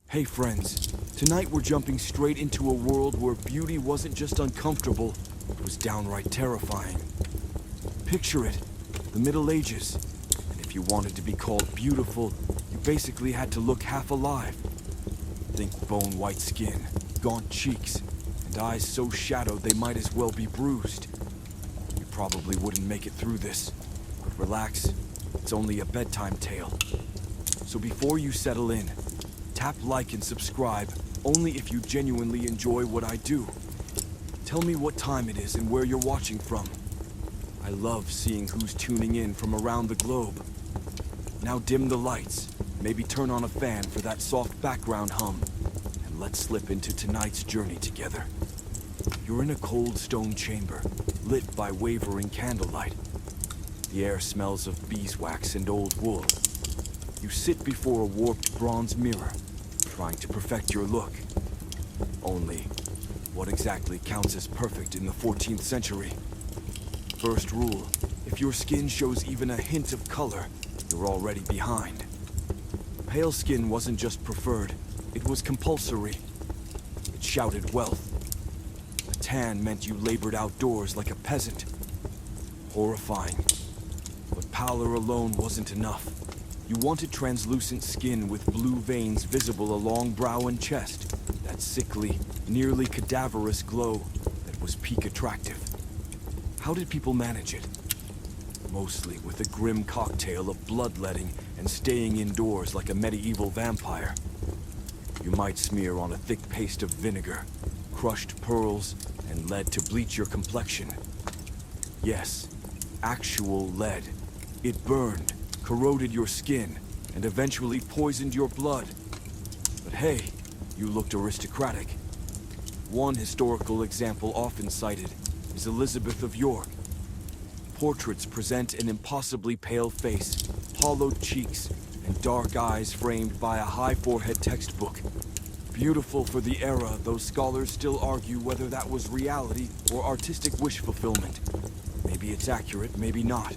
Hey friends, tonight we're jumping straight into a world where beauty wasn't just uncomfortable, it was downright terrifying. Picture it, the Middle Ages, and if you wanted to be called beautiful, you basically had to look half alive. Think bone-white skin, gaunt cheeks, and eyes so shadowed they might as well be bruised. You probably wouldn't make it through this, but relax, it's only a bedtime tale. So before you settle in, tap like and subscribe only if you genuinely enjoy what I do. Tell me what time it is and where you're watching from. I love seeing who's tuning in from around the globe. Now dim the lights, maybe turn on a fan for that soft background hum, and let's slip into tonight's journey together. You're in a cold stone chamber, lit by wavering candlelight. The air smells of beeswax and old wool. You sit before a warped bronze mirror, trying to perfect your look. Only, what exactly counts as perfect in the 14th century? First rule, if your skin shows even a hint of color, you're already behind. Pale skin wasn't just preferred, it was compulsory. It shouted wealth. A tan meant you labored outdoors like a peasant. Horrifying. But pallor alone wasn't enough. You wanted translucent skin with blue veins visible along brow and chest. That sickly, nearly cadaverous glow that was peak attractive. How did people manage it? Mostly with a grim cocktail of bloodletting and staying indoors like a medieval vampire. You might smear on a thick paste of vinegar, crushed pearls, and lead to bleach your complexion. Yes, actual lead. It burned, corroded your skin, and eventually poisoned your blood. But hey, you looked aristocratic. One historical example often cited is Elizabeth of York. Portraits present an impossibly pale face, hollowed cheeks, and dark eyes framed by a high forehead textbook. Beautiful for the era, though scholars still argue whether that was reality or artistic wish fulfillment. Maybe it's accurate, maybe not.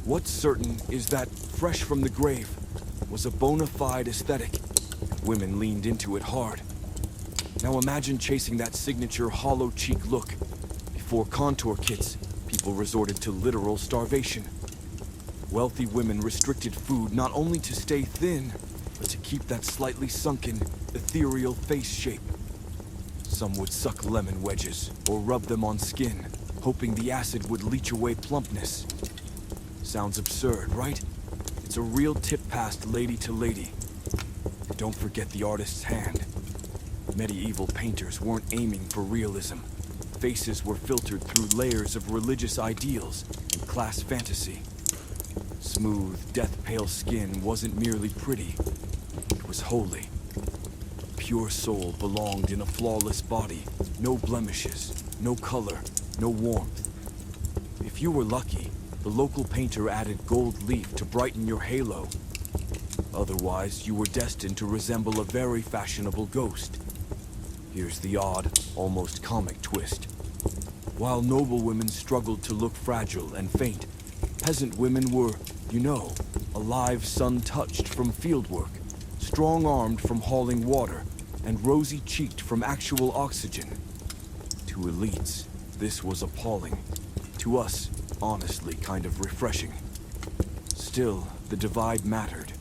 What's certain is that fresh from the grave was a bona fide aesthetic. Women leaned into it hard. Now imagine chasing that signature hollow cheek look. Before contour kits, people resorted to literal starvation. Wealthy women restricted food not only to stay thin, but to keep that slightly sunken, ethereal face shape. Some would suck lemon wedges or rub them on skin, hoping the acid would leach away plumpness. Sounds absurd, right? It's a real tip passed lady to lady. And don't forget the artist's hand. Medieval painters weren't aiming for realism. Faces were filtered through layers of religious ideals and class fantasy. Smooth, death-pale skin wasn't merely pretty. It was holy. Pure soul belonged in a flawless body. No blemishes, no color, no warmth. If you were lucky, the local painter added gold leaf to brighten your halo. Otherwise, you were destined to resemble a very fashionable ghost. Here's the odd, almost comic twist. While noble women struggled to look fragile and faint, peasant women were, alive sun-touched from fieldwork, strong-armed from hauling water, and rosy-cheeked from actual oxygen. To elites, this was appalling. To us, honestly, kind of refreshing. Still, the divide mattered.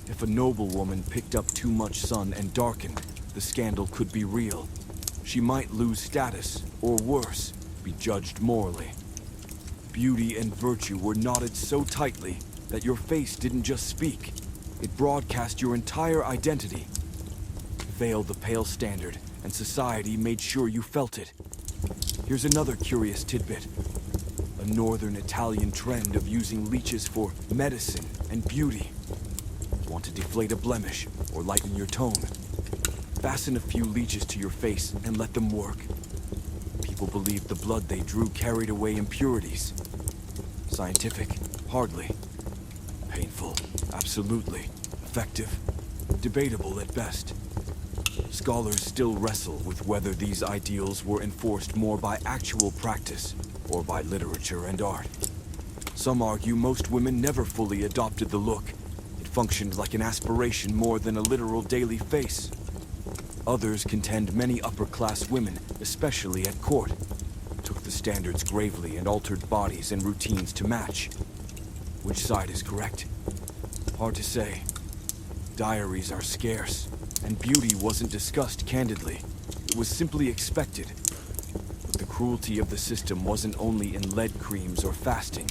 If a noblewoman picked up too much sun and darkened, the scandal could be real. She might lose status, or worse, be judged morally. Beauty and virtue were knotted so tightly that your face didn't just speak. It broadcast your entire identity. Veil the pale standard, and society made sure you felt it. Here's another curious tidbit. A northern Italian trend of using leeches for medicine and beauty. Want to deflate a blemish or lighten your tone? Fasten a few leeches to your face and let them work. People believed the blood they drew carried away impurities. Scientific? Hardly. Painful? Absolutely. Effective? Debatable at best. Scholars still wrestle with whether these ideals were enforced more by actual practice or by literature and art. Some argue most women never fully adopted the look. It functioned like an aspiration more than a literal daily face. Others contend many upper-class women, especially at court, took the standards gravely and altered bodies and routines to match. Which side is correct? Hard to say. Diaries are scarce, and beauty wasn't discussed candidly. It was simply expected. But the cruelty of the system wasn't only in lead creams or fasting.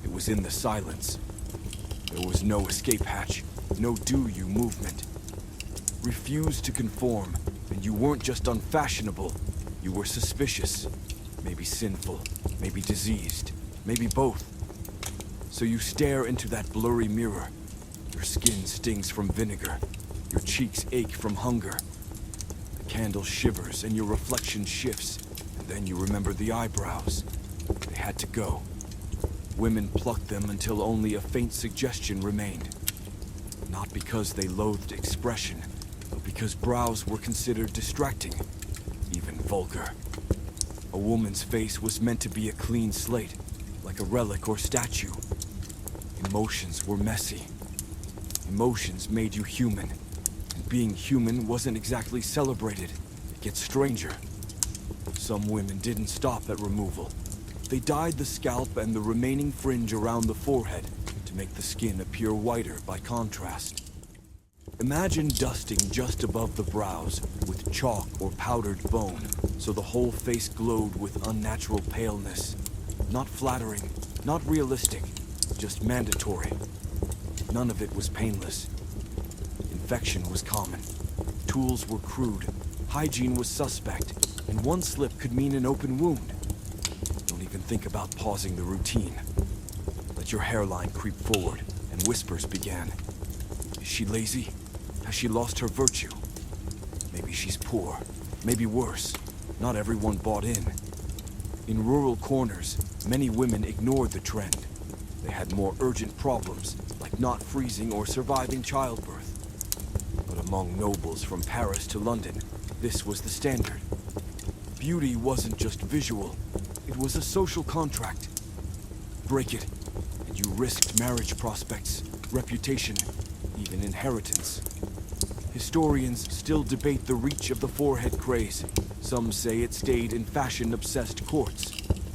It was in the silence. There was no escape hatch, no do-you movement. Refuse to conform, and you weren't just unfashionable, you were suspicious. Maybe sinful, maybe diseased, maybe both. So you stare into that blurry mirror. Your skin stings from vinegar. Your cheeks ache from hunger. The candle shivers and your reflection shifts. And then you remember the eyebrows. They had to go. Women plucked them until only a faint suggestion remained. Not because they loathed expression, but because brows were considered distracting, even vulgar. A woman's face was meant to be a clean slate, like a relic or statue. Emotions were messy. Emotions made you human, and being human wasn't exactly celebrated. It gets stranger. Some women didn't stop at removal. They dyed the scalp and the remaining fringe around the forehead to make the skin appear whiter by contrast. Imagine dusting just above the brows with chalk or powdered bone, so the whole face glowed with unnatural paleness. Not flattering, not realistic, just mandatory. None of it was painless. Infection was common. Tools were crude. Hygiene was suspect. And one slip could mean an open wound. Don't even think about pausing the routine. Let your hairline creep forward, and whispers began. Is she lazy? Has she lost her virtue? Maybe she's poor. Maybe worse. Not everyone bought in. In rural corners, many women ignored the trend. They had more urgent problems, like not freezing or surviving childbirth. But among nobles from Paris to London, this was the standard. Beauty wasn't just visual, it was a social contract. Break it, and you risked marriage prospects, reputation, even inheritance. Historians still debate the reach of the forehead craze. Some say it stayed in fashion-obsessed courts.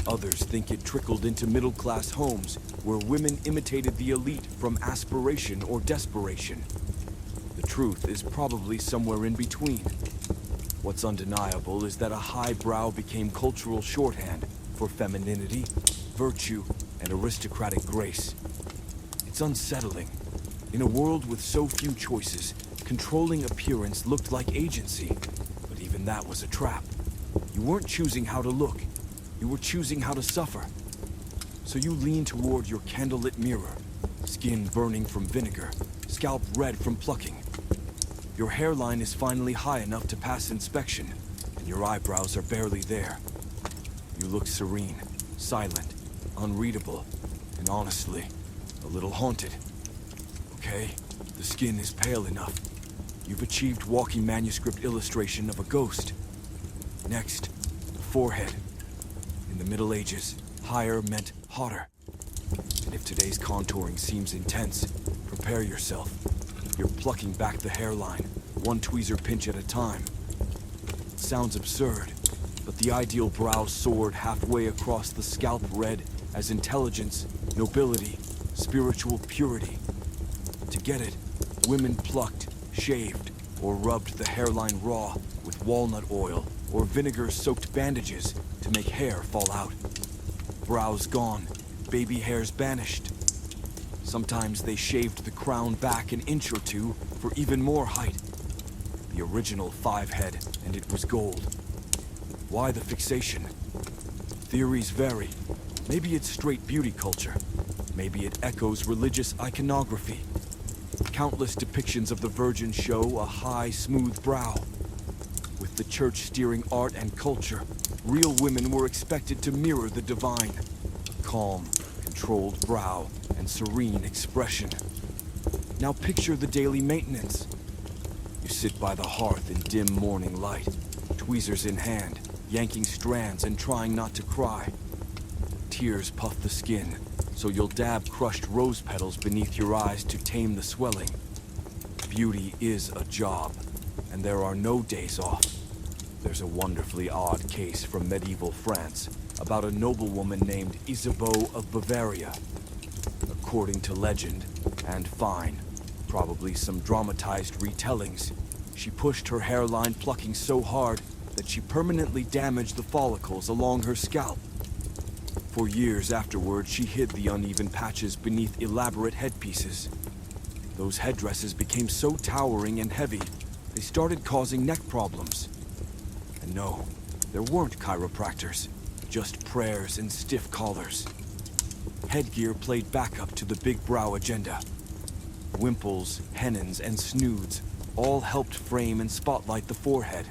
Others think it trickled into middle-class homes, where women imitated the elite from aspiration or desperation. The truth is probably somewhere in between. What's undeniable is that a high brow became cultural shorthand for femininity, virtue, and aristocratic grace. It's unsettling. In a world with so few choices, controlling appearance looked like agency, but even that was a trap. You weren't choosing how to look, you were choosing how to suffer. So you lean toward your candlelit mirror, skin burning from vinegar, scalp red from plucking. Your hairline is finally high enough to pass inspection, and your eyebrows are barely there. You look serene, silent, unreadable, and honestly, a little haunted. Okay, the skin is pale enough. You've achieved walking manuscript illustration of a ghost. Next, the forehead. In the Middle Ages, higher meant hotter. And if today's contouring seems intense, prepare yourself. You're plucking back the hairline, one tweezer pinch at a time. It sounds absurd, but the ideal brow soared halfway across the scalp red as intelligence, nobility, spiritual purity. To get it, women plucked, shaved, or rubbed the hairline raw with walnut oil or vinegar-soaked bandages to make hair fall out. Brows gone, baby hairs banished. Sometimes they shaved the crown back an inch or two for even more height. The original 5-head, and it was gold. Why the fixation? Theories vary. Maybe it's straight beauty culture. Maybe it echoes religious iconography. Countless depictions of the Virgin show a high, smooth brow. With the church steering art and culture, real women were expected to mirror the divine. Calm, controlled brow, and serene expression. Now picture the daily maintenance. You sit by the hearth in dim morning light, tweezers in hand, yanking strands and trying not to cry. Tears puff the skin, so you'll dab crushed rose petals beneath your eyes to tame the swelling. Beauty is a job, and there are no days off. There's a wonderfully odd case from medieval France about a noblewoman named Isabeau of Bavaria. According to legend, and fine, probably some dramatized retellings, she pushed her hairline plucking so hard that she permanently damaged the follicles along her scalp. For years afterward, she hid the uneven patches beneath elaborate headpieces. Those headdresses became so towering and heavy, they started causing neck problems. And no, there weren't chiropractors, just prayers and stiff collars. Headgear played backup to the big brow agenda. Wimples, hennons, and snoods all helped frame and spotlight the forehead.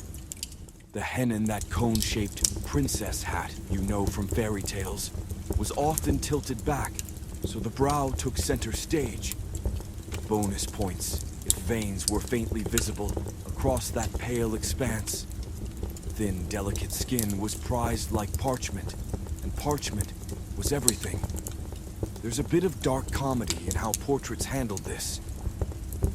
The hennon, that cone-shaped princess hat you know from fairy tales, was often tilted back, so the brow took center stage. Bonus points if veins were faintly visible across that pale expanse. Thin, delicate skin was prized like parchment, and parchment was everything. There's a bit of dark comedy in how portraits handled this.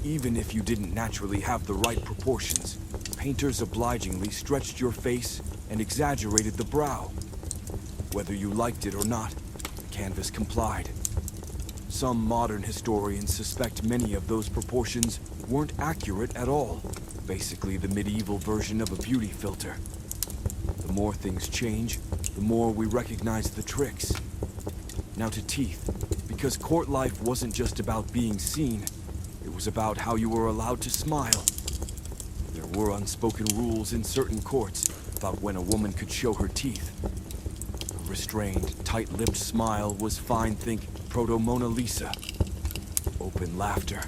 Even if you didn't naturally have the right proportions, painters obligingly stretched your face and exaggerated the brow. Whether you liked it or not, the canvas complied. Some modern historians suspect many of those proportions weren't accurate at all, basically the medieval version of a beauty filter. The more things change, the more we recognize the tricks. Now to teeth, because court life wasn't just about being seen, it was about how you were allowed to smile. There were unspoken rules in certain courts about when a woman could show her teeth. A restrained, tight-lipped smile was fine, think proto-Mona Lisa. Open laughter,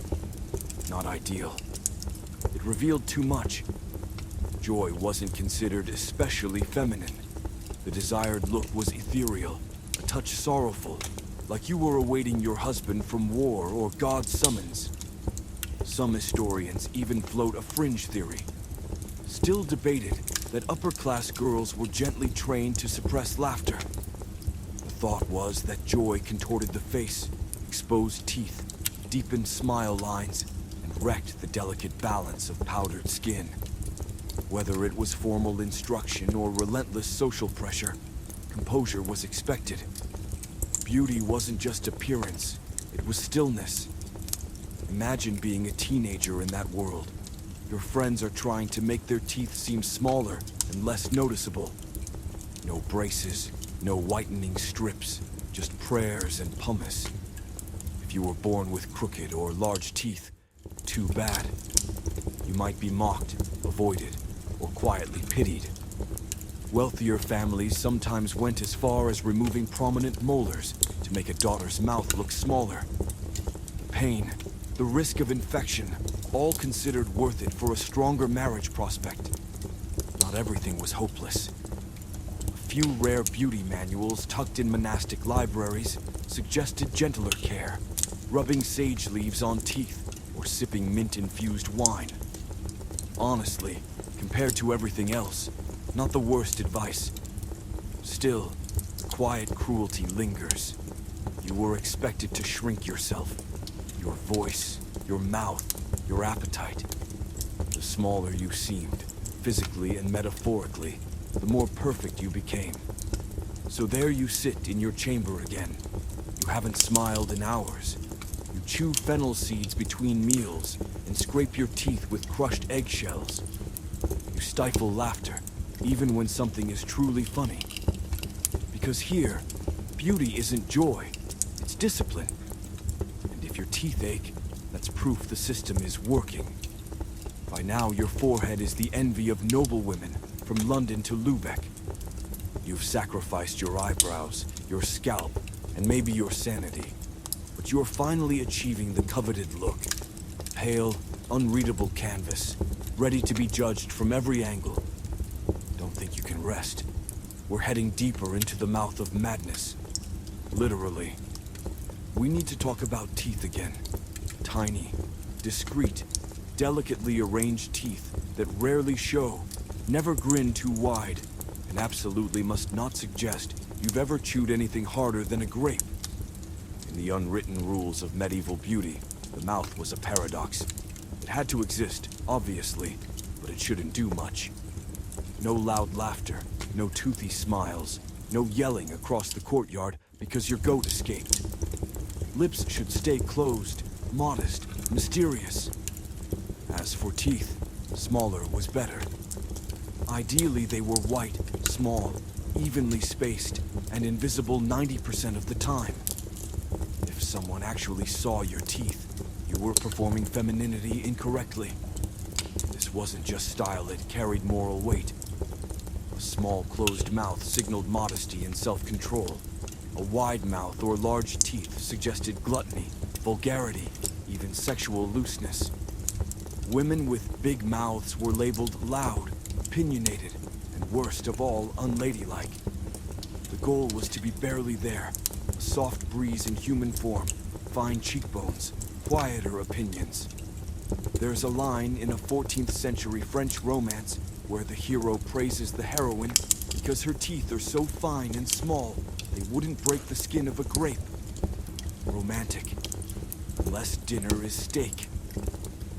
not ideal. It revealed too much. Joy wasn't considered especially feminine. The desired look was ethereal, a touch sorrowful, like you were awaiting your husband from war or God's summons. Some historians even float a fringe theory, still debated, that upper-class girls were gently trained to suppress laughter. The thought was that joy contorted the face, exposed teeth, deepened smile lines, and wrecked the delicate balance of powdered skin. Whether it was formal instruction or relentless social pressure, composure was expected. Beauty wasn't just appearance, it was stillness. Imagine being a teenager in that world. Your friends are trying to make their teeth seem smaller and less noticeable. No braces, no whitening strips, just prayers and pumice. If you were born with crooked or large teeth, too bad. You might be mocked, avoided, or quietly pitied. Wealthier families sometimes went as far as removing prominent molars to make a daughter's mouth look smaller. The pain, the risk of infection, all considered worth it for a stronger marriage prospect. Not everything was hopeless. A few rare beauty manuals tucked in monastic libraries suggested gentler care, rubbing sage leaves on teeth or sipping mint-infused wine. Honestly, compared to everything else, not the worst advice. Still, the quiet cruelty lingers. You were expected to shrink yourself. Your voice, your mouth, your appetite. The smaller you seemed, physically and metaphorically, the more perfect you became. So there you sit in your chamber again. You haven't smiled in hours. You chew fennel seeds between meals and scrape your teeth with crushed eggshells. You stifle laughter, even when something is truly funny. Because here, beauty isn't joy, it's discipline. And if your teeth ache, that's proof the system is working. By now, your forehead is the envy of noblewomen from London to Lubeck. You've sacrificed your eyebrows, your scalp, and maybe your sanity. But you're finally achieving the coveted look. Pale, unreadable canvas, ready to be judged from every angle. Don't think you can rest. We're heading deeper into the mouth of madness. Literally. We need to talk about teeth again. Tiny, discreet, delicately arranged teeth that rarely show, never grin too wide, and absolutely must not suggest you've ever chewed anything harder than a grape. In the unwritten rules of medieval beauty, the mouth was a paradox. It had to exist, obviously, but it shouldn't do much. No loud laughter, no toothy smiles, no yelling across the courtyard because your goat escaped. Lips should stay closed, modest, mysterious. As for teeth, smaller was better. Ideally, they were white, small, evenly spaced, and invisible 90% of the time. If someone actually saw your teeth, you were performing femininity incorrectly. This wasn't just style, it carried moral weight. A small, closed mouth signaled modesty and self-control. A wide mouth or large teeth suggested gluttony, vulgarity, even sexual looseness. Women with big mouths were labeled loud, opinionated, and worst of all, unladylike. The goal was to be barely there, a soft breeze in human form, fine cheekbones, quieter opinions. There's a line in a 14th century French romance where the hero praises the heroine because her teeth are so fine and small they wouldn't break the skin of a grape. Romantic. Unless dinner is steak.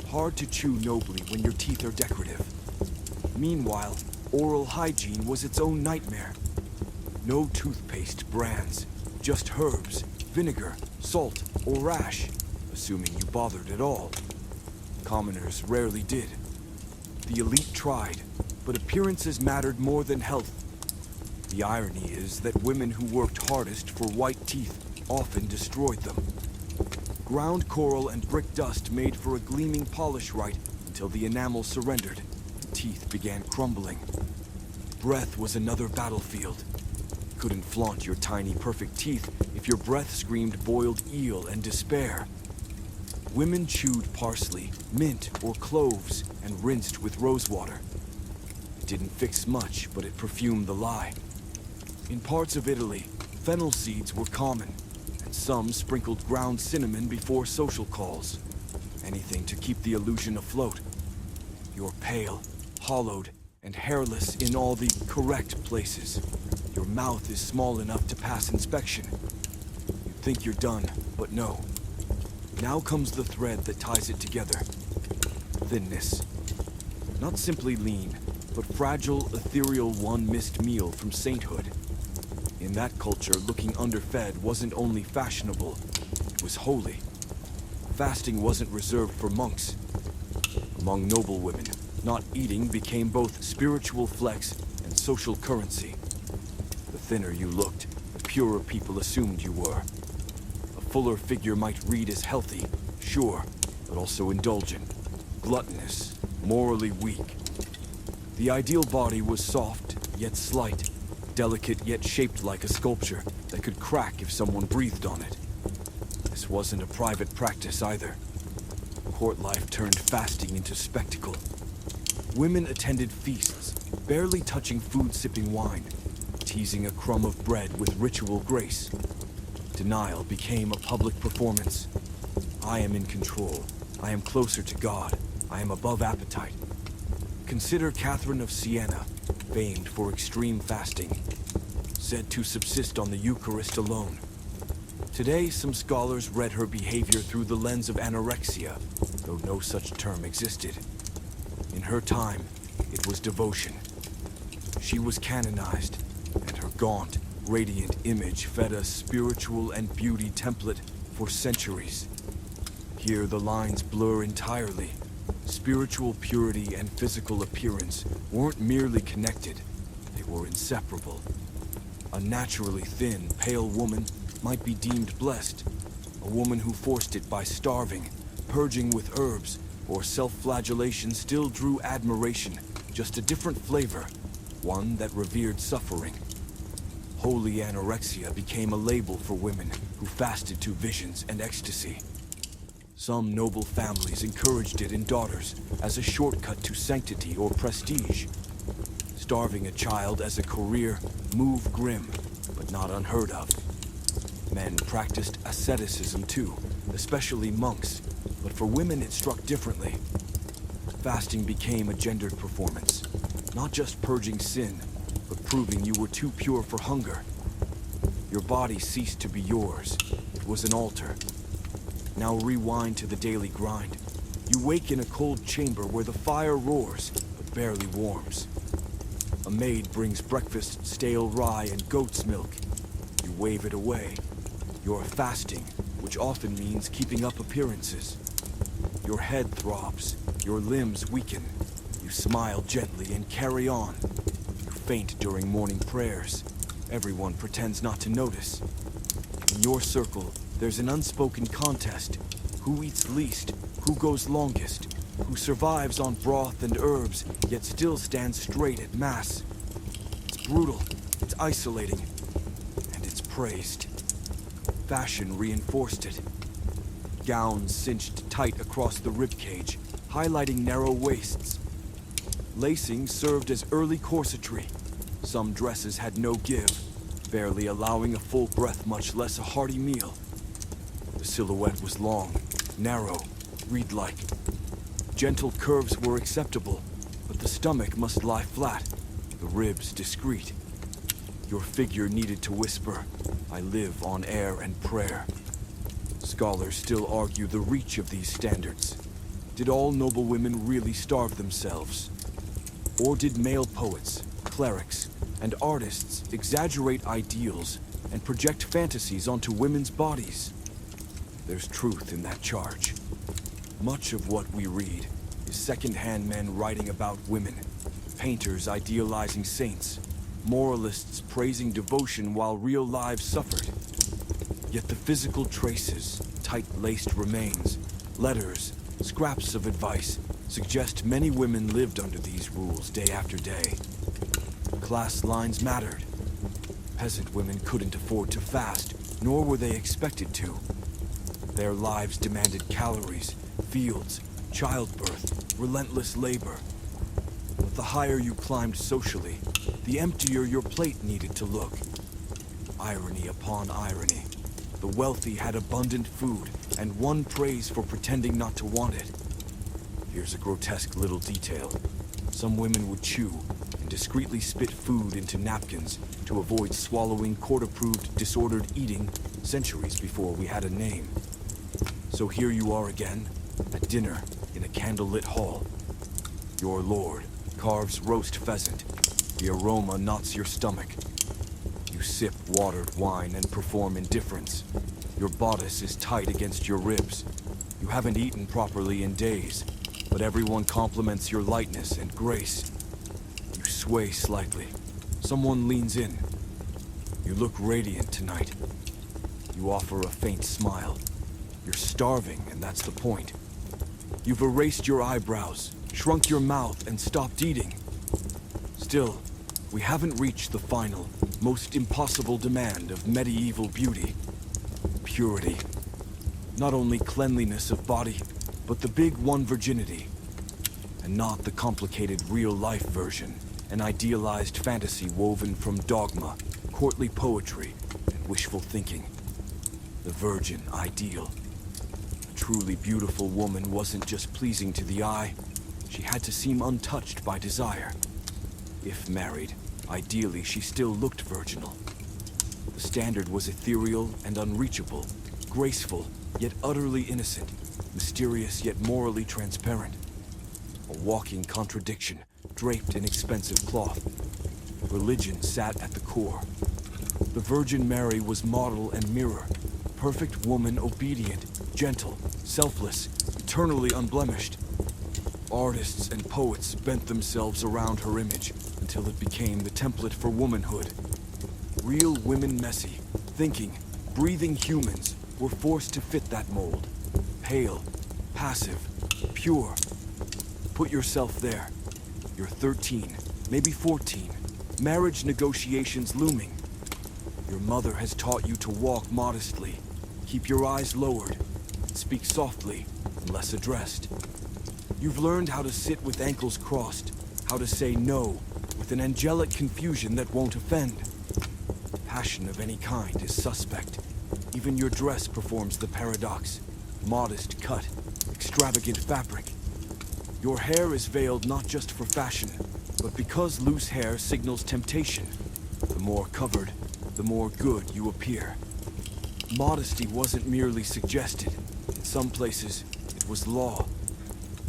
Hard to chew nobly when your teeth are decorative. Meanwhile, oral hygiene was its own nightmare. No toothpaste brands, just herbs, vinegar, salt, or rash, assuming you bothered at all. Commoners rarely did. The elite tried, but appearances mattered more than health. The irony is that women who worked hardest for white teeth often destroyed them. Ground coral and brick dust made for a gleaming polish right until the enamel surrendered and teeth began crumbling. Breath was another battlefield. Couldn't flaunt your tiny perfect teeth if your breath screamed boiled eel and despair. Women chewed parsley, mint, or cloves and rinsed with rosewater. It didn't fix much, but it perfumed the lie. In parts of Italy, fennel seeds were common, and some sprinkled ground cinnamon before social calls. Anything to keep the illusion afloat. You're pale, hollowed, and hairless in all the correct places. Your mouth is small enough to pass inspection. You think you're done, but no. Now comes the thread that ties it together. Thinness. Not simply lean, but fragile, ethereal one-missed meal from sainthood. In that culture, looking underfed wasn't only fashionable, it was holy. Fasting wasn't reserved for monks. Among noble women, not eating became both spiritual flex and social currency. The thinner you looked, the purer people assumed you were. A fuller figure might read as healthy, sure, but also indulgent, gluttonous, morally weak. The ideal body was soft, yet slight, delicate yet shaped like a sculpture that could crack if someone breathed on it. This wasn't a private practice either. Court life turned fasting into spectacle. Women attended feasts, barely touching food, sipping wine, teasing a crumb of bread with ritual grace. Denial became a public performance. I am in control. I am closer to God. I am above appetite. Consider Catherine of Siena, famed for extreme fasting, said to subsist on the Eucharist alone. Today, some scholars read her behavior through the lens of anorexia, though no such term existed. In her time, it was devotion. She was canonized, and her gaunt, radiant image fed a spiritual and beauty template for centuries. Here, the lines blur entirely. Spiritual purity and physical appearance weren't merely connected, they were inseparable. A naturally thin, pale woman might be deemed blessed. A woman who forced it by starving, purging with herbs, or self-flagellation still drew admiration, just a different flavor, one that revered suffering. Holy anorexia became a label for women who fasted to visions and ecstasy. Some noble families encouraged it in daughters as a shortcut to sanctity or prestige. Starving a child as a career, move grim, but not unheard of. Men practiced asceticism too, especially monks, but for women it struck differently. Fasting became a gendered performance, not just purging sin, but proving you were too pure for hunger. Your body ceased to be yours. It was an altar. Now rewind to the daily grind. You wake in a cold chamber where the fire roars, but barely warms. A maid brings breakfast, stale rye, and goat's milk. You wave it away. You're fasting, which often means keeping up appearances. Your head throbs, your limbs weaken. You smile gently and carry on. You faint during morning prayers. Everyone pretends not to notice. In your circle, there's an unspoken contest. Who eats least? Who goes longest? Who survives on broth and herbs, yet still stands straight at Mass? It's brutal, it's isolating, and it's praised. Fashion reinforced it. Gowns cinched tight across the ribcage, highlighting narrow waists. Lacing served as early corsetry. Some dresses had no give, barely allowing a full breath, much less a hearty meal. The silhouette was long, narrow, reed-like. Gentle curves were acceptable, but the stomach must lie flat, the ribs discreet. Your figure needed to whisper, "I live on air and prayer." Scholars still argue the reach of these standards. Did all noble women really starve themselves? Or did male poets, clerics, and artists exaggerate ideals and project fantasies onto women's bodies? There's truth in that charge. Much of what we read is second-hand men writing about women, painters idealizing saints, moralists praising devotion while real lives suffered. Yet the physical traces, tight-laced remains, letters, scraps of advice, suggest many women lived under these rules day after day. Class lines mattered. Peasant women couldn't afford to fast, nor were they expected to. Their lives demanded calories, fields, childbirth, relentless labor. But the higher you climbed socially, the emptier your plate needed to look. Irony upon irony. The wealthy had abundant food, and one praise for pretending not to want it. Here's a grotesque little detail. Some women would chew and discreetly spit food into napkins to avoid swallowing court-approved disordered eating centuries before we had a name. So here you are again, at dinner in a candlelit hall. Your lord carves roast pheasant. The aroma knots your stomach. You sip watered wine and perform indifference. Your bodice is tight against your ribs. You haven't eaten properly in days, but everyone compliments your lightness and grace. You sway slightly. Someone leans in. You look radiant tonight. You offer a faint smile. You're starving, and that's the point. You've erased your eyebrows, shrunk your mouth, and stopped eating. Still, we haven't reached the final, most impossible demand of medieval beauty. Purity. Not only cleanliness of body, but the big one, virginity. And not the complicated real-life version, an idealized fantasy woven from dogma, courtly poetry, and wishful thinking. The virgin ideal. A truly beautiful woman wasn't just pleasing to the eye, she had to seem untouched by desire. If married, ideally she still looked virginal. The standard was ethereal and unreachable, graceful yet utterly innocent, mysterious yet morally transparent. A walking contradiction, draped in expensive cloth. Religion sat at the core. The Virgin Mary was model and mirror, perfect woman, obedient, gentle, selfless, eternally unblemished. Artists and poets bent themselves around her image until it became the template for womanhood. Real women, messy, thinking, breathing humans were forced to fit that mold. Pale, passive, pure. Put yourself there. You're 13, maybe 14. Marriage negotiations looming. Your mother has taught you to walk modestly, keep your eyes lowered, speak softly unless addressed. You've learned how to sit with ankles crossed, how to say no with an angelic confusion that won't offend. Passion of any kind is suspect. Even your dress performs the paradox. Modest cut, extravagant fabric. Your hair is veiled not just for fashion, but because loose hair signals temptation. The more covered, the more good you appear. Modesty wasn't merely suggested. In some places, it was law.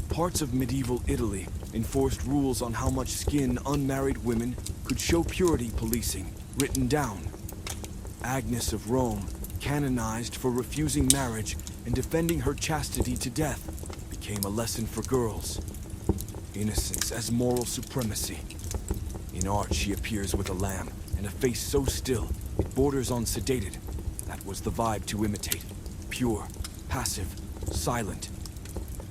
Parts of medieval Italy enforced rules on how much skin unmarried women could show, purity policing written down. Agnes of Rome, canonized for refusing marriage and defending her chastity to death, became a lesson for girls. Innocence as moral supremacy. In art, she appears with a lamb and a face so still it borders on sedated. That was the vibe to imitate. Pure, passive, silent.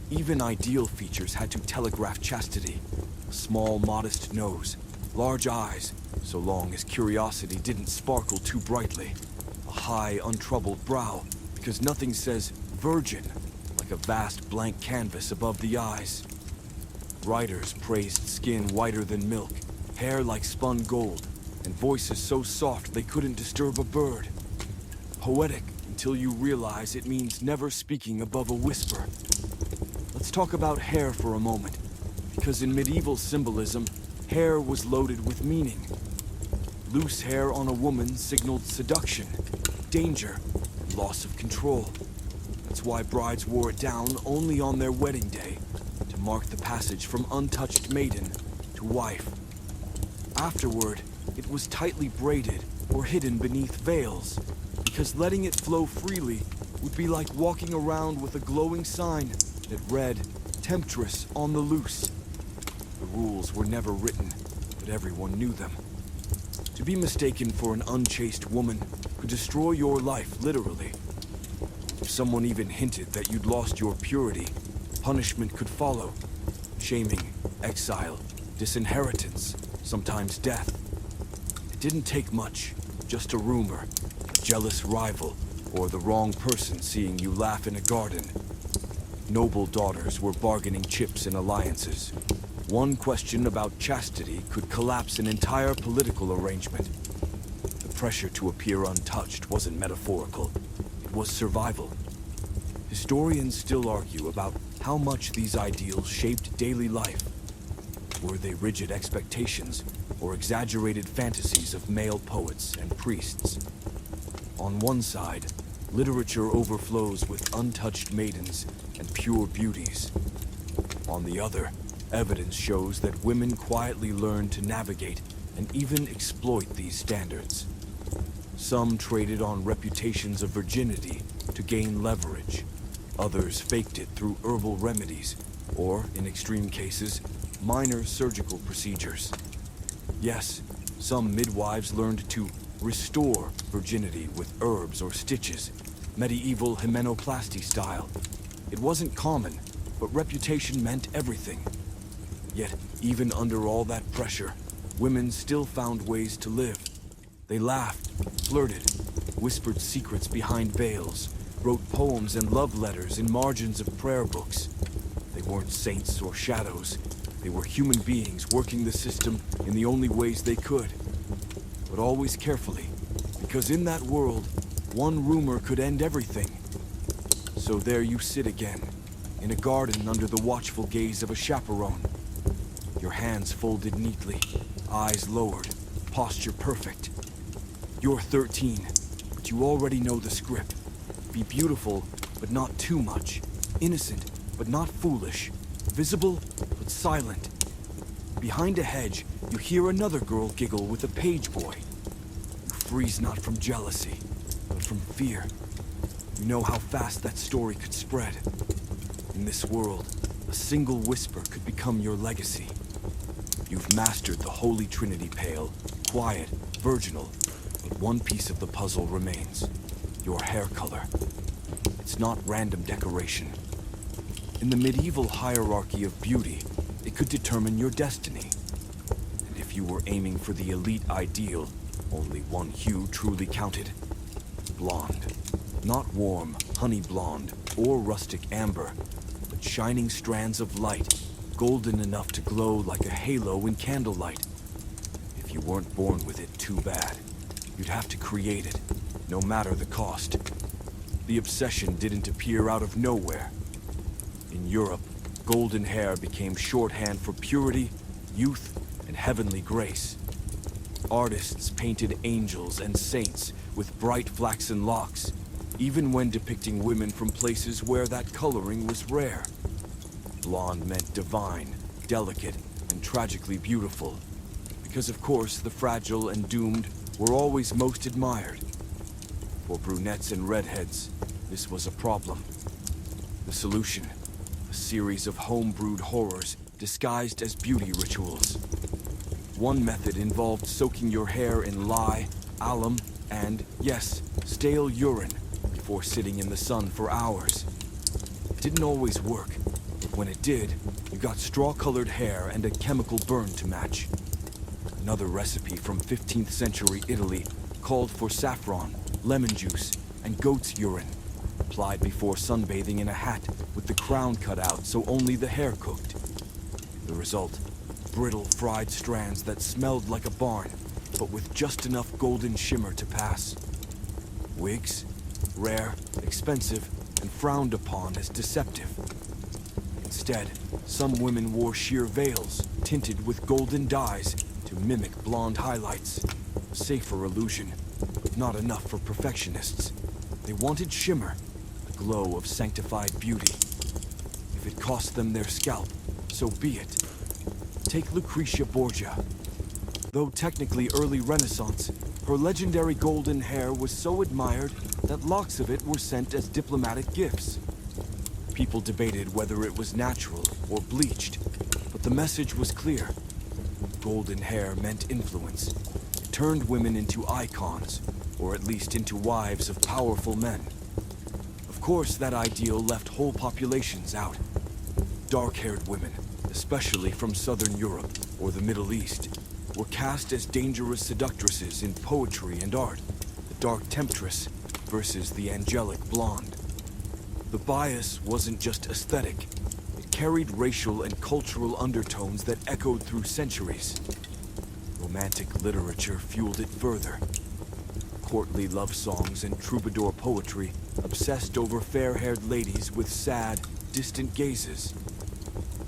Even ideal features had to telegraph chastity. A small, modest nose, large eyes, so long as curiosity didn't sparkle too brightly. A high, untroubled brow, because nothing says virgin like a vast blank canvas above the eyes. Writers praised skin whiter than milk, hair like spun gold, and voices so soft they couldn't disturb a bird. Poetic until you realize it means never speaking above a whisper. Let's talk about hair for a moment, because in medieval symbolism, hair was loaded with meaning. Loose hair on a woman signaled seduction, danger, and loss of control. That's why brides wore it down only on their wedding day, to mark the passage from untouched maiden to wife. Afterward, it was tightly braided or hidden beneath veils, because letting it flow freely would be like walking around with a glowing sign that read, "Temptress on the loose." The rules were never written, but everyone knew them. To be mistaken for an unchaste woman could destroy your life, literally. If someone even hinted that you'd lost your purity, punishment could follow. Shaming, exile, disinheritance, sometimes death. It didn't take much, just a rumor, a jealous rival, or the wrong person seeing you laugh in a garden. Noble daughters were bargaining chips and alliances. One question about chastity could collapse an entire political arrangement. The pressure to appear untouched wasn't metaphorical. It was survival. Historians still argue about how much these ideals shaped daily life. Were they rigid expectations or exaggerated fantasies of male poets and priests? On one side, literature overflows with untouched maidens and pure beauties. On the other, evidence shows that women quietly learned to navigate and even exploit these standards. Some traded on reputations of virginity to gain leverage. Others faked it through herbal remedies, or, in extreme cases, minor surgical procedures. Yes, some midwives learned to restore virginity with herbs or stitches, medieval hymenoplasty style. It wasn't common, but reputation meant everything. Yet, even under all that pressure, women still found ways to live. They laughed, flirted, whispered secrets behind veils, wrote poems and love letters in margins of prayer books. They weren't saints or shadows. They were human beings working the system in the only ways they could. But always carefully, because in that world, one rumor could end everything. So there you sit again, in a garden under the watchful gaze of a chaperone. Your hands folded neatly, eyes lowered, posture perfect. You're 13, but you already know the script. Be beautiful, but not too much. Innocent, but not foolish. Visible, but silent. Behind a hedge, you hear another girl giggle with a page boy. You freeze not from jealousy, but from fear. You know how fast that story could spread. In this world, a single whisper could become your legacy. You've mastered the Holy Trinity pale, quiet, virginal, but one piece of the puzzle remains. Your hair color. It's not random decoration. In the medieval hierarchy of beauty, it could determine your destiny. And if you were aiming for the elite ideal, only one hue truly counted. Blonde. Not warm, honey blonde, or rustic amber, but shining strands of light, golden enough to glow like a halo in candlelight. If you weren't born with it, too bad. You'd have to create it, no matter the cost. The obsession didn't appear out of nowhere. In Europe, golden hair became shorthand for purity, youth, and heavenly grace. Artists painted angels and saints with bright flaxen locks, even when depicting women from places where that coloring was rare. Blonde meant divine, delicate, and tragically beautiful, because of course the fragile and doomed were always most admired. For brunettes and redheads, this was a problem. The solution: a series of home-brewed horrors disguised as beauty rituals. One method involved soaking your hair in lye, alum, and, yes, stale urine before sitting in the sun for hours. It didn't always work, but when it did, you got straw-colored hair and a chemical burn to match. Another recipe from 15th century Italy called for saffron, lemon juice, and goat's urine, applied before sunbathing in a hat with the crown cut out so only the hair cooked. The result: brittle fried strands that smelled like a barn, but with just enough golden shimmer to pass. Wigs? Rare, expensive, and frowned upon as deceptive. Instead, some women wore sheer veils, tinted with golden dyes to mimic blonde highlights. A safer illusion, but not enough for perfectionists. They wanted shimmer, the glow of sanctified beauty. If it cost them their scalp, so be it. Take Lucretia Borgia. Though technically early Renaissance, her legendary golden hair was so admired that locks of it were sent as diplomatic gifts. People debated whether it was natural or bleached, but the message was clear. Golden hair meant influence. It turned women into icons, or at least into wives of powerful men. Of course, that ideal left whole populations out. Dark-haired women, especially from Southern Europe or the Middle East, were cast as dangerous seductresses in poetry and art, the dark temptress versus the angelic blonde. The bias wasn't just aesthetic. It carried racial and cultural undertones that echoed through centuries. Romantic literature fueled it further. Courtly love songs and troubadour poetry obsessed over fair-haired ladies with sad, distant gazes.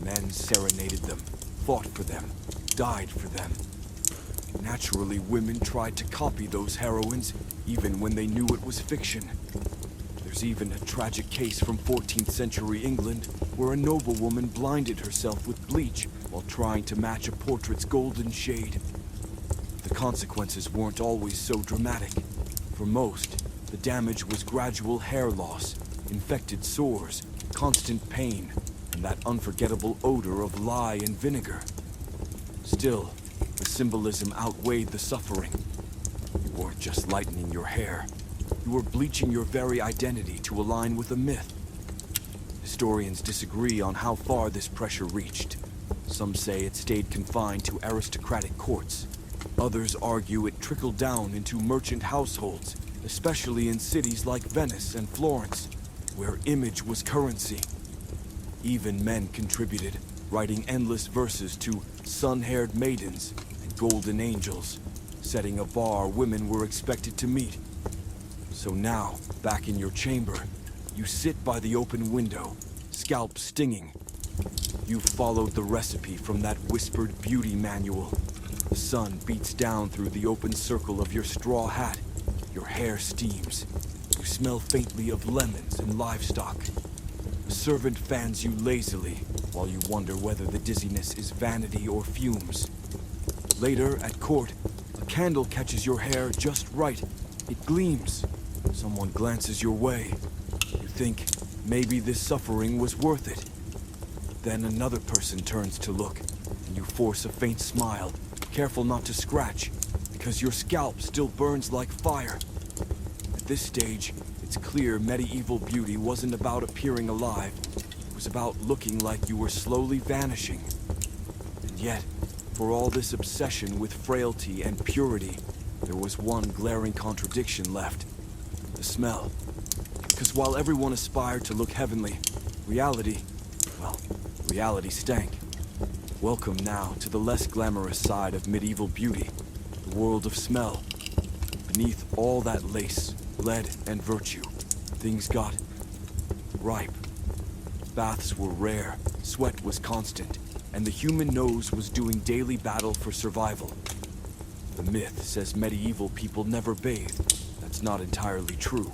Men serenaded them, fought for them, died for them. Naturally, women tried to copy those heroines, even when they knew it was fiction. There's even a tragic case from 14th century England where a noblewoman blinded herself with bleach while trying to match a portrait's golden shade. The consequences weren't always so dramatic. For most, the damage was gradual hair loss, infected sores, constant pain, and that unforgettable odor of lye and vinegar. Still, the symbolism outweighed the suffering. You weren't just lightening your hair. You were bleaching your very identity to align with a myth. Historians disagree on how far this pressure reached. Some say it stayed confined to aristocratic courts. Others argue it trickled down into merchant households, especially in cities like Venice and Florence, where image was currency. Even men contributed, writing endless verses to sun-haired maidens and golden angels, setting a bar women were expected to meet. So now, back in your chamber, you sit by the open window, scalp stinging. You've followed the recipe from that whispered beauty manual. The sun beats down through the open circle of your straw hat. Your hair steams. You smell faintly of lemons and livestock. A servant fans you lazily while you wonder whether the dizziness is vanity or fumes. Later, at court, a candle catches your hair just right. It gleams. Someone glances your way. You think, maybe this suffering was worth it. Then another person turns to look, and you force a faint smile, careful not to scratch, because your scalp still burns like fire. At this stage, it's clear medieval beauty wasn't about appearing alive. It was about looking like you were slowly vanishing. And yet, for all this obsession with frailty and purity, there was one glaring contradiction left. The smell. Because while everyone aspired to look heavenly, reality stank. Welcome now to the less glamorous side of medieval beauty, the world of smell. Beneath all that lace, lead, and virtue, things got ripe. Baths were rare, sweat was constant, and the human nose was doing daily battle for survival. The myth says medieval people never bathed. That's not entirely true.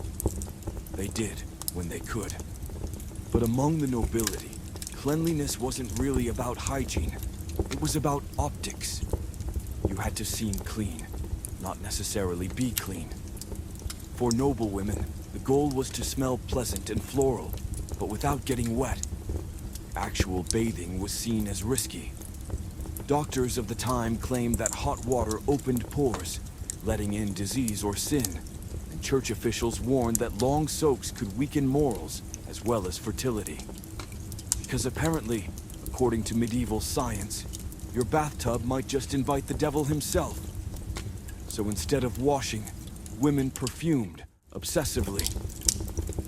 They did, when they could. But among the nobility, cleanliness wasn't really about hygiene. It was about optics. You had to seem clean, not necessarily be clean. For noble women, the goal was to smell pleasant and floral, but without getting wet. Actual bathing was seen as risky. Doctors of the time claimed that hot water opened pores, letting in disease or sin, and church officials warned that long soaks could weaken morals as well as fertility. Because apparently, according to medieval science, your bathtub might just invite the devil himself. So instead of washing, women perfumed obsessively.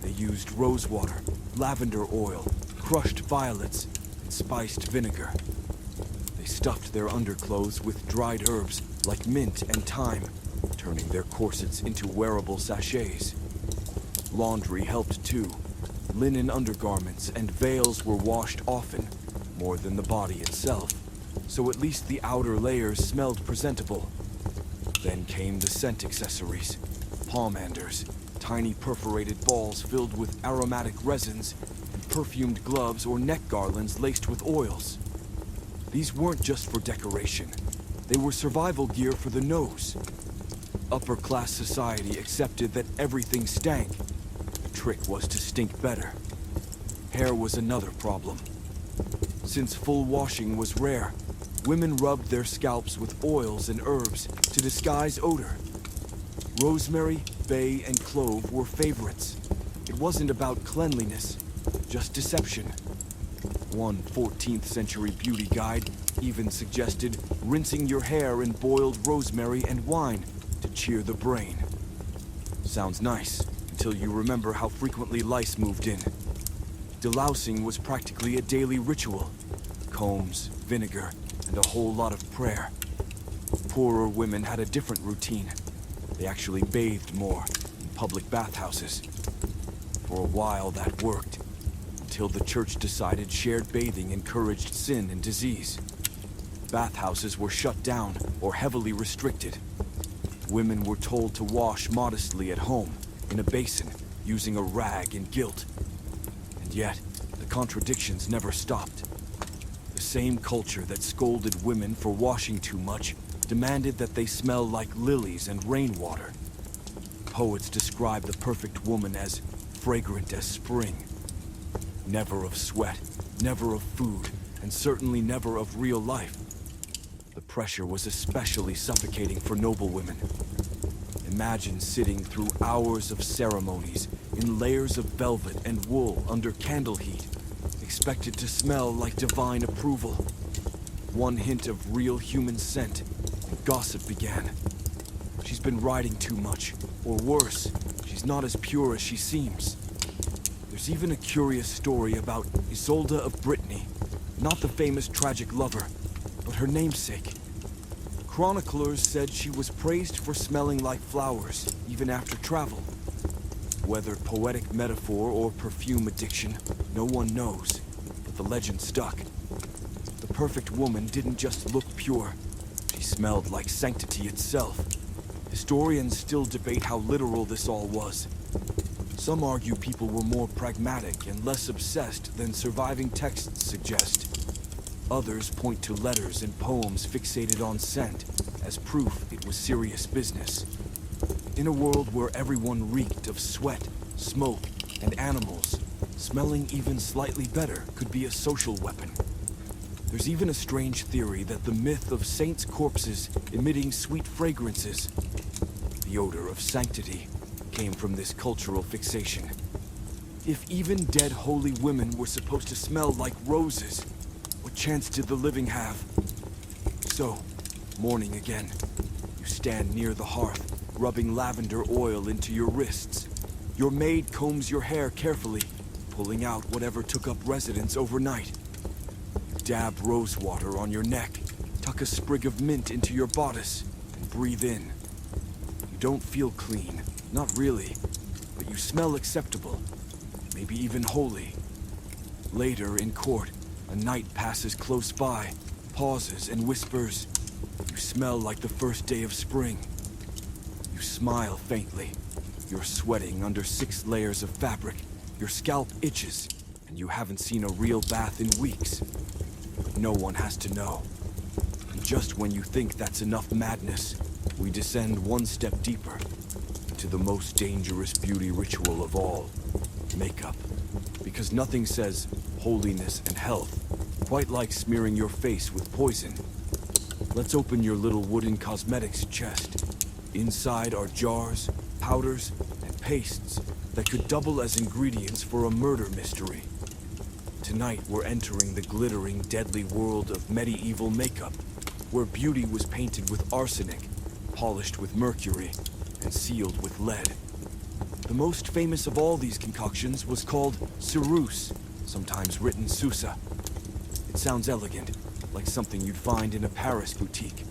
They used rose water, lavender oil, crushed violets, and spiced vinegar. They stuffed their underclothes with dried herbs like mint and thyme, turning their corsets into wearable sachets. Laundry helped too. Linen undergarments and veils were washed often, more than the body itself, so at least the outer layers smelled presentable. Then came the scent accessories, pomanders, tiny perforated balls filled with aromatic resins, and perfumed gloves or neck garlands laced with oils. These weren't just for decoration. They were survival gear for the nose. Upper-class society accepted that everything stank. The trick was to stink better. Hair was another problem. Since full washing was rare, women rubbed their scalps with oils and herbs to disguise odor. Rosemary, bay, and clove were favorites. It wasn't about cleanliness, just deception. One 14th century beauty guide even suggested rinsing your hair in boiled rosemary and wine to cheer the brain. Sounds nice, until you remember how frequently lice moved in. Delousing was practically a daily ritual. Combs, vinegar, and a whole lot of prayer. Poorer women had a different routine. They actually bathed more in public bathhouses. For a while that worked, until the church decided shared bathing encouraged sin and disease. Bathhouses were shut down or heavily restricted. Women were told to wash modestly at home, in a basin, using a rag and gilt. And yet, the contradictions never stopped. The same culture that scolded women for washing too much demanded that they smell like lilies and rainwater. Poets describe the perfect woman as fragrant as spring. Never of sweat, never of food, and certainly never of real life. The pressure was especially suffocating for noble women. Imagine sitting through hours of ceremonies in layers of velvet and wool under candle heat, expected to smell like divine approval. One hint of real human scent, and gossip began. She's been riding too much, or worse, she's not as pure as she seems. There's even a curious story about Isolde of Brittany, not the famous tragic lover, but her namesake. Chroniclers said she was praised for smelling like flowers, even after travel. Whether poetic metaphor or perfume addiction, no one knows, but the legend stuck. The perfect woman didn't just look pure, she smelled like sanctity itself. Historians still debate how literal this all was. Some argue people were more pragmatic and less obsessed than surviving texts suggest. Others point to letters and poems fixated on scent as proof it was serious business. In a world where everyone reeked of sweat, smoke, and animals, smelling even slightly better could be a social weapon. There's even a strange theory that the myth of saints' corpses emitting sweet fragrances, the odor of sanctity, came from this cultural fixation. If even dead holy women were supposed to smell like roses, what chance did the living have? So, morning again. You stand near the hearth, rubbing lavender oil into your wrists. Your maid combs your hair carefully, pulling out whatever took up residence overnight. You dab rose water on your neck, tuck a sprig of mint into your bodice, and breathe in. You don't feel clean, not really, but you smell acceptable, maybe even holy. Later in court, a knight passes close by, pauses and whispers, "You smell like the first day of spring." You smile faintly, You're sweating under 6 layers of fabric, your scalp itches, and you haven't seen a real bath in weeks. But no one has to know. And just when you think that's enough madness, we descend one step deeper into the most dangerous beauty ritual of all, makeup. Because nothing says holiness and health quite like smearing your face with poison. Let's open your little wooden cosmetics chest. Inside are jars, powders, and pastes that could double as ingredients for a murder mystery. Tonight we're entering the glittering, deadly world of medieval makeup, where beauty was painted with arsenic, polished with mercury, and sealed with lead. The most famous of all these concoctions was called ceruse, sometimes written Sousa. It sounds elegant, like something you'd find in a Paris boutique,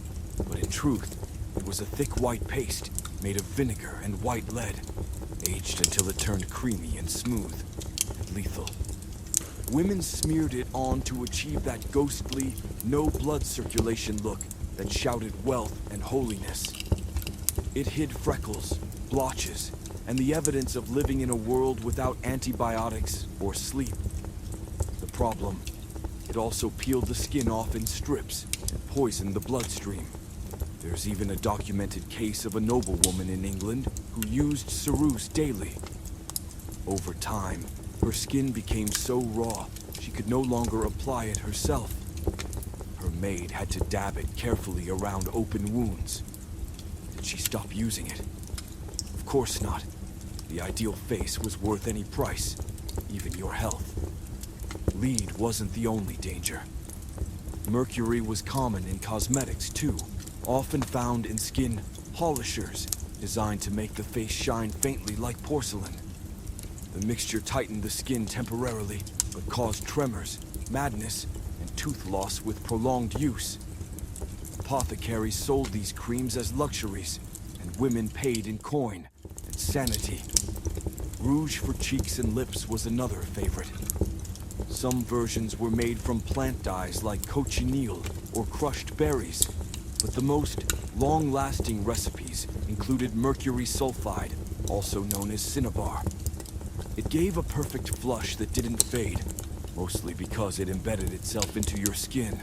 but in truth, it was a thick white paste made of vinegar and white lead, aged until it turned creamy and smooth and lethal. Women smeared it on to achieve that ghostly, no blood circulation look that shouted wealth and holiness. It hid freckles, blotches, and the evidence of living in a world without antibiotics or sleep. The problem, it also peeled the skin off in strips and poisoned the bloodstream. There's even a documented case of a noblewoman in England who used ceruse daily. Over time, her skin became so raw she could no longer apply it herself. Her maid had to dab it carefully around open wounds. Did she stop using it? Of course not. The ideal face was worth any price, even your health. Lead wasn't the only danger. Mercury was common in cosmetics too, often found in skin polishers designed to make the face shine faintly like porcelain. The mixture tightened the skin temporarily, but caused tremors, madness, and tooth loss with prolonged use. Apothecaries sold these creams as luxuries, and women paid in coin and sanity. Rouge for cheeks and lips was another favorite. Some versions were made from plant dyes like cochineal or crushed berries, but the most long-lasting recipes included mercury sulfide, also known as cinnabar. It gave a perfect flush that didn't fade, mostly because it embedded itself into your skin.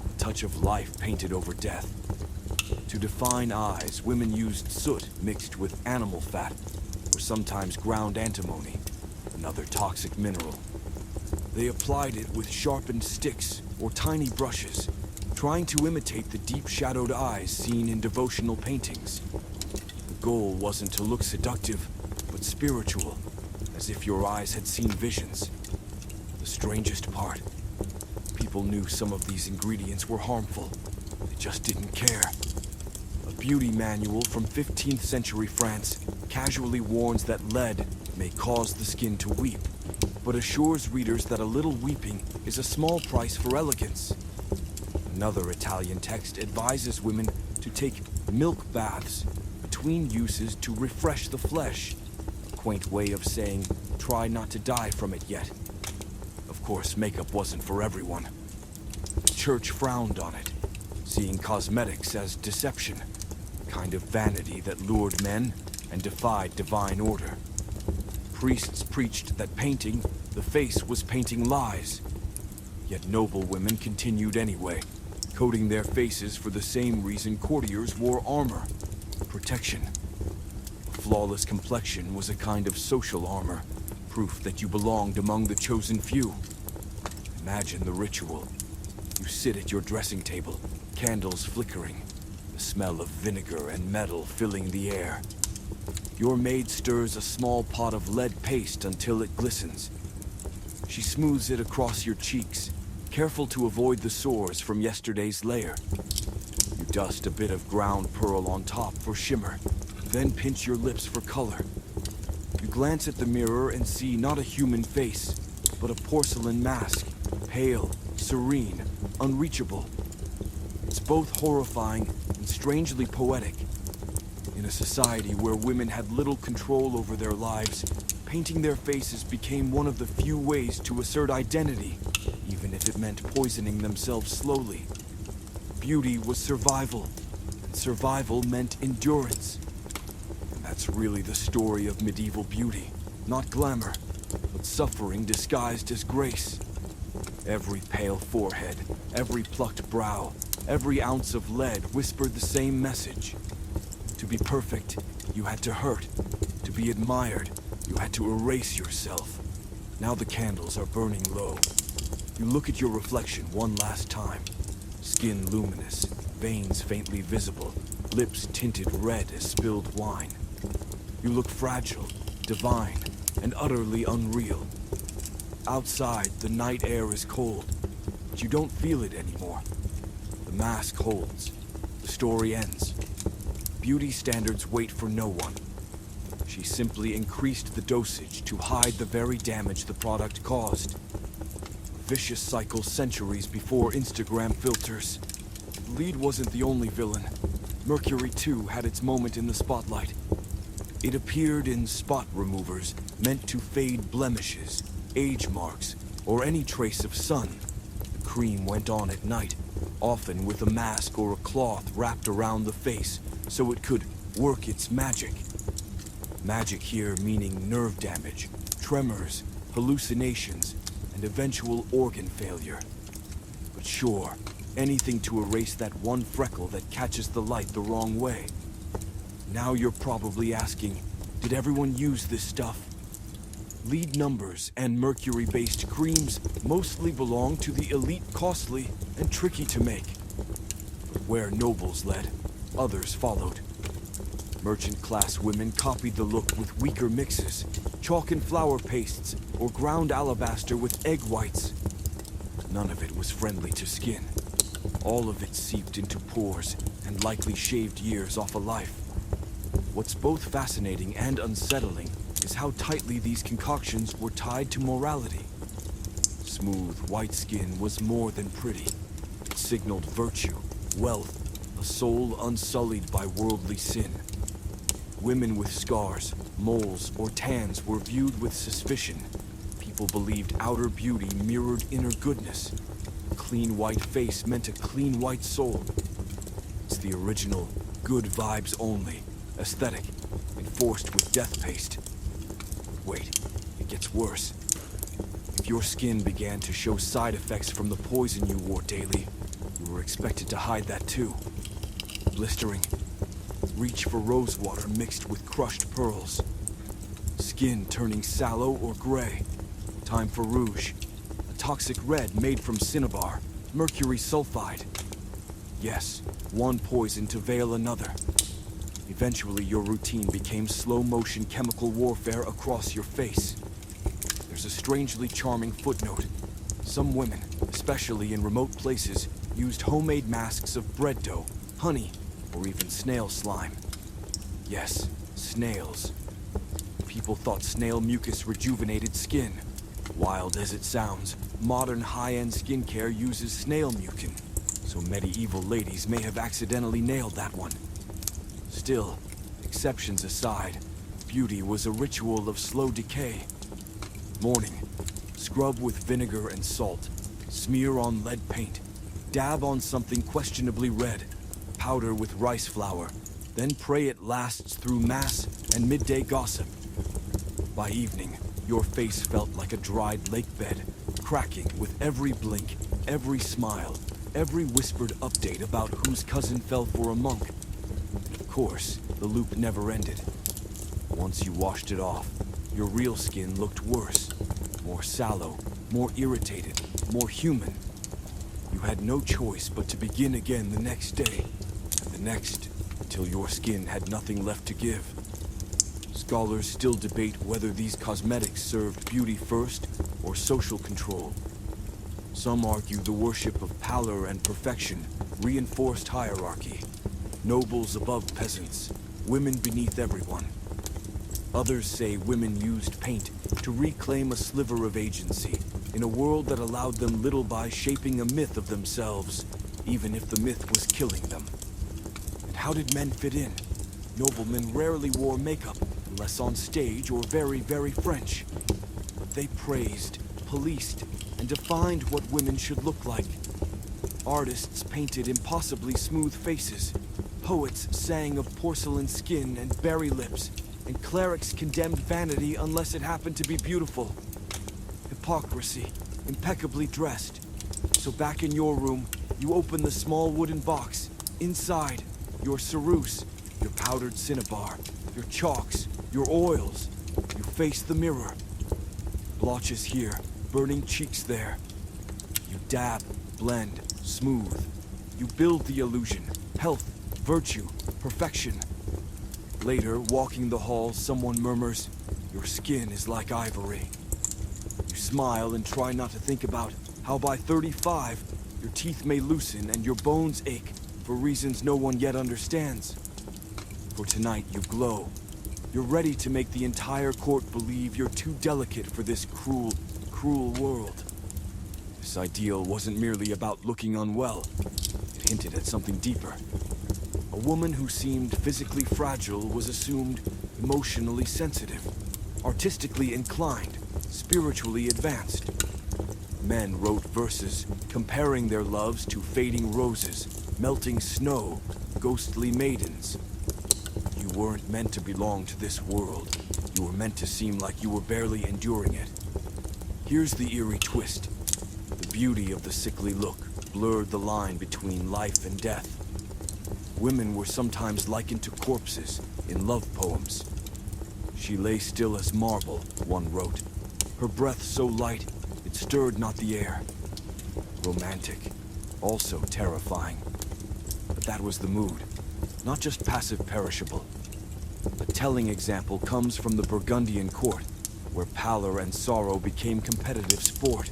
A touch of life painted over death. To define eyes, women used soot mixed with animal fat, or sometimes ground antimony, another toxic mineral. They applied it with sharpened sticks or tiny brushes, trying to imitate the deep-shadowed eyes seen in devotional paintings. The goal wasn't to look seductive, but spiritual, as if your eyes had seen visions. The strangest part, people knew some of these ingredients were harmful. They just didn't care. A beauty manual from 15th century France casually warns that lead may cause the skin to weep, but assures readers that a little weeping is a small price for elegance. Another Italian text advises women to take milk baths between uses to refresh the flesh, a quaint way of saying, try not to die from it yet. Of course, makeup wasn't for everyone. The church frowned on it, seeing cosmetics as deception, a kind of vanity that lured men and defied divine order. Priests preached that painting the face was painting lies. Yet noble women continued anyway, coating their faces for the same reason courtiers wore armor: protection. A flawless complexion was a kind of social armor, proof that you belonged among the chosen few. Imagine the ritual. You sit at your dressing table, candles flickering, the smell of vinegar and metal filling the air. Your maid stirs a small pot of lead paste until it glistens. She smooths it across your cheeks, careful to avoid the sores from yesterday's layer. You dust a bit of ground pearl on top for shimmer, then pinch your lips for color. You glance at the mirror and see not a human face, but a porcelain mask, pale, serene, unreachable. It's both horrifying and strangely poetic. In a society where women had little control over their lives, painting their faces became one of the few ways to assert identity, even if it meant poisoning themselves slowly. Beauty was survival, and survival meant endurance. And That's really the story of medieval beauty. Not glamour, but suffering disguised as grace. Every pale forehead, every plucked brow, every ounce of lead whispered the same message. To be perfect, you had to hurt. To be admired, you had to erase yourself. Now the candles are burning low. You look at your reflection one last time. Skin luminous, veins faintly visible, lips tinted red as spilled wine. You look fragile, divine, and utterly unreal. Outside, the night air is cold, but you don't feel it anymore. The mask holds. The story ends. Beauty standards wait for no one. She simply increased the dosage to hide the very damage the product caused. A vicious cycle centuries before Instagram filters. Lead wasn't the only villain. Mercury, too, had its moment in the spotlight. It appeared in spot removers meant to fade blemishes, age marks, or any trace of sun. The cream went on at night, often with a mask or a cloth wrapped around the face so it could work its magic. Magic here meaning nerve damage, tremors, hallucinations, and eventual organ failure. But sure, anything to erase that one freckle that catches the light the wrong way. Now you're probably asking, did everyone use this stuff? Lead numbers and mercury-based creams mostly belong to the elite, costly, and tricky to make. But where nobles led, others followed. Merchant-class women copied the look with weaker mixes, chalk and flour pastes, or ground alabaster with egg whites. None of it was friendly to skin. All of it seeped into pores and likely shaved years off a life. What's both fascinating and unsettling is how tightly these concoctions were tied to morality. Smooth, white skin was more than pretty. It signaled virtue, wealth, a soul unsullied by worldly sin. Women with scars, moles, or tans were viewed with suspicion. People believed outer beauty mirrored inner goodness. A clean white face meant a clean white soul. It's the original, good vibes only, aesthetic, enforced with death paste. Wait, it gets worse. If your skin began to show side effects from the poison you wore daily, you were expected to hide that too. Blistering. Reach for rose water mixed with crushed pearls. Skin turning sallow or gray. Time for rouge. A toxic red made from cinnabar, mercury sulfide. Yes, one poison to veil another. Eventually, your routine became slow-motion chemical warfare across your face. There's a strangely charming footnote. Some women, especially in remote places, used homemade masks of bread dough, honey, or even snail slime. Yes, snails. People thought snail mucus rejuvenated skin. Wild as it sounds, modern high-end skincare uses snail mucin, so medieval ladies may have accidentally nailed that one. Still, exceptions aside, beauty was a ritual of slow decay. Morning, scrub with vinegar and salt, smear on lead paint, dab on something questionably red, powder with rice flour, then pray it lasts through mass and midday gossip. By evening, your face felt like a dried lake bed, cracking with every blink, every smile, every whispered update about whose cousin fell for a monk. Of course, the loop never ended. Once you washed it off, your real skin looked worse, more sallow, more irritated, more human. You had no choice but to begin again the next day, and the next, until your skin had nothing left to give. Scholars still debate whether these cosmetics served beauty first or social control. Some argue the worship of pallor and perfection reinforced hierarchy. Nobles above peasants, women beneath everyone. Others say women used paint to reclaim a sliver of agency in a world that allowed them little by shaping a myth of themselves, even if the myth was killing them. And how did men fit in? Noblemen rarely wore makeup, unless on stage or very, very French. They praised, policed, and defined what women should look like. Artists painted impossibly smooth faces, Poets sang of porcelain skin and berry lips, and clerics condemned vanity unless it happened to be beautiful. Hypocrisy, impeccably dressed. So back in your room, you open the small wooden box. Inside, your ceruse, your powdered cinnabar, your chalks, your oils. You face the mirror. Blotches here, burning cheeks there. You dab, blend, smooth. You build the illusion, health, virtue, perfection. Later, walking the halls, someone murmurs, "Your skin is like ivory." You smile and try not to think about how by 35, your teeth may loosen and your bones ache for reasons no one yet understands. For tonight, you glow. You're ready to make the entire court believe you're too delicate for this cruel, cruel world. This ideal wasn't merely about looking unwell. It hinted at something deeper. A woman who seemed physically fragile was assumed emotionally sensitive, artistically inclined, spiritually advanced. Men wrote verses comparing their loves to fading roses, melting snow, ghostly maidens. You weren't meant to belong to this world. You were meant to seem like you were barely enduring it. Here's the eerie twist. The beauty of the sickly look blurred the line between life and death. Women were sometimes likened to corpses in love poems. She lay still as marble, one wrote. Her breath so light, it stirred not the air. Romantic, also terrifying. But that was the mood, not just passive perishable. A telling example comes from the Burgundian court, where pallor and sorrow became competitive sport.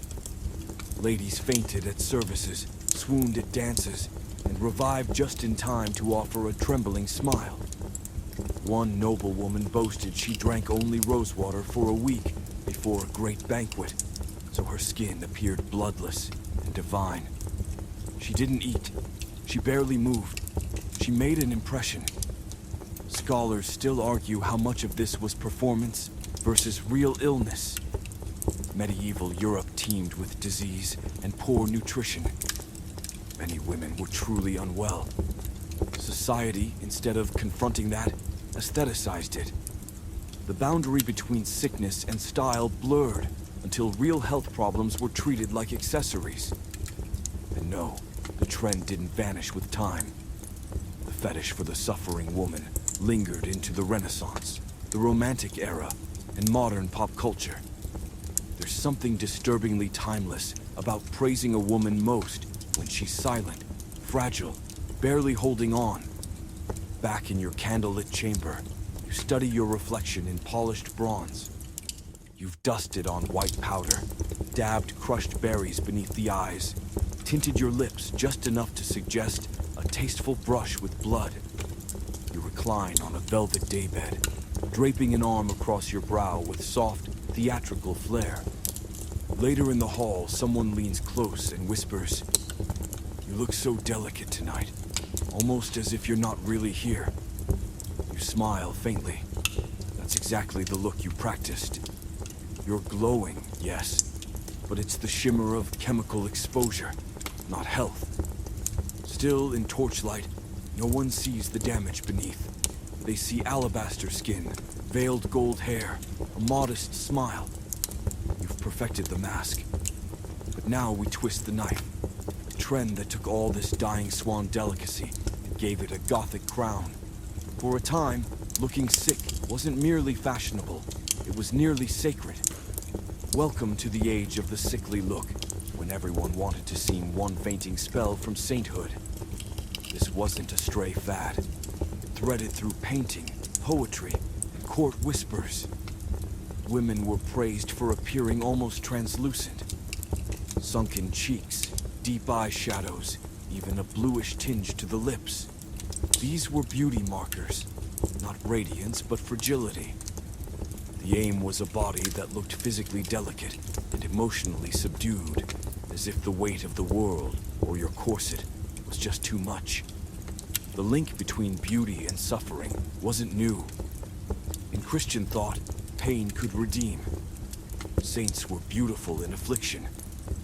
Ladies fainted at services, swooned at dances, and revived just in time to offer a trembling smile. One noblewoman boasted she drank only rosewater for a week before a great banquet, so her skin appeared bloodless and divine. She didn't eat. She barely moved. She made an impression. Scholars still argue how much of this was performance versus real illness. Medieval Europe teemed with disease and poor nutrition. Many women were truly unwell. Society, instead of confronting that, aestheticized it. The boundary between sickness and style blurred until real health problems were treated like accessories. And no, the trend didn't vanish with time. The fetish for the suffering woman lingered into the Renaissance, the Romantic era, and modern pop culture. There's something disturbingly timeless about praising a woman most when she's silent, fragile, barely holding on. Back in your candlelit chamber, you study your reflection in polished bronze. You've dusted on white powder, dabbed crushed berries beneath the eyes, tinted your lips just enough to suggest a tasteful brush with blood. You recline on a velvet daybed, draping an arm across your brow with soft, theatrical flair. Later in the hall, someone leans close and whispers, "You look so delicate tonight, almost as if you're not really here." You smile faintly. That's exactly the look you practiced. You're glowing, yes, but it's the shimmer of chemical exposure, not health. Still, in torchlight, no one sees the damage beneath. They see alabaster skin, veiled gold hair, a modest smile. You've perfected the mask. But now we twist the knife. A trend that took all this dying swan delicacy and gave it a gothic crown. For a time, looking sick wasn't merely fashionable. It was nearly sacred. Welcome to the age of the sickly look, when everyone wanted to seem one fainting spell from sainthood. This wasn't a stray fad. It threaded through painting, poetry, and court whispers. Women were praised for appearing almost translucent. Sunken cheeks, deep eye shadows, even a bluish tinge to the lips. These were beauty markers, not radiance, but fragility. The aim was a body that looked physically delicate and emotionally subdued, as if the weight of the world, or your corset, was just too much. The link between beauty and suffering wasn't new. In Christian thought, pain could redeem. Saints were beautiful in affliction.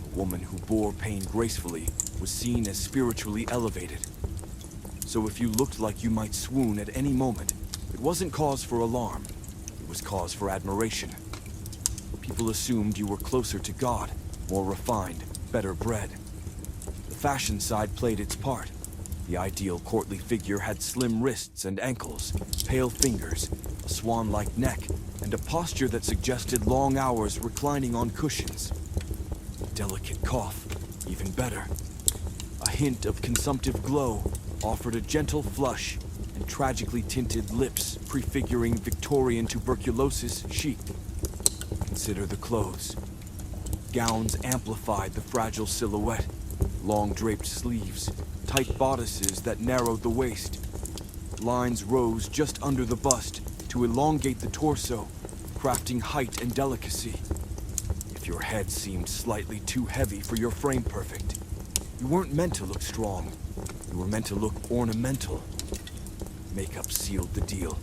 A woman who bore pain gracefully was seen as spiritually elevated. So if you looked like you might swoon at any moment, it wasn't cause for alarm. It was cause for admiration. People assumed you were closer to God, more refined, better bred. The fashion side played its part. The ideal courtly figure had slim wrists and ankles, pale fingers, a swan-like neck, and a posture that suggested long hours reclining on cushions. A delicate cough, even better. A hint of consumptive glow offered a gentle flush, and tragically tinted lips prefiguring Victorian tuberculosis chic. Consider the clothes. Gowns amplified the fragile silhouette, long draped sleeves, tight bodices that narrowed the waist. Lines rose just under the bust to elongate the torso, crafting height and delicacy. If your head seemed slightly too heavy for your frame perfect, you weren't meant to look strong. You were meant to look ornamental. Makeup sealed the deal.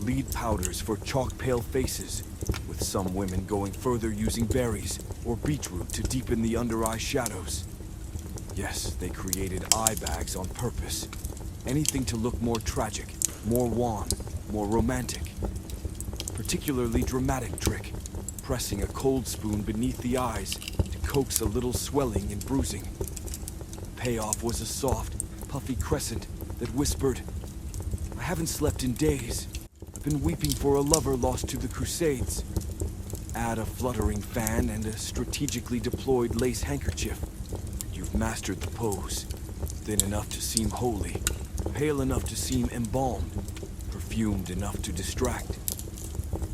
Lead powders for chalk-pale faces, with some women going further using berries or beetroot to deepen the under-eye shadows. Yes, they created eye bags on purpose. Anything to look more tragic, more wan, more romantic. Particularly dramatic trick, pressing a cold spoon beneath the eyes to coax a little swelling and bruising. Payoff was a soft, puffy crescent that whispered, "I haven't slept in days. I've been weeping for a lover lost to the Crusades." Add a fluttering fan and a strategically deployed lace handkerchief. You've mastered the pose. Thin enough to seem holy, pale enough to seem embalmed, perfumed enough to distract.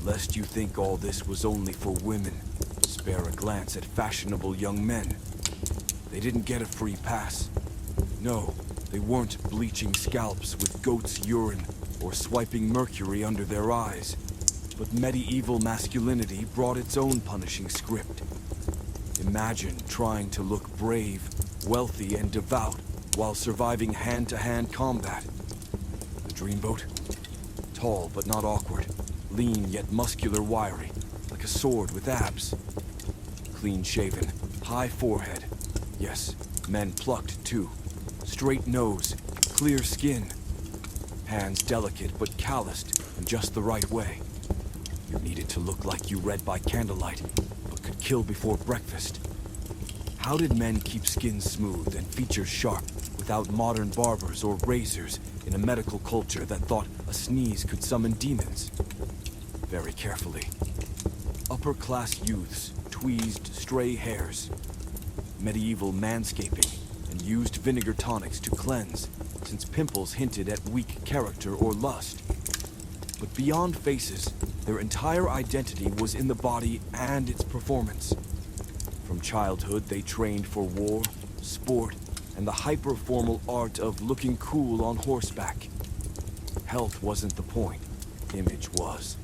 Lest you think all this was only for women, spare a glance at fashionable young men. They didn't get a free pass. No, they weren't bleaching scalps with goat's urine or swiping mercury under their eyes. But medieval masculinity brought its own punishing script. Imagine trying to look brave, wealthy, and devout while surviving hand-to-hand combat. The dreamboat? Tall but not awkward, lean yet muscular wiry, like a sword with abs. Clean-shaven, high forehead. Yes, men plucked too. Straight nose, clear skin. Hands delicate but calloused in just the right way. You needed to look like you read by candlelight, but could kill before breakfast. How did men keep skin smooth and features sharp without modern barbers or razors in a medical culture that thought a sneeze could summon demons? Very carefully. Upper-class youths tweezed stray hairs. Medieval manscaping and used vinegar tonics to cleanse, since pimples hinted at weak character or lust. But beyond faces, their entire identity was in the body and its performance. From childhood, they trained for war, sport, and the hyper-formal art of looking cool on horseback. Health wasn't the point, image was.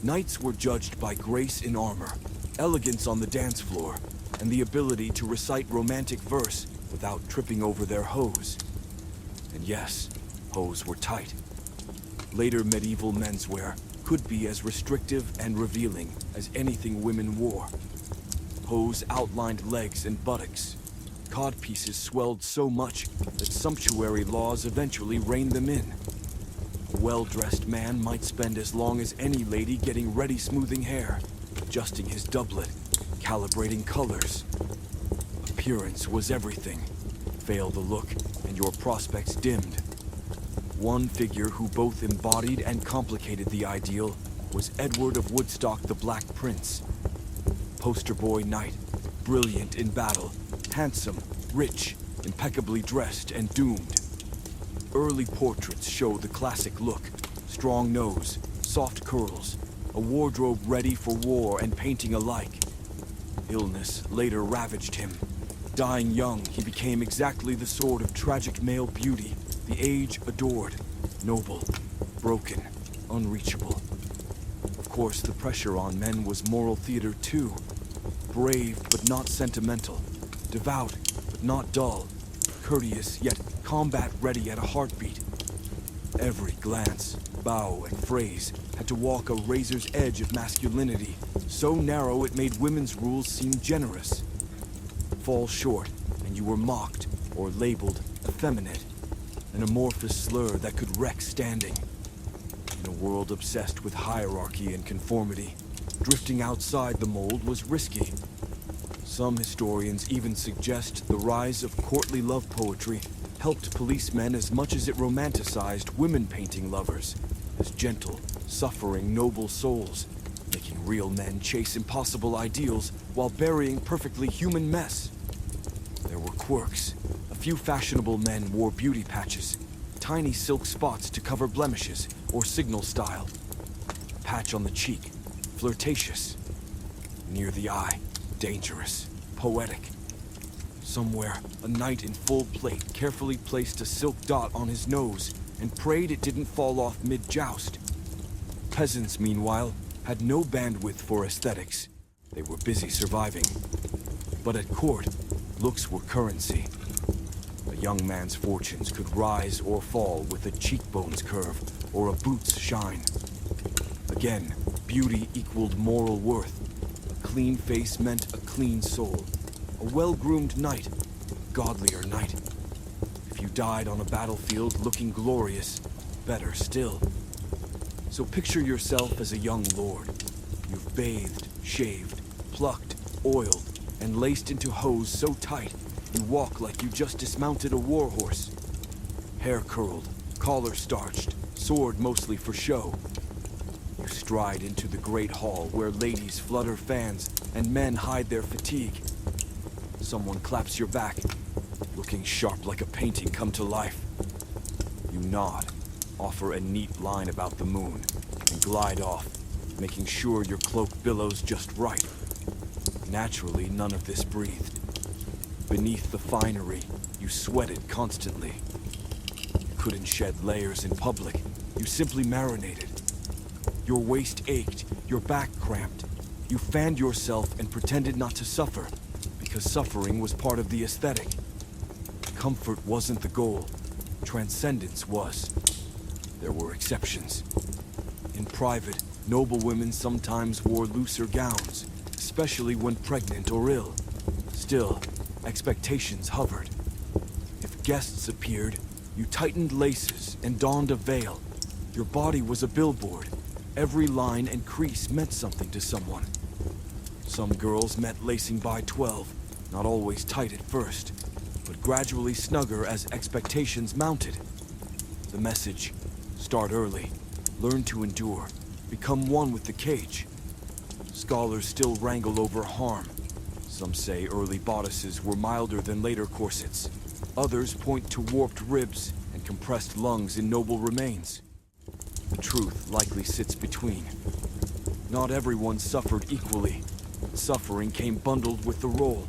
Knights were judged by grace in armor, elegance on the dance floor, and the ability to recite romantic verse without tripping over their hose. And yes, hose were tight. Later medieval menswear could be as restrictive and revealing as anything women wore. Hose outlined legs and buttocks. Codpieces swelled so much that sumptuary laws eventually reined them in. A well-dressed man might spend as long as any lady getting ready smoothing hair, adjusting his doublet, calibrating colors. Appearance was everything. Fail the look, and your prospects dimmed. One figure who both embodied and complicated the ideal was Edward of Woodstock, the Black Prince. Poster boy knight, brilliant in battle, handsome, rich, impeccably dressed, and doomed. Early portraits show the classic look: strong nose, soft curls, a wardrobe ready for war and painting alike. Illness later ravaged him. Dying young, he became exactly the sort of tragic male beauty the age adored: noble, broken, unreachable. Of course, the pressure on men was moral theater too. Brave but not sentimental, devout but not dull, courteous yet combat-ready at a heartbeat. Every glance, bow, and phrase had to walk a razor's edge of masculinity, so narrow it made women's rules seem generous. Fall short, and you were mocked or labeled effeminate. an amorphous slur that could wreck standing. In a world obsessed with hierarchy and conformity, drifting outside the mold was risky. Some historians even suggest the rise of courtly love poetry helped policemen as much as it romanticized women painting lovers as gentle, suffering, noble souls, making real men chase impossible ideals while burying perfectly human mess. There were quirks. A few fashionable men wore beauty patches, tiny silk spots to cover blemishes or signal style. A patch on the cheek, flirtatious. Near the eye, dangerous, poetic. Somewhere, a knight in full plate carefully placed a silk dot on his nose and prayed it didn't fall off mid-joust. Peasants, meanwhile, had no bandwidth for aesthetics. They were busy surviving. But at court, looks were currency. A young man's fortunes could rise or fall with a cheekbone's curve or a boot's shine. Again, beauty equaled moral worth. A clean face meant a clean soul. A well-groomed knight, a godlier knight. If you died on a battlefield looking glorious, better still. So picture yourself as a young lord. You've bathed, shaved, plucked, oiled, and laced into hose so tight you walk like you just dismounted a warhorse. Hair curled, collar starched, sword mostly for show. You stride into the great hall where ladies flutter fans and men hide their fatigue. Someone claps your back, looking sharp like a painting come to life. You nod, offer a neat line about the moon, and glide off, making sure your cloak billows just right. Naturally, none of this breathed. Beneath the finery, you sweated constantly. You couldn't shed layers in public. You simply marinated. Your waist ached, your back cramped. You fanned yourself and pretended not to suffer, because suffering was part of the aesthetic. Comfort wasn't the goal. Transcendence was. There were exceptions. In private, noble women sometimes wore looser gowns, especially when pregnant or ill. Still, expectations hovered. If guests appeared, you tightened laces and donned a veil. Your body was a billboard. Every line and crease meant something to someone. Some girls meant lacing by 12, not always tight at first, but gradually snugger as expectations mounted. The message: start early, learn to endure, become one with the cage. Scholars still wrangle over harm. Some say early bodices were milder than later corsets. Others point to warped ribs and compressed lungs in noble remains. The truth likely sits between. Not everyone suffered equally. Suffering came bundled with the role.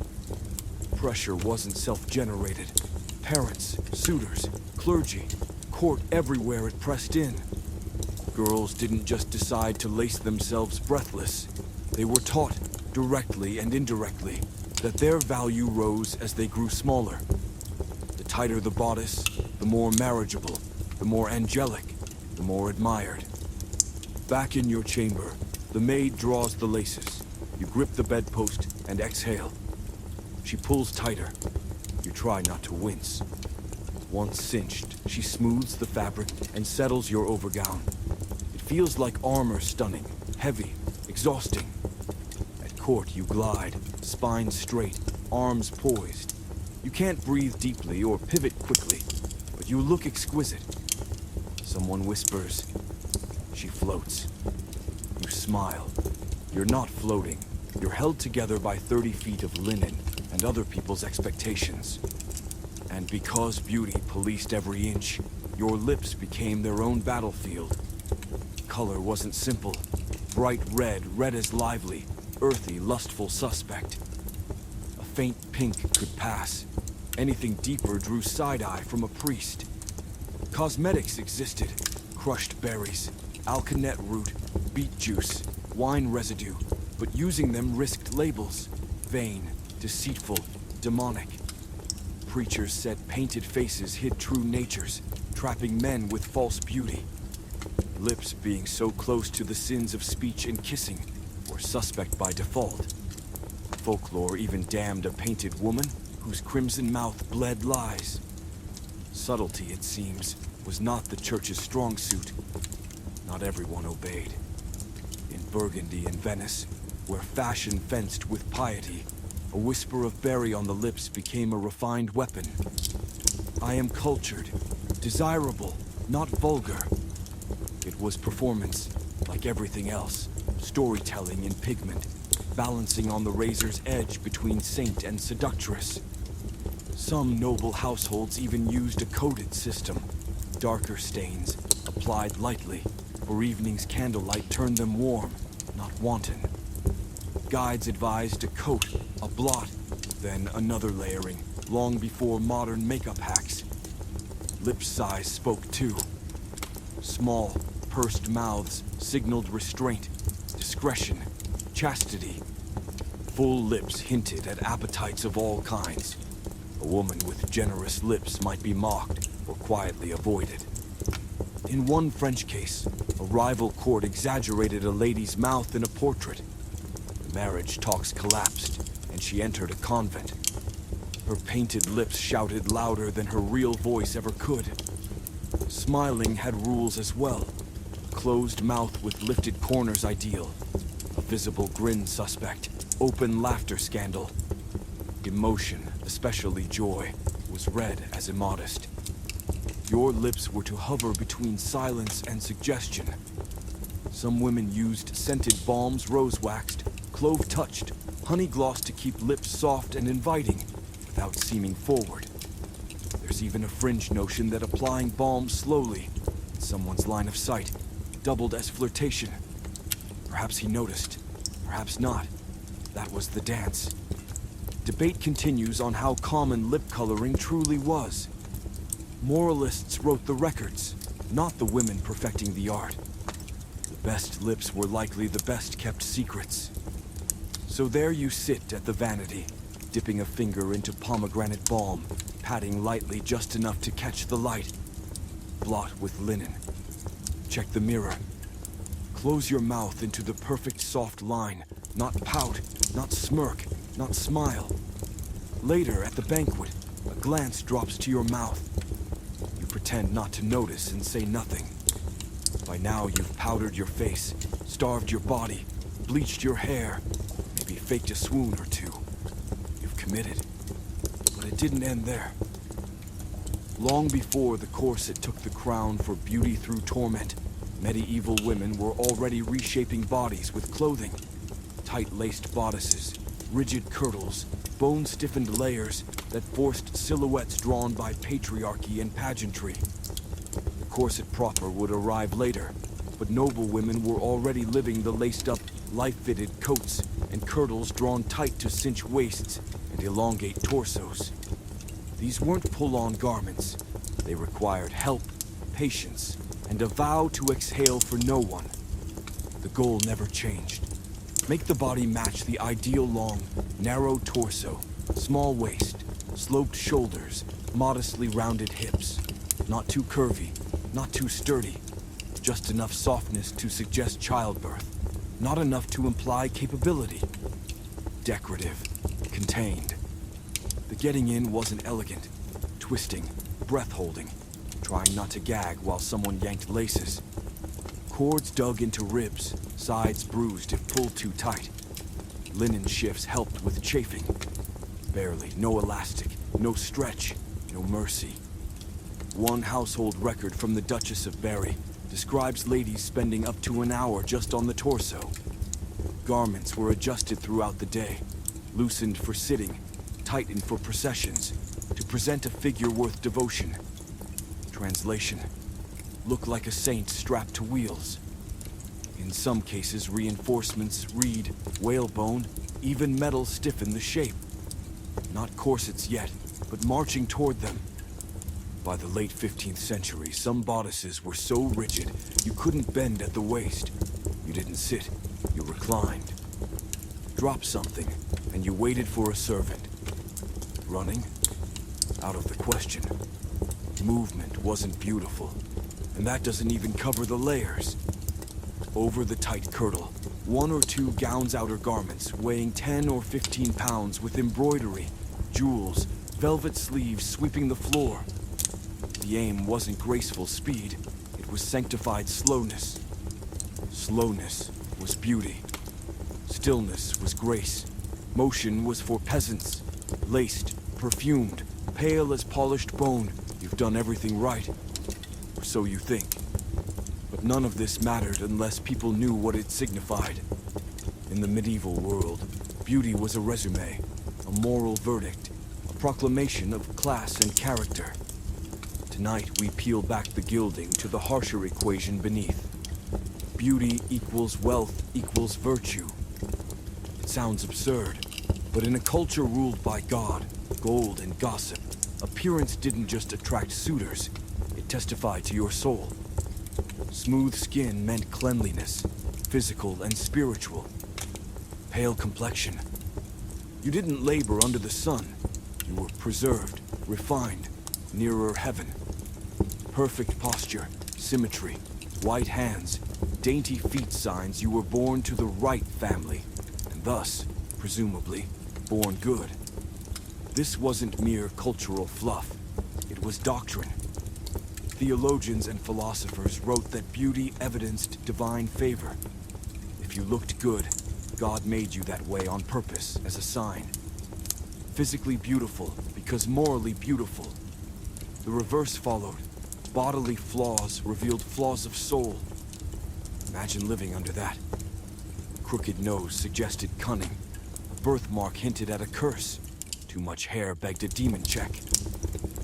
Pressure wasn't self-generated. Parents, suitors, clergy, court, everywhere it pressed in. Girls didn't just decide to lace themselves breathless. They were taught, directly and indirectly, that their value rose as they grew smaller. The tighter the bodice, the more marriageable, the more angelic, the more admired. Back in your chamber, the maid draws the laces. You grip the bedpost and exhale. She pulls tighter. You try not to wince. Once cinched, she smooths the fabric and settles your overgown. It feels like armor stunning, heavy, exhausting. At court, you glide, spine straight, arms poised. You can't breathe deeply or pivot quickly, but you look exquisite. Someone whispers. She floats. You smile. You're not floating. You're held together by 30 feet of linen and other people's expectations. And because beauty policed every inch, your lips became their own battlefield. Color wasn't simple. Bright red, red as lively, earthy, lustful suspect. A faint pink could pass. Anything deeper drew side-eye from a priest. Cosmetics existed. Crushed berries, alkanet root, beet juice, wine residue, but using them risked labels. Vain, deceitful, demonic. Preachers said painted faces hid true natures, trapping men with false beauty. Lips being so close to the sins of speech and kissing were suspect by default. Folklore even damned a painted woman whose crimson mouth bled lies. Subtlety, it seems, was not the church's strong suit. Not everyone obeyed. In Burgundy and Venice, where fashion fenced with piety, a whisper of berry on the lips became a refined weapon. I am cultured, desirable, not vulgar. It was performance, like everything else, storytelling in pigment, balancing on the razor's edge between saint and seductress. Some noble households even used a coded system. Darker stains, applied lightly, for evening's candlelight turned them warm, not wanton. Guides advised a coat, a blot, then another layering, long before modern makeup hacks. Lip size spoke too. Small, pursed mouths signaled restraint, discretion, chastity. Full lips hinted at appetites of all kinds. A woman with generous lips might be mocked or quietly avoided. In one French case, a rival court exaggerated a lady's mouth in a portrait. The marriage talks collapsed, and she entered a convent. Her painted lips shouted louder than her real voice ever could. Smiling had rules as well. Closed mouth with lifted corners ideal. A visible grin suspect. Open laughter scandal. Emotion, especially joy, was read as immodest. Your lips were to hover between silence and suggestion. Some women used scented balms rose-waxed, clove-touched, honey-glossed to keep lips soft and inviting, without seeming forward. There's even a fringe notion that applying balm slowly, in someone's line of sight, doubled as flirtation. Perhaps he noticed, perhaps not. That was the dance. Debate continues on how common lip coloring truly was. Moralists wrote the records, not the women perfecting the art. The best lips were likely the best kept secrets. So there you sit at the vanity, dipping a finger into pomegranate balm, patting lightly just enough to catch the light. Blot with linen. Check the mirror. Close your mouth into the perfect soft line, not pout, not smirk, not smile. Later at the banquet, a glance drops to your mouth. You pretend not to notice and say nothing. By now you've powdered your face, starved your body, bleached your hair, maybe faked a swoon or two. You've committed. But it didn't end there. Long before the corset took the crown for beauty through torment, medieval women were already reshaping bodies with clothing. Tight-laced bodices, rigid kirtles, bone-stiffened layers that forced silhouettes drawn by patriarchy and pageantry. The corset proper would arrive later, but noble women were already living the laced-up, life-fitted coats and kirtles drawn tight to cinch waists and elongate torsos. These weren't pull-on garments. They required help, patience, and a vow to exhale for no one. The goal never changed. Make the body match the ideal long, narrow torso, small waist, sloped shoulders, modestly rounded hips. Not too curvy, not too sturdy. Just enough softness to suggest childbirth. Not enough to imply capability. Decorative, contained. The getting in wasn't elegant, twisting, breath-holding, trying not to gag while someone yanked laces. Cords dug into ribs, sides bruised if pulled too tight. Linen shifts helped with chafing. Barely, no elastic, no stretch, no mercy. One household record from the Duchess of Berry describes ladies spending up to an hour just on the torso. Garments were adjusted throughout the day, loosened for sitting, tightened for processions, to present a figure worth devotion. Translation: look like a saint strapped to wheels. In some cases, reinforcements, reed, whalebone, even metal stiffen the shape. Not corsets yet, but marching toward them. By the late 15th century, some bodices were so rigid you couldn't bend at the waist. You didn't sit, you reclined. Drop something, and you waited for a servant. Running? Out of the question. Movement wasn't beautiful, and that doesn't even cover the layers. Over the tight kirtle, one or two gown's outer garments weighing 10 or 15 pounds with embroidery, jewels, velvet sleeves sweeping the floor. The aim wasn't graceful speed, it was sanctified slowness. Slowness was beauty. Stillness was grace. Motion was for peasants. Laced, perfumed, pale as polished bone, you've done everything right. Or so you think. But none of this mattered unless people knew what it signified. In the medieval world, beauty was a resume, a moral verdict, a proclamation of class and character. Tonight we peel back the gilding to the harsher equation beneath. Beauty equals wealth equals virtue. It sounds absurd, but in a culture ruled by God, gold, and gossip, appearance didn't just attract suitors, it testified to your soul. Smooth skin meant cleanliness, physical and spiritual. Pale complexion. You didn't labor under the sun. You were preserved, refined, nearer heaven. Perfect posture, symmetry, white hands, dainty feet signs you were born to the right family, and thus, presumably, born good. This wasn't mere cultural fluff. It was doctrine. Theologians and philosophers wrote that beauty evidenced divine favor. If you looked good, God made you that way on purpose as a sign. Physically beautiful because morally beautiful. The reverse followed. Bodily flaws revealed flaws of soul. Imagine living under that. A crooked nose suggested cunning. A birthmark hinted at a curse. Too much hair begged a demon check.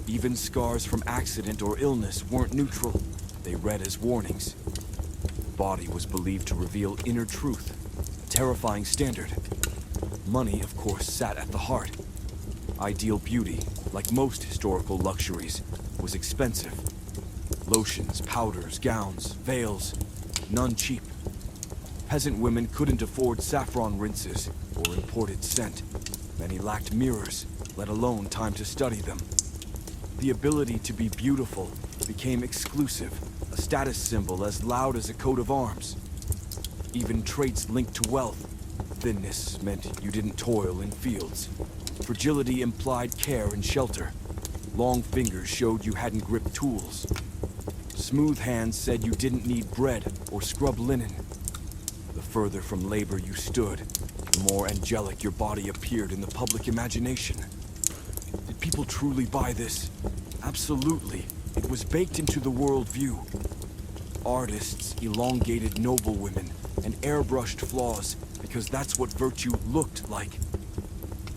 Even scars from accident or illness weren't neutral. They read as warnings. The body was believed to reveal inner truth. A terrifying standard. Money, of course, sat at the heart. Ideal beauty, like most historical luxuries, was expensive. Lotions, powders, gowns, veils, none cheap. Peasant women couldn't afford saffron rinses or imported scent. Many lacked mirrors, let alone time to study them. The ability to be beautiful became exclusive, a status symbol as loud as a coat of arms. Even traits linked to wealth. Thinness meant you didn't toil in fields. Fragility implied care and shelter. Long fingers showed you hadn't gripped tools. Smooth hands said you didn't need bread or scrub linen. The further from labor you stood, the more angelic your body appeared in the public imagination. Did people truly buy this? Absolutely. It was baked into the worldview. Artists elongated noblewomen and airbrushed flaws because that's what virtue looked like.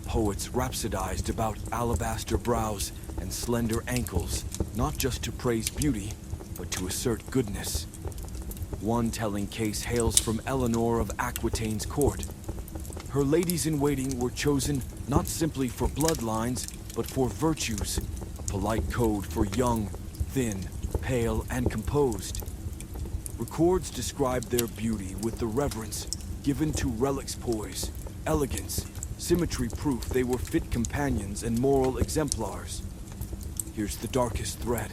Poets rhapsodized about alabaster brows and slender ankles, not just to praise beauty, but to assert goodness. One telling case hails from Eleanor of Aquitaine's court. Her ladies-in-waiting were chosen not simply for bloodlines, but for virtues, a polite code for young, thin, pale, and composed. Records described their beauty with the reverence given to relics poise, elegance, symmetry proof they were fit companions and moral exemplars. Here's the darkest thread.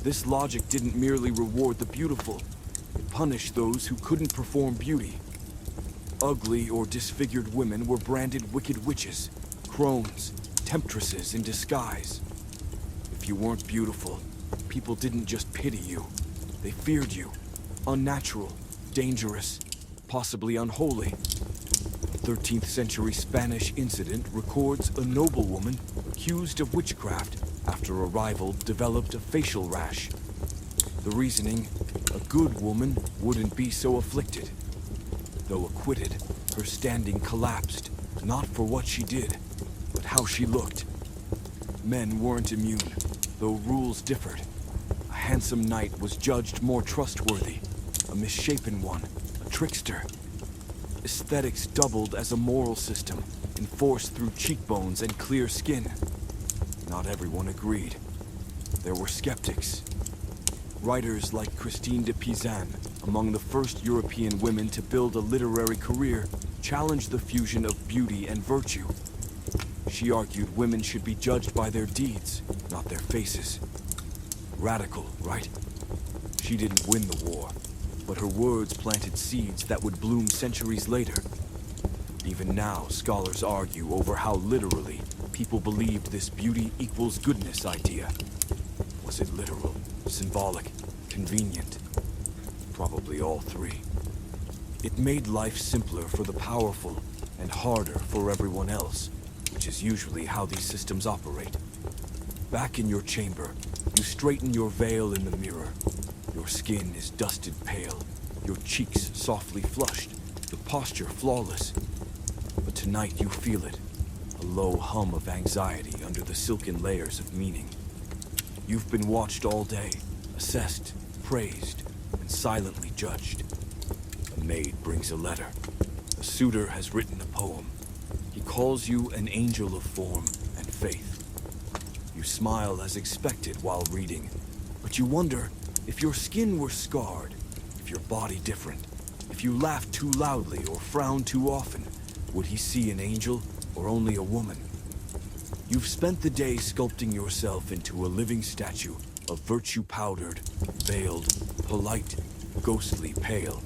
This logic didn't merely reward the beautiful, it punished those who couldn't perform beauty. Ugly or disfigured women were branded wicked witches, crones, temptresses in disguise. If you weren't beautiful, people didn't just pity you, they feared you. Unnatural, dangerous, possibly unholy. A 13th century Spanish incident records a noblewoman accused of witchcraft after a rival developed a facial rash. The reasoning, a good woman wouldn't be so afflicted. Though acquitted, her standing collapsed, not for what she did, but how she looked. Men weren't immune, though rules differed. A handsome knight was judged more trustworthy, a misshapen one, a trickster. Aesthetics doubled as a moral system, enforced through cheekbones and clear skin. Not everyone agreed. There were skeptics. Writers like Christine de Pizan, among the first European women to build a literary career, challenged the fusion of beauty and virtue. She argued women should be judged by their deeds, not their faces. Radical, right? She didn't win the war, but her words planted seeds that would bloom centuries later. Even now, scholars argue over how literally people believed this beauty equals goodness idea. Was it literal, symbolic, convenient? Probably all three. It made life simpler for the powerful and harder for everyone else, which is usually how these systems operate. Back in your chamber, you straighten your veil in the mirror. Your skin is dusted pale, your cheeks softly flushed, your posture flawless. But tonight you feel it, a low hum of anxiety under the silken layers of meaning. You've been watched all day, assessed, praised, and silently judged. A maid brings a letter. A suitor has written a poem. He calls you an angel of form and faith. You smile as expected while reading, but you wonder if your skin were scarred, if your body different, if you laughed too loudly or frowned too often, would he see an angel or only a woman? You've spent the day sculpting yourself into a living statue of virtue powdered, veiled, polite, ghostly pale.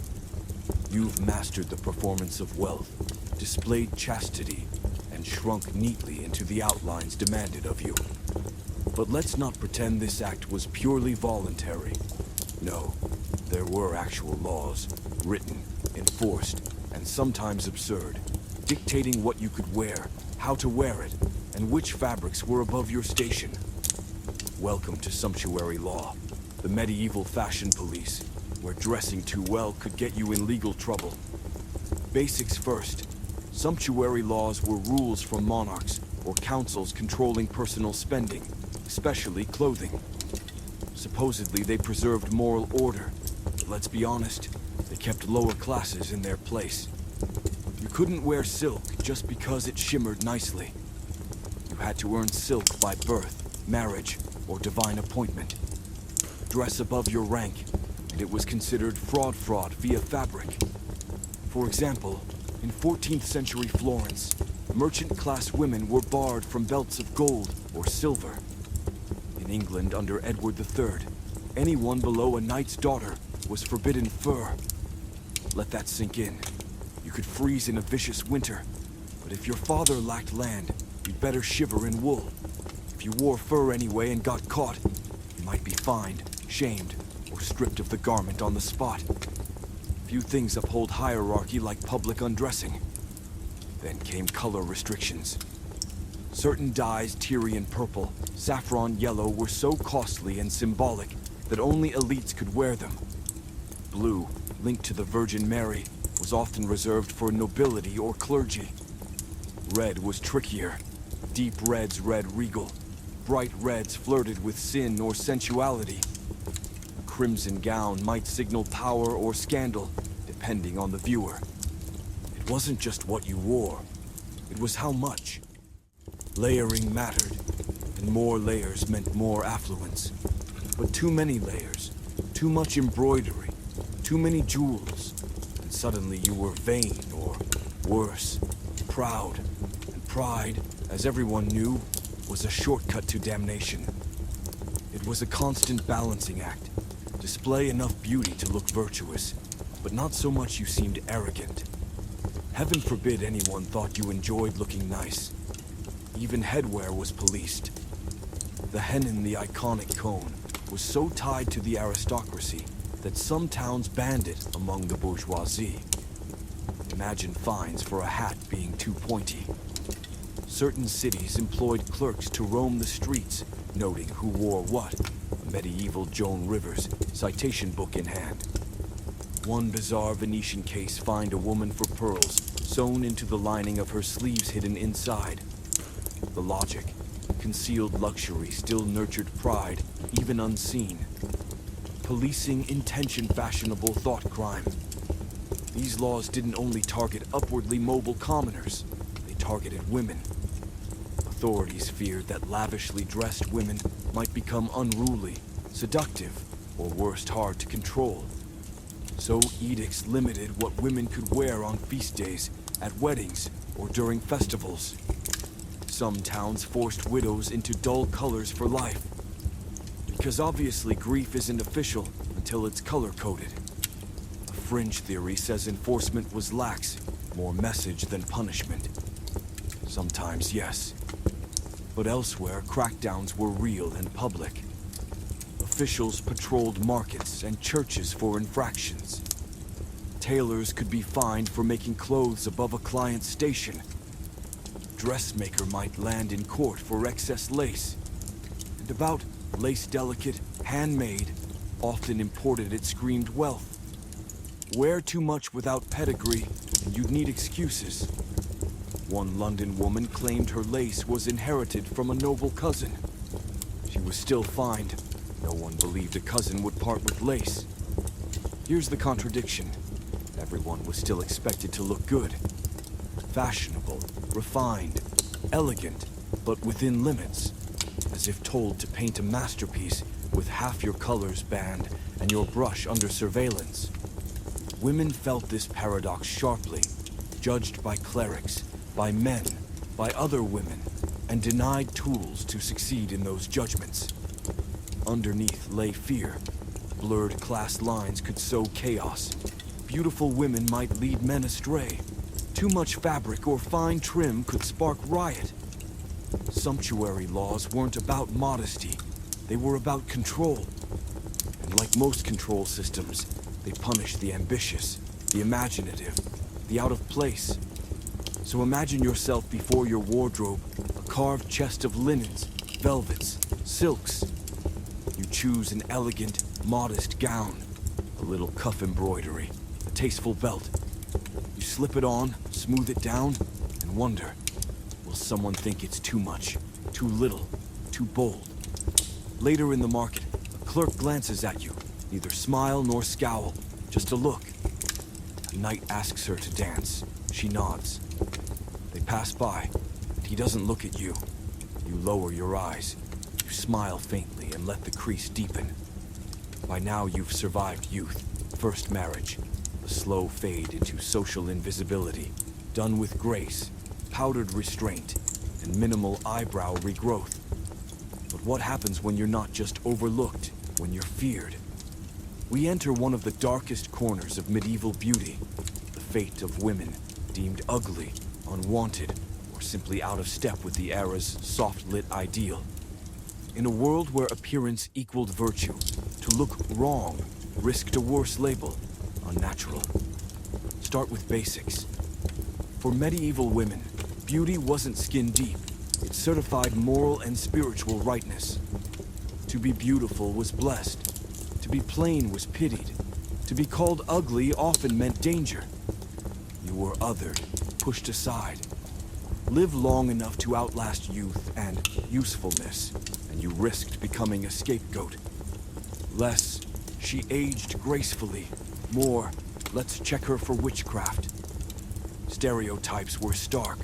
You've mastered the performance of wealth, displayed chastity, and shrunk neatly into the outlines demanded of you. But let's not pretend this act was purely voluntary. No, there were actual laws, written, enforced, and sometimes absurd, dictating what you could wear, how to wear it, and which fabrics were above your station. Welcome to sumptuary law, the medieval fashion police, where dressing too well could get you in legal trouble. Basics first. Sumptuary laws were rules from monarchs or councils controlling personal spending, especially clothing. Supposedly they preserved moral order, but let's be honest, they kept lower classes in their place. You couldn't wear silk just because it shimmered nicely. You had to earn silk by birth, marriage, or divine appointment. Dress above your rank, and it was considered fraud via fabric. For example, in 14th century Florence, merchant-class women were barred from belts of gold or silver. In England under Edward III, anyone below a knight's daughter was forbidden fur. Let that sink in. You could freeze in a vicious winter, but if your father lacked land, you'd better shiver in wool. If you wore fur anyway and got caught, you might be fined, shamed, or stripped of the garment on the spot. Few things uphold hierarchy like public undressing. Then came color restrictions. Certain dyes, Tyrian purple, saffron yellow, were so costly and symbolic that only elites could wear them. Blue, linked to the Virgin Mary, was often reserved for nobility or clergy. Red was trickier. Deep reds read regal. Bright reds flirted with sin or sensuality. A crimson gown might signal power or scandal, depending on the viewer. It wasn't just what you wore, it was how much. Layering mattered, and more layers meant more affluence. But too many layers, too much embroidery, too many jewels, and suddenly you were vain, or worse, proud. And pride, as everyone knew, was a shortcut to damnation. It was a constant balancing act. Display enough beauty to look virtuous, but not so much you seemed arrogant. Heaven forbid anyone thought you enjoyed looking nice. Even headwear was policed. The hennin, the iconic cone, was so tied to the aristocracy that some towns banned it among the bourgeoisie. Imagine fines for a hat being too pointy. Certain cities employed clerks to roam the streets, noting who wore what, a medieval Joan Rivers citation book in hand. One bizarre Venetian case fined a woman for pearls sewn into the lining of her sleeves hidden inside. The logic, concealed luxury still nurtured pride, even unseen. Policing intention fashionable thought crime. These laws didn't only target upwardly mobile commoners, they targeted women. Authorities feared that lavishly dressed women might become unruly, seductive, or worst, hard to control. So edicts limited what women could wear on feast days, at weddings, or during festivals. Some towns forced widows into dull colors for life. Because obviously grief isn't official until it's color-coded. A fringe theory says enforcement was lax, more message than punishment. Sometimes, yes. But elsewhere, crackdowns were real and public. officials patrolled markets and churches for infractions. Tailors could be fined for making clothes above a client's station. A dressmaker might land in court for excess lace. And about lace delicate, handmade, often imported, it screamed wealth. Wear too much without pedigree, and you'd need excuses. One London woman claimed her lace was inherited from a noble cousin. She was still fined. No one believed a cousin would part with lace. Here's the contradiction. Everyone was still expected to look good. Fashionable, refined, elegant, but within limits. As if told to paint a masterpiece with half your colors banned and your brush under surveillance. Women felt this paradox sharply, judged by clerics, by men, by other women, and denied tools to succeed in those judgments. Underneath lay fear. Blurred class lines could sow chaos. Beautiful women might lead men astray. Too much fabric or fine trim could spark riot. Sumptuary laws weren't about modesty. They were about control. And like most control systems, they punished the ambitious, the imaginative, the out of place. So imagine yourself before your wardrobe, a carved chest of linens, velvets, silks. You choose an elegant, modest gown, a little cuff embroidery, a tasteful belt. You slip it on, smooth it down, and wonder, will someone think it's too much, too little, too bold? Later in the market, a clerk glances at you, neither smile nor scowl, just a look. A knight asks her to dance. She nods. They pass by, and he doesn't look at you. You lower your eyes. You smile faintly and let the crease deepen. By now you've survived youth, first marriage, the slow fade into social invisibility, done with grace, powdered restraint, and minimal eyebrow regrowth. But what happens when you're not just overlooked, when you're feared? We enter one of the darkest corners of medieval beauty, the fate of women deemed ugly, unwanted, or simply out of step with the era's soft-lit ideal. In a world where appearance equaled virtue, to look wrong risked a worse label, unnatural. Start with basics. For medieval women, beauty wasn't skin deep. It certified moral and spiritual rightness. To be beautiful was blessed. To be plain was pitied. To be called ugly often meant danger. You were othered, pushed aside. Live long enough to outlast youth and usefulness, and you risked becoming a scapegoat. Less, she aged gracefully. More, let's check her for witchcraft. Stereotypes were stark.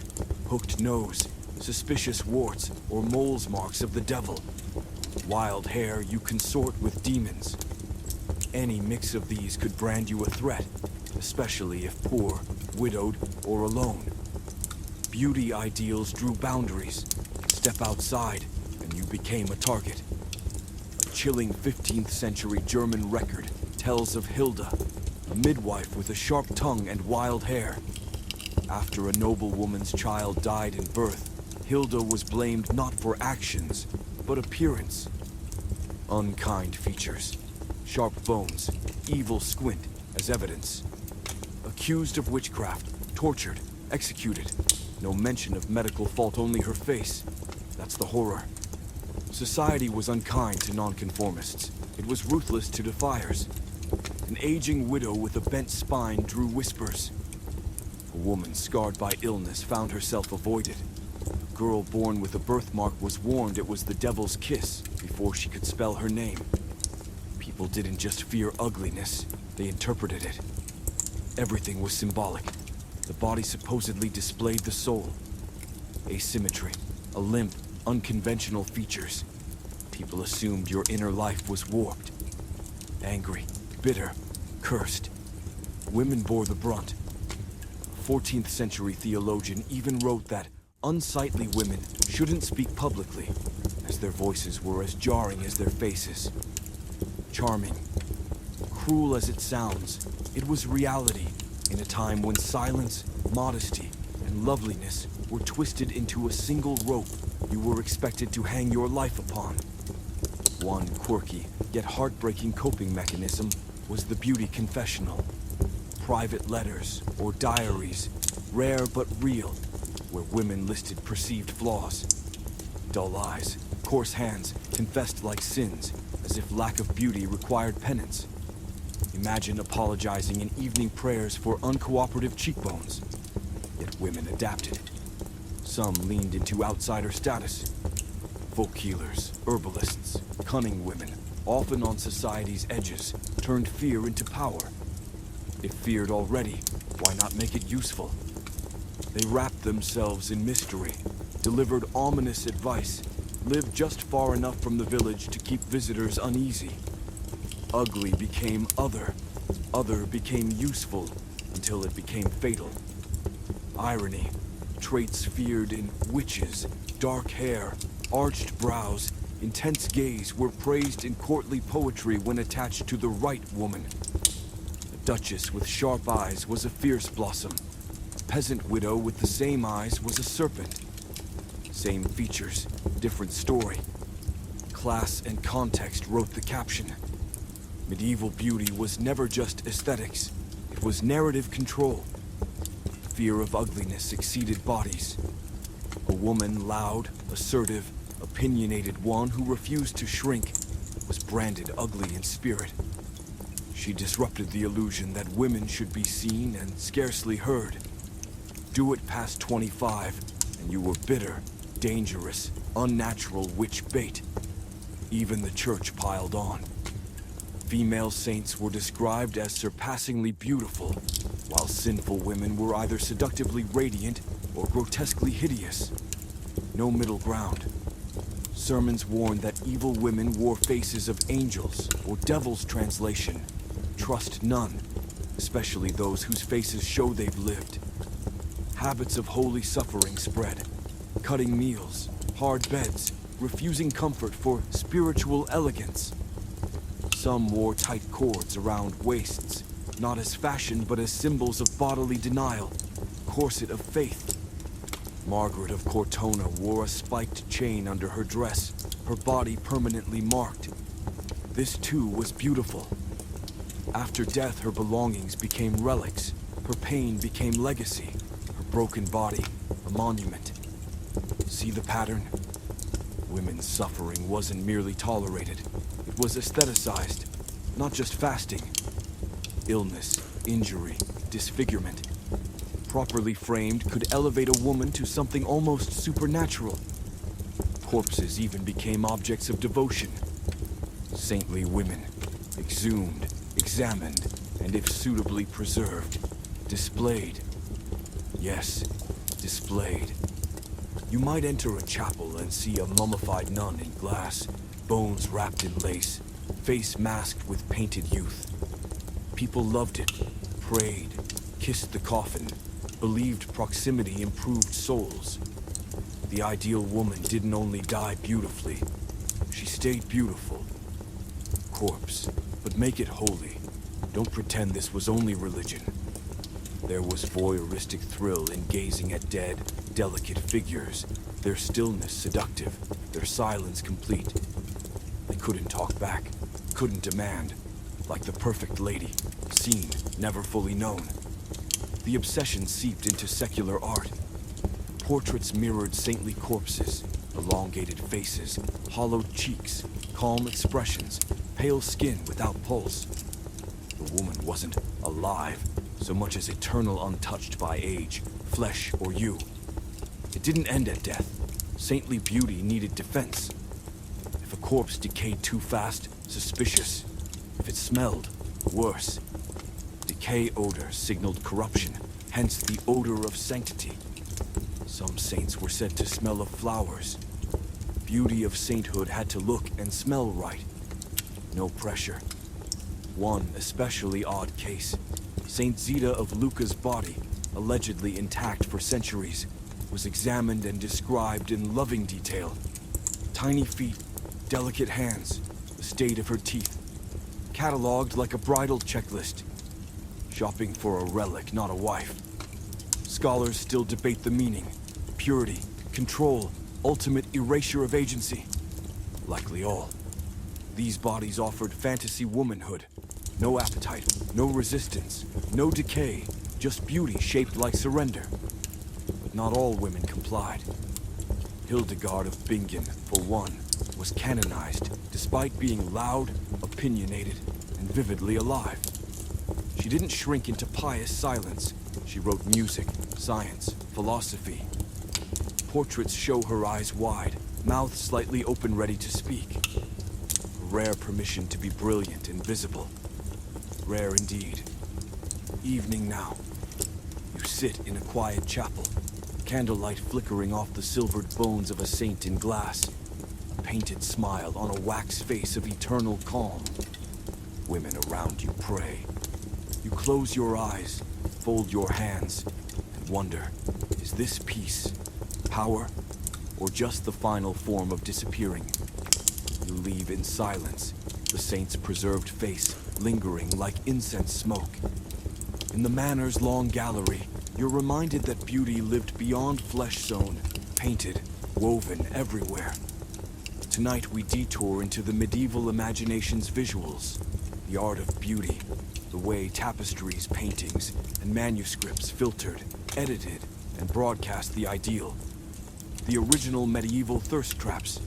Hooked nose, suspicious warts, or mole's marks of the devil. Wild hair, you consort with demons. Any mix of these could brand you a threat, especially if poor, widowed, or alone. Beauty ideals drew boundaries. Step outside, and you became a target. A chilling 15th century German record tells of Hilda, a midwife with a sharp tongue and wild hair. After a noblewoman's child died in birth, Hilda was blamed not for actions, but appearance. Unkind features, sharp bones, evil squint as evidence. Accused of witchcraft, tortured, executed. No mention of medical fault, only her face. That's the horror. Society was unkind to nonconformists. It was ruthless to defiers. An aging widow with a bent spine drew whispers. A woman scarred by illness found herself avoided. A girl born with a birthmark was warned it was the devil's kiss before she could spell her name. People didn't just fear ugliness, they interpreted it. Everything was symbolic. The body supposedly displayed the soul. Asymmetry, a limp, unconventional features. People assumed your inner life was warped. Angry, bitter, cursed. Women bore the brunt. A 14th century theologian even wrote that unsightly women shouldn't speak publicly, as their voices were as jarring as their faces. Charming. Cruel as it sounds, it was reality in a time when silence, modesty, and loveliness were twisted into a single rope you were expected to hang your life upon. One quirky, yet heartbreaking coping mechanism was the beauty confessional. Private letters or diaries, rare but real, where women listed perceived flaws. Dull eyes, coarse hands, confessed like sins, as if lack of beauty required penance. Imagine apologizing in evening prayers for uncooperative cheekbones. Yet women adapted. Some leaned into outsider status. Folk healers, herbalists, cunning women, often on society's edges, turned fear into power. If feared already, why not make it useful? They wrapped themselves in mystery, delivered ominous advice, lived just far enough from the village to keep visitors uneasy. Ugly became other, other became useful, until it became fatal. Irony, traits feared in witches, dark hair, arched brows, intense gaze were praised in courtly poetry when attached to the right woman. A duchess with sharp eyes was a fierce blossom. A peasant widow with the same eyes was a serpent. Same features, different story. Class and context wrote the caption. Medieval beauty was never just aesthetics. It was narrative control. Fear of ugliness exceeded bodies. A woman, loud, assertive, opinionated, one who refused to shrink, was branded ugly in spirit. She disrupted the illusion that women should be seen and scarcely heard. Do it past 25, and you were bitter, dangerous, unnatural witch bait. Even the church piled on. Female saints were described as surpassingly beautiful, while sinful women were either seductively radiant or grotesquely hideous. No middle ground. Sermons warned that evil women wore faces of angels or devil's translation. Trust none, especially those whose faces show they've lived. Habits of holy suffering spread. Cutting meals, hard beds, refusing comfort for spiritual elegance. Some wore tight cords around waists, not as fashion but as symbols of bodily denial, corset of faith. Margaret of Cortona wore a spiked chain under her dress, her body permanently marked. This too was beautiful. After death, her belongings became relics, her pain became legacy, her broken body a monument. See the pattern? Women's suffering wasn't merely tolerated. It was aestheticized, not just fasting. Illness, injury, disfigurement. Properly framed, could elevate a woman to something almost supernatural. Corpses even became objects of devotion. Saintly women, exhumed, examined, and if suitably preserved, displayed. Yes, displayed. You might enter a chapel and see a mummified nun in glass, bones wrapped in lace, face masked with painted youth. People loved it, prayed, kissed the coffin, believed proximity improved souls. The ideal woman didn't only die beautifully, she stayed beautiful. Corpse, but make it holy. Don't pretend this was only religion. There was voyeuristic thrill in gazing at dead, delicate figures, their stillness seductive, their silence complete. They couldn't talk back, couldn't demand, like the perfect lady, seen, never fully known. The obsession seeped into secular art. Portraits mirrored saintly corpses, elongated faces, hollowed cheeks, calm expressions, pale skin without pulse. The woman wasn't alive, so much as eternal, untouched by age, flesh, or you. It didn't end at death. Saintly beauty needed defense. If a corpse decayed too fast, suspicious. If it smelled, worse. Decay odor signaled corruption, hence the odor of sanctity. Some saints were said to smell of flowers. Beauty of sainthood had to look and smell right. No pressure. One especially odd case. Saint Zita of Lucca's body, allegedly intact for centuries, was examined and described in loving detail. Tiny feet, delicate hands, the state of her teeth. Cataloged like a bridal checklist. Shopping for a relic, not a wife. Scholars still debate the meaning. Purity, control, ultimate erasure of agency. Likely all. These bodies offered fantasy womanhood. No appetite, no resistance, no decay, just beauty shaped like surrender. But not all women complied. Hildegard of Bingen, for one, was canonized despite being loud, opinionated, and vividly alive. She didn't shrink into pious silence. She wrote music, science, philosophy. Portraits show her eyes wide, mouth slightly open, ready to speak. A rare permission to be brilliant and visible. Rare indeed. Evening now. You sit in a quiet chapel, candlelight flickering off the silvered bones of a saint in glass. A painted smile on a wax face of eternal calm. Women around you pray. You close your eyes, fold your hands, and wonder, is this peace, power, or just the final form of disappearing? You leave in silence, the saint's preserved face lingering like incense smoke. In the manor's long gallery, you're reminded that beauty lived beyond flesh-sewn, painted, woven everywhere. Tonight we detour into the medieval imagination's visuals, the art of beauty, the way tapestries, paintings, and manuscripts filtered, edited, and broadcast the ideal. The original medieval thirst traps.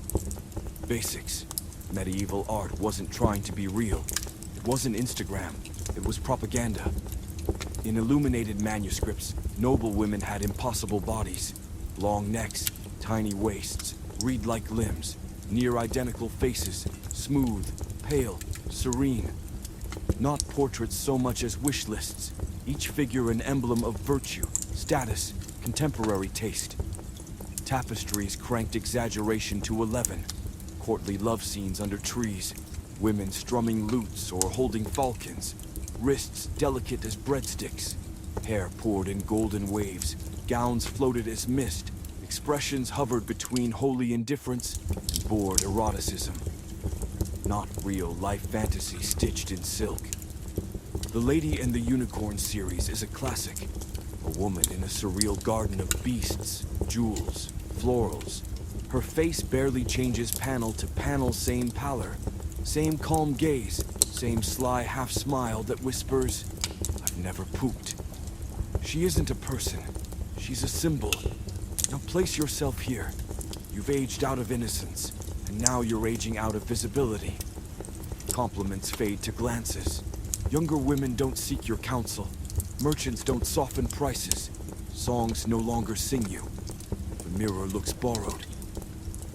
Basics. Medieval art wasn't trying to be real. It wasn't Instagram. It was propaganda. In illuminated manuscripts, noble women had impossible bodies. Long necks, tiny waists, reed-like limbs, near-identical faces, smooth, pale, serene. Not portraits so much as wish lists, each figure an emblem of virtue, status, contemporary taste. Tapestries cranked exaggeration to 11. Courtly love scenes under trees, women strumming lutes or holding falcons, wrists delicate as breadsticks, hair poured in golden waves, gowns floated as mist, expressions hovered between holy indifference and bored eroticism. Not real-life fantasy stitched in silk. The Lady and the Unicorn series is a classic. A woman in a surreal garden of beasts, jewels, florals. Her face barely changes panel to panel, same pallor, same calm gaze, same sly half-smile that whispers, "I've never pooped." She isn't a person. She's a symbol. Now place yourself here. You've aged out of innocence, and now you're aging out of visibility. Compliments fade to glances. Younger women don't seek your counsel. Merchants don't soften prices. Songs no longer sing you. The mirror looks borrowed.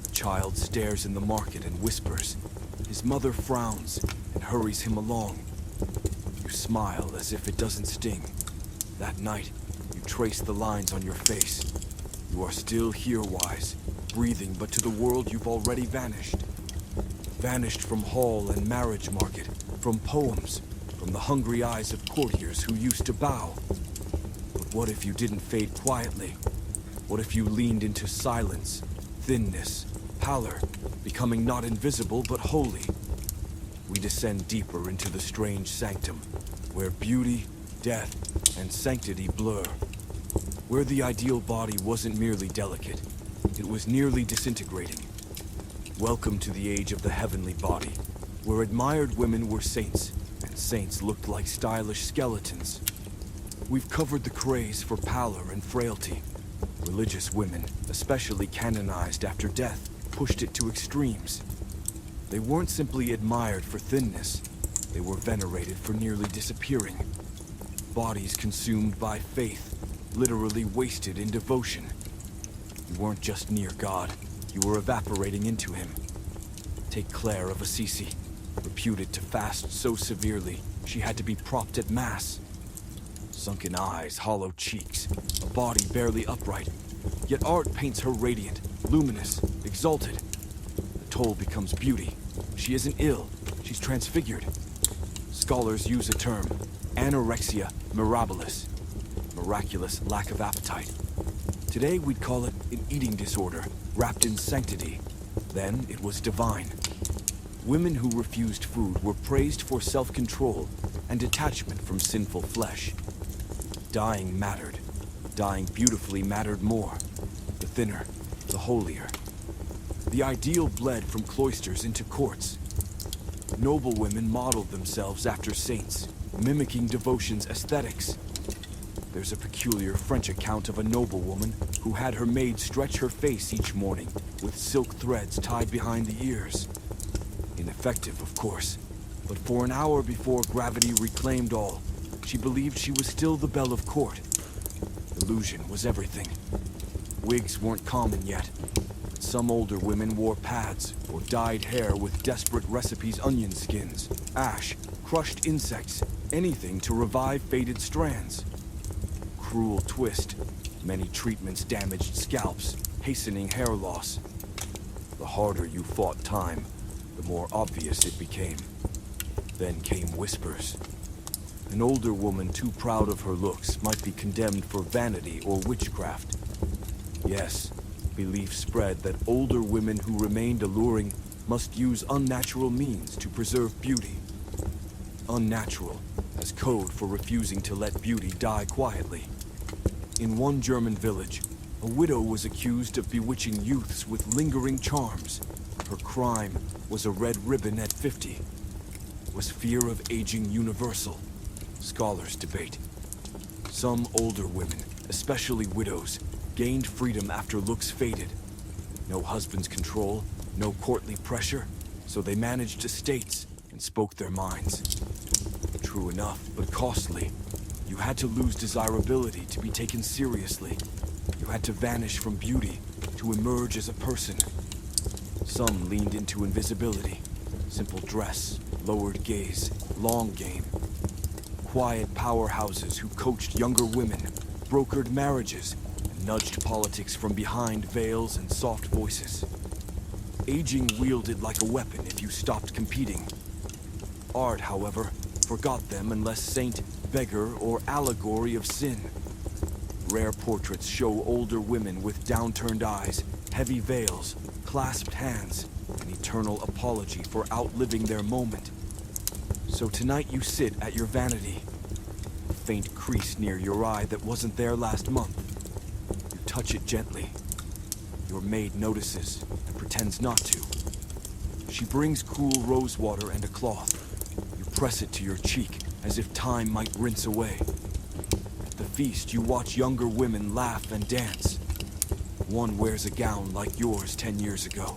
A child stares in the market and whispers. His mother frowns and hurries him along. You smile as if it doesn't sting. That night, you trace the lines on your face. You are still here, wise, breathing, but to the world you've already vanished. Vanished from hall and marriage market, from poems, from the hungry eyes of courtiers who used to bow. But what if you didn't fade quietly? What if you leaned into silence, thinness, pallor, becoming not invisible but holy? We descend deeper into the strange sanctum, where beauty, death, and sanctity blur. Where the ideal body wasn't merely delicate, it was nearly disintegrating. Welcome to the age of the heavenly body, where admired women were saints, and saints looked like stylish skeletons. We've covered the craze for pallor and frailty. Religious women, especially canonized after death, pushed it to extremes. They weren't simply admired for thinness, they were venerated for nearly disappearing. Bodies consumed by faith, literally wasted in devotion. You weren't just near God, you were evaporating into him. Take Claire of Assisi, reputed to fast so severely she had to be propped at mass. Sunken eyes, hollow cheeks, a body barely upright. Yet art paints her radiant, luminous, exalted. The toll becomes beauty. She isn't ill, she's transfigured. Scholars use a term, anorexia mirabilis, miraculous lack of appetite. Today we'd call it an eating disorder, wrapped in sanctity. Then it was divine. Women who refused food were praised for self-control and detachment from sinful flesh. Dying mattered. Dying beautifully mattered more. The thinner, the holier. The ideal bled from cloisters into courts. Noblewomen modeled themselves after saints, mimicking devotion's aesthetics. There's a peculiar French account of a noblewoman who had her maid stretch her face each morning with silk threads tied behind the ears. Ineffective, of course, but for an hour before gravity reclaimed all, she believed she was still the belle of court. Illusion was everything. Wigs weren't common yet. Some older women wore pads or dyed hair with desperate recipes: onion skins, ash, crushed insects, anything to revive faded strands. Cruel twist. Many treatments damaged scalps, hastening hair loss. The harder you fought time, the more obvious it became. Then came whispers. An older woman too proud of her looks might be condemned for vanity or witchcraft. Yes, belief spread that older women who remained alluring must use unnatural means to preserve beauty. Unnatural as code for refusing to let beauty die quietly. In one German village, a widow was accused of bewitching youths with lingering charms. Her crime was a red ribbon at 50. Was fear of aging universal? Scholars debate. Some older women, especially widows, gained freedom after looks faded. No husband's control, no courtly pressure, so they managed estates and spoke their minds. True enough, but costly. You had to lose desirability to be taken seriously. You had to vanish from beauty to emerge as a person. Some leaned into invisibility. Simple dress, lowered gaze, long game. Quiet powerhouses who coached younger women, brokered marriages, and nudged politics from behind veils and soft voices. Aging wielded like a weapon if you stopped competing. Art, however, forgot them unless saint, beggar, or allegory of sin. Rare portraits show older women with downturned eyes, heavy veils, clasped hands, an eternal apology for outliving their moment. So tonight you sit at your vanity. A faint crease near your eye that wasn't there last month. You touch it gently. Your maid notices and pretends not to. She brings cool rose water and a cloth. You press it to your cheek as if time might rinse away. At the feast, you watch younger women laugh and dance. One wears a gown like yours 10 years ago.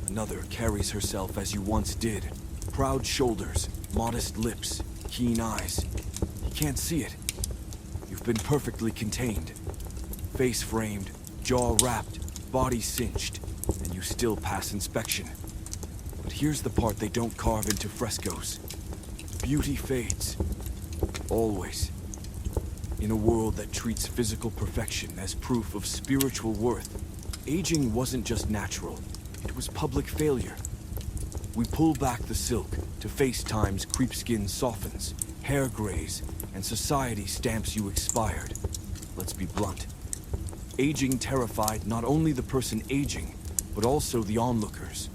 Another carries herself as you once did. Proud shoulders, modest lips, keen eyes. You can't see it. You've been perfectly contained. Face framed, jaw wrapped, body cinched, and you still pass inspection. But here's the part they don't carve into frescoes. Beauty fades. Always. In a world that treats physical perfection as proof of spiritual worth, aging wasn't just natural, it was public failure. We pull back the silk to face time's creepskin softens, hair grays, and society stamps you expired. Let's be blunt. Aging terrified not only the person aging, but also the onlookers.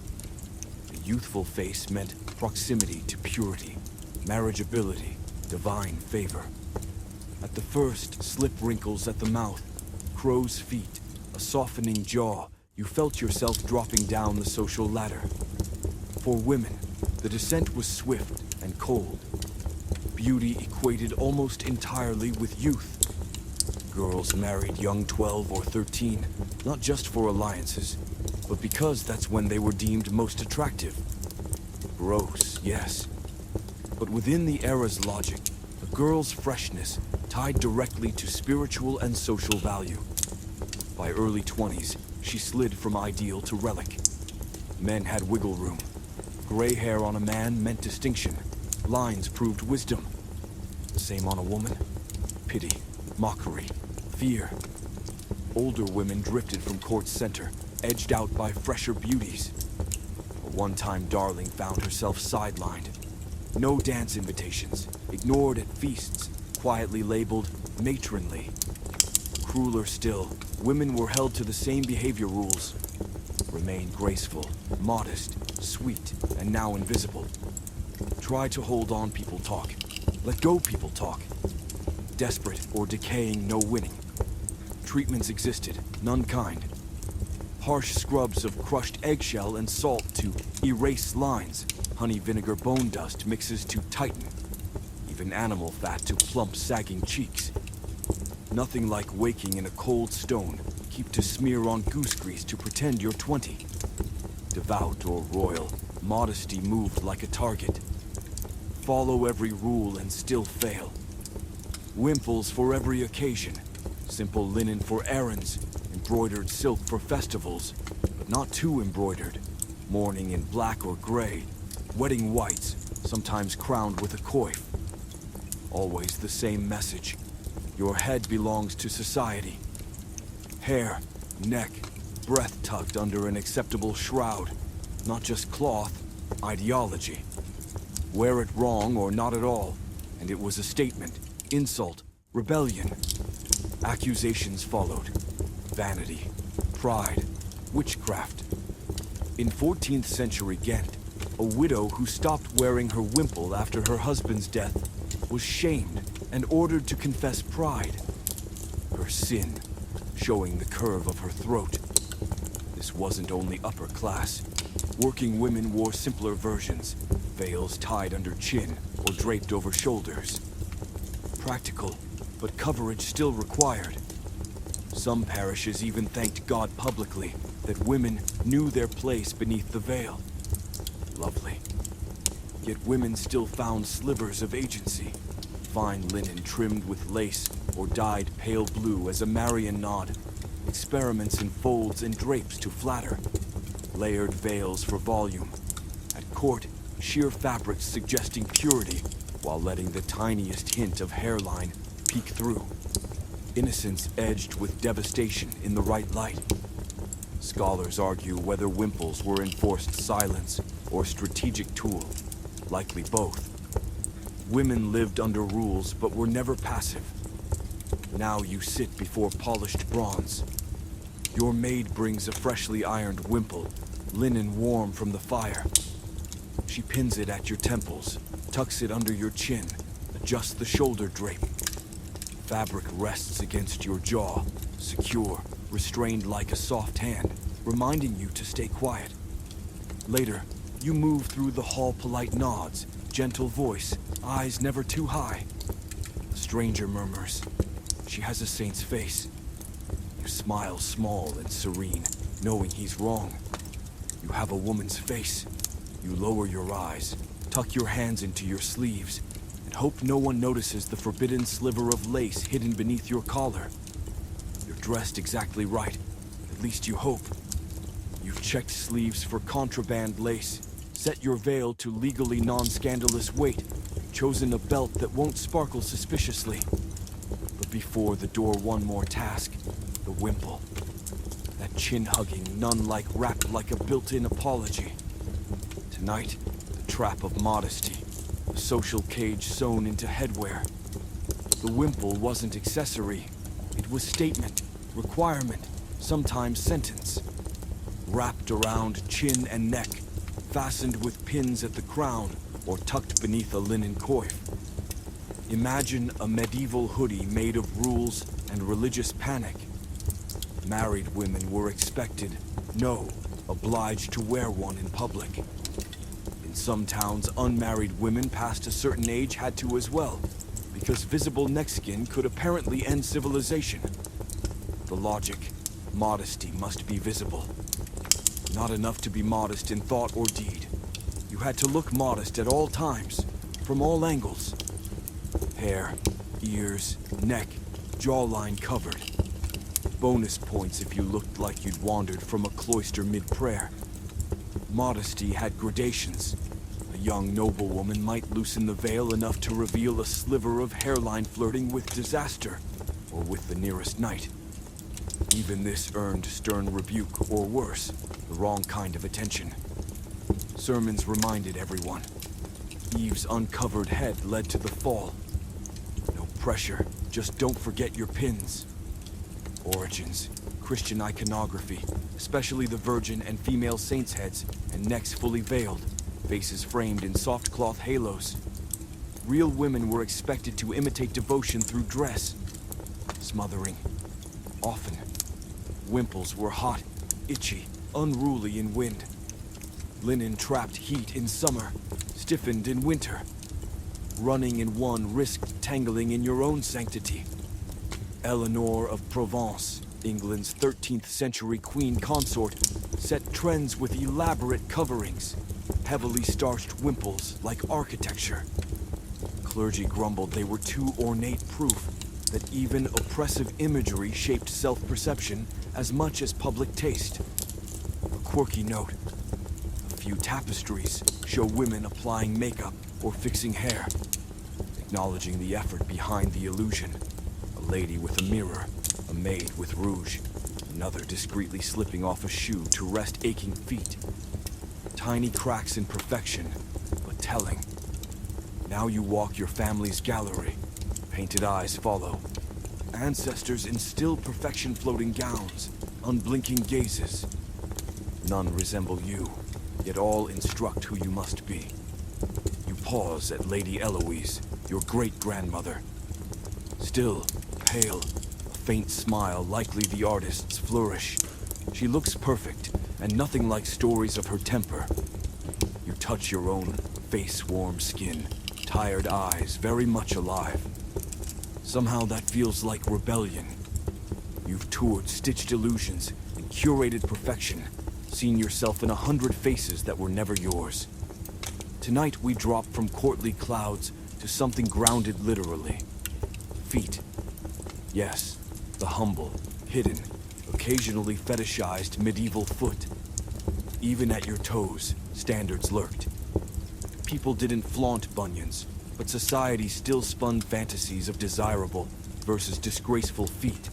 A youthful face meant proximity to purity, marriageability, divine favor. At the first, slip wrinkles at the mouth, crow's feet, a softening jaw, you felt yourself dropping down the social ladder. For women, the descent was swift and cold. Beauty equated almost entirely with youth. Girls married young 12 or 13, not just for alliances, but because that's when they were deemed most attractive. Gross, yes. But within the era's logic, a girl's freshness tied directly to spiritual and social value. By early 20s, she slid from ideal to relic. Men had wiggle room. Gray hair on a man meant distinction. Lines proved wisdom. The same on a woman. Pity, mockery, fear. Older women drifted from court's center, edged out by fresher beauties. A one-time darling found herself sidelined. No dance invitations, ignored at feasts, quietly labeled matronly. Crueler still, women were held to the same behavior rules. Remain graceful, modest, sweet, and now invisible. Try to hold on, people talk. Let go, people talk. Desperate or decaying, no winning. Treatments existed, none kind. Harsh scrubs of crushed eggshell and salt to erase lines. Honey vinegar bone dust mixes to tighten. Even animal fat to plump sagging cheeks. Nothing like waking in a cold stone. Keep to smear on goose grease to pretend you're 20. Devout or royal, modesty moved like a target. Follow every rule and still fail. Wimples for every occasion. Simple linen for errands. Embroidered silk for festivals, but not too embroidered. Mourning in black or gray. Wedding whites, sometimes crowned with a coif. Always the same message. Your head belongs to society. Hair, neck, breath tucked under an acceptable shroud. Not just cloth, ideology. Wear it wrong or not at all, and it was a statement, insult, rebellion. Accusations followed. Vanity, pride, witchcraft. In 14th century Ghent, a widow who stopped wearing her wimple after her husband's death was shamed and ordered to confess pride. Her sin, showing the curve of her throat. This wasn't only upper class. Working women wore simpler versions, veils tied under chin or draped over shoulders. Practical, but coverage still required. Some parishes even thanked God publicly that women knew their place beneath the veil. Lovely. Yet women still found slivers of agency. Fine linen trimmed with lace or dyed pale blue as a Marian nod. Experiments in folds and drapes to flatter. Layered veils for volume. At court, sheer fabrics suggesting purity while letting the tiniest hint of hairline peek through. Innocence edged with devastation in the right light. Scholars argue whether wimples were enforced silence or strategic tool. Likely both. Women lived under rules but were never passive. Now you sit before polished bronze. Your maid brings a freshly ironed wimple, linen warm from the fire. She pins it at your temples, tucks it under your chin, adjusts the shoulder drape. Fabric rests against your jaw, secure, restrained like a soft hand, reminding you to stay quiet. Later, you move through the hall, polite nods, gentle voice, eyes never too high. A stranger murmurs, "She has a saint's face." You smile small and serene, knowing he's wrong. You have a woman's face. You lower your eyes, tuck your hands into your sleeves, and hope no one notices the forbidden sliver of lace hidden beneath your collar. You're dressed exactly right, at least you hope. You've checked sleeves for contraband lace, set your veil to legally non-scandalous weight, chosen a belt that won't sparkle suspiciously. But before the door, one more task, the wimple. That chin-hugging, nun-like wrap like a built-in apology. Tonight, the trap of modesty, a social cage sewn into headwear. The wimple wasn't accessory. It was statement, requirement, sometimes sentence. Wrapped around chin and neck, fastened with pins at the crown or tucked beneath a linen coif. Imagine a medieval hoodie made of rules and religious panic. Married women were expected, no, obliged to wear one in public. In some towns, unmarried women past a certain age had to as well, because visible neck skin could apparently end civilization. The logic, modesty must be visible. Not enough to be modest in thought or deed. You had to look modest at all times, from all angles. Hair, ears, neck, jawline covered. Bonus points if you looked like you'd wandered from a cloister mid-prayer. Modesty had gradations. A young noblewoman might loosen the veil enough to reveal a sliver of hairline flirting with disaster, or with the nearest knight. Even this earned stern rebuke, or worse, the wrong kind of attention. Sermons reminded everyone. Eve's uncovered head led to the fall. No pressure, just don't forget your pins. Origins, Christian iconography, especially the Virgin and female saints' heads and necks fully veiled, faces framed in soft cloth halos. Real women were expected to imitate devotion through dress. Smothering. Often. Wimples were hot, itchy, unruly in wind. Linen trapped heat in summer, stiffened in winter. Running in one risked tangling in your own sanctity. Eleanor of Provence, England's 13th century queen consort, set trends with elaborate coverings, heavily starched wimples like architecture. Clergy grumbled they were too ornate proof that even oppressive imagery shaped self-perception as much as public taste. A quirky note: a few tapestries show women applying makeup or fixing hair, acknowledging the effort behind the illusion. A lady with a mirror, a maid with rouge, another discreetly slipping off a shoe to rest aching feet. Tiny cracks in perfection, but telling. Now you walk your family's gallery. Painted eyes follow. Ancestors instill perfection floating gowns, unblinking gazes. None resemble you, yet all instruct who you must be. You pause at Lady Eloise, your great-grandmother. Still, pale, a faint smile likely the artist's flourish. She looks perfect, and nothing like stories of her temper. You touch your own face-warm skin, tired eyes very much alive. Somehow that feels like rebellion. You've toured stitched illusions and curated perfection, seen yourself in 100 faces that were never yours. Tonight we drop from courtly clouds to something grounded literally. Feet. Yes, the humble, hidden, occasionally fetishized medieval foot. Even at your toes, standards lurked. People didn't flaunt bunions, but society still spun fantasies of desirable versus disgraceful feet.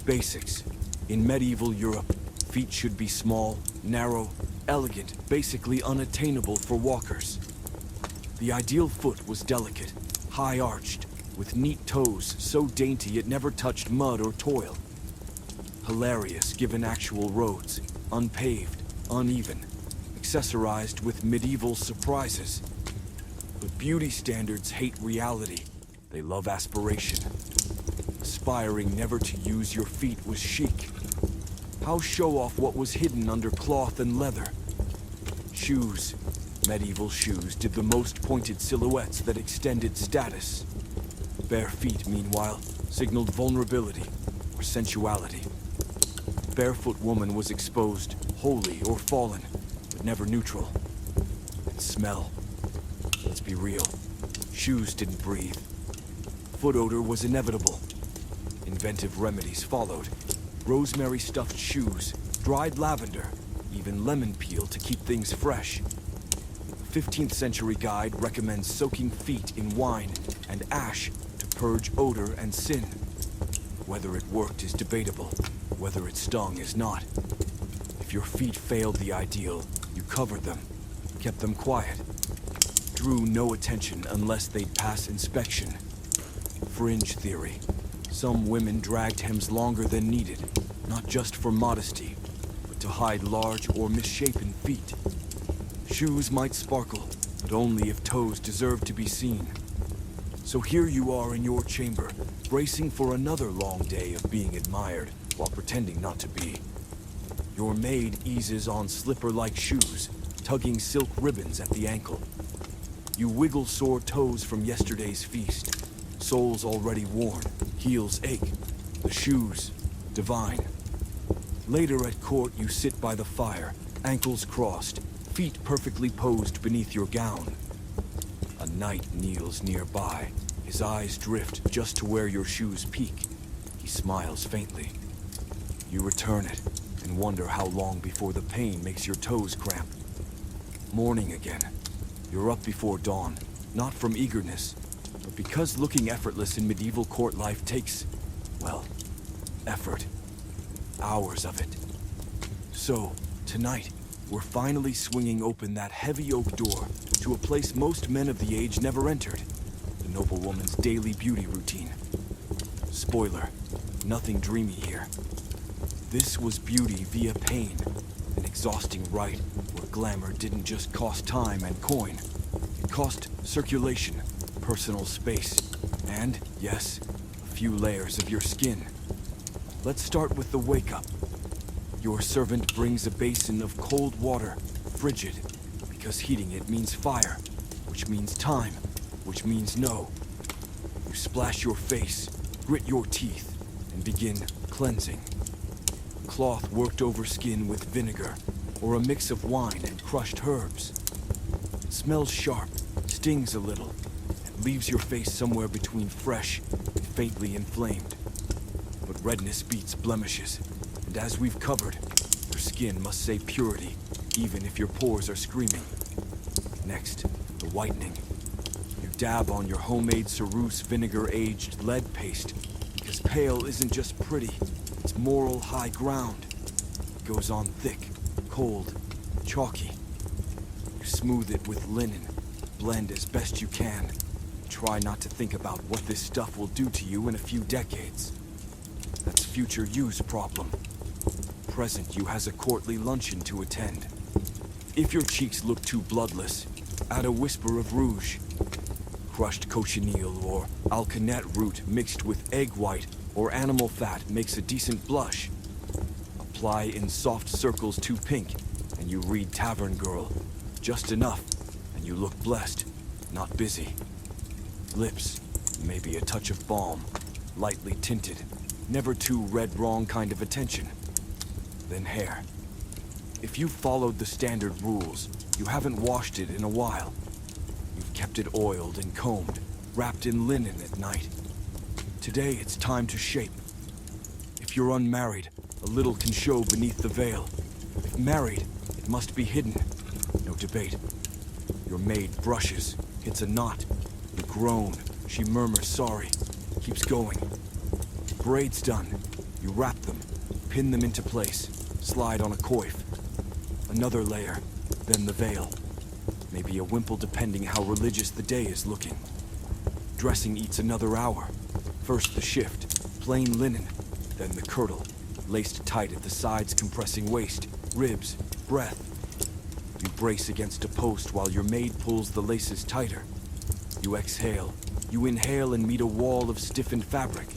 Basics. In medieval Europe, feet should be small, narrow, elegant, basically unattainable for walkers. The ideal foot was delicate, high-arched, with neat toes so dainty it never touched mud or toil. Hilarious given actual roads, unpaved, uneven, accessorized with medieval surprises. But beauty standards hate reality. They love aspiration. Aspiring never to use your feet was chic. How show off what was hidden under cloth and leather? Shoes. Medieval shoes did the most pointed silhouettes that extended status. Bare feet, meanwhile, signaled vulnerability or sensuality. Barefoot woman was exposed, holy or fallen, but never neutral. And smell. Let's be real. Shoes didn't breathe. Foot odor was inevitable. Inventive remedies followed. Rosemary stuffed shoes, dried lavender, even lemon peel to keep things fresh. The 15th century guide recommends soaking feet in wine and ash to purge odor and sin. Whether it worked is debatable. Whether it stung is not. If your feet failed the ideal, you covered them, kept them quiet, drew no attention unless they'd pass inspection. Fringe theory. Some women dragged hems longer than needed, not just for modesty, but to hide large or misshapen feet. Shoes might sparkle, but only if toes deserved to be seen. So here you are in your chamber, bracing for another long day of being admired, while pretending not to be. Your maid eases on slipper-like shoes, tugging silk ribbons at the ankle. You wiggle sore toes from yesterday's feast, soles already worn, heels ache, the shoes divine. Later at court you sit by the fire, ankles crossed, feet perfectly posed beneath your gown. A knight kneels nearby, his eyes drift just to where your shoes peak. He smiles faintly. You return it, and wonder how long before the pain makes your toes cramp. Morning again. You're up before dawn, not from eagerness, but because looking effortless in medieval court life takes, well, effort. Hours of it. So, tonight, we're finally swinging open that heavy oak door to a place most men of the age never entered, the noblewoman's daily beauty routine. Spoiler, nothing dreamy here. This was beauty via pain, an exhausting rite where glamour didn't just cost time and coin. It cost circulation, personal space, and, yes, a few layers of your skin. Let's start with the wake-up. Your servant brings a basin of cold water, frigid, because heating it means fire, which means time, which means no. You splash your face, grit your teeth, and begin cleansing. Cloth worked over skin with vinegar, or a mix of wine and crushed herbs. It smells sharp, stings a little, and leaves your face somewhere between fresh and faintly inflamed. But redness beats blemishes, and as we've covered, your skin must say purity, even if your pores are screaming. Next, the whitening. You dab on your homemade Ceruse vinegar-aged lead paste, because pale isn't just pretty, it's moral high ground. It goes on thick, cold, chalky. You smooth it with linen, blend as best you can. Try not to think about what this stuff will do to you in a few decades. That's future you's problem. Present you has a courtly luncheon to attend. If your cheeks look too bloodless, add a whisper of rouge. Crushed cochineal or alkanet root mixed with egg white or animal fat makes a decent blush. Apply in soft circles to pink, and you read Tavern Girl. Just enough, and you look blessed, not busy. Lips, maybe a touch of balm, lightly tinted, never too red wrong kind of attention. Then hair. If you've followed the standard rules, you haven't washed it in a while. You've kept it oiled and combed, wrapped in linen at night. Today it's time to shape. If you're unmarried, a little can show beneath the veil. If married, it must be hidden. No debate. Your maid brushes, hits a knot. You groan, she murmurs sorry, keeps going. Braids done. You wrap them, pin them into place, slide on a coif. Another layer, then the veil. Maybe a wimple depending how religious the day is looking. Dressing eats another hour. First the shift, plain linen, then the kirtle, laced tight at the sides compressing waist, ribs, breath. You brace against a post while your maid pulls the laces tighter. You exhale, you inhale and meet a wall of stiffened fabric.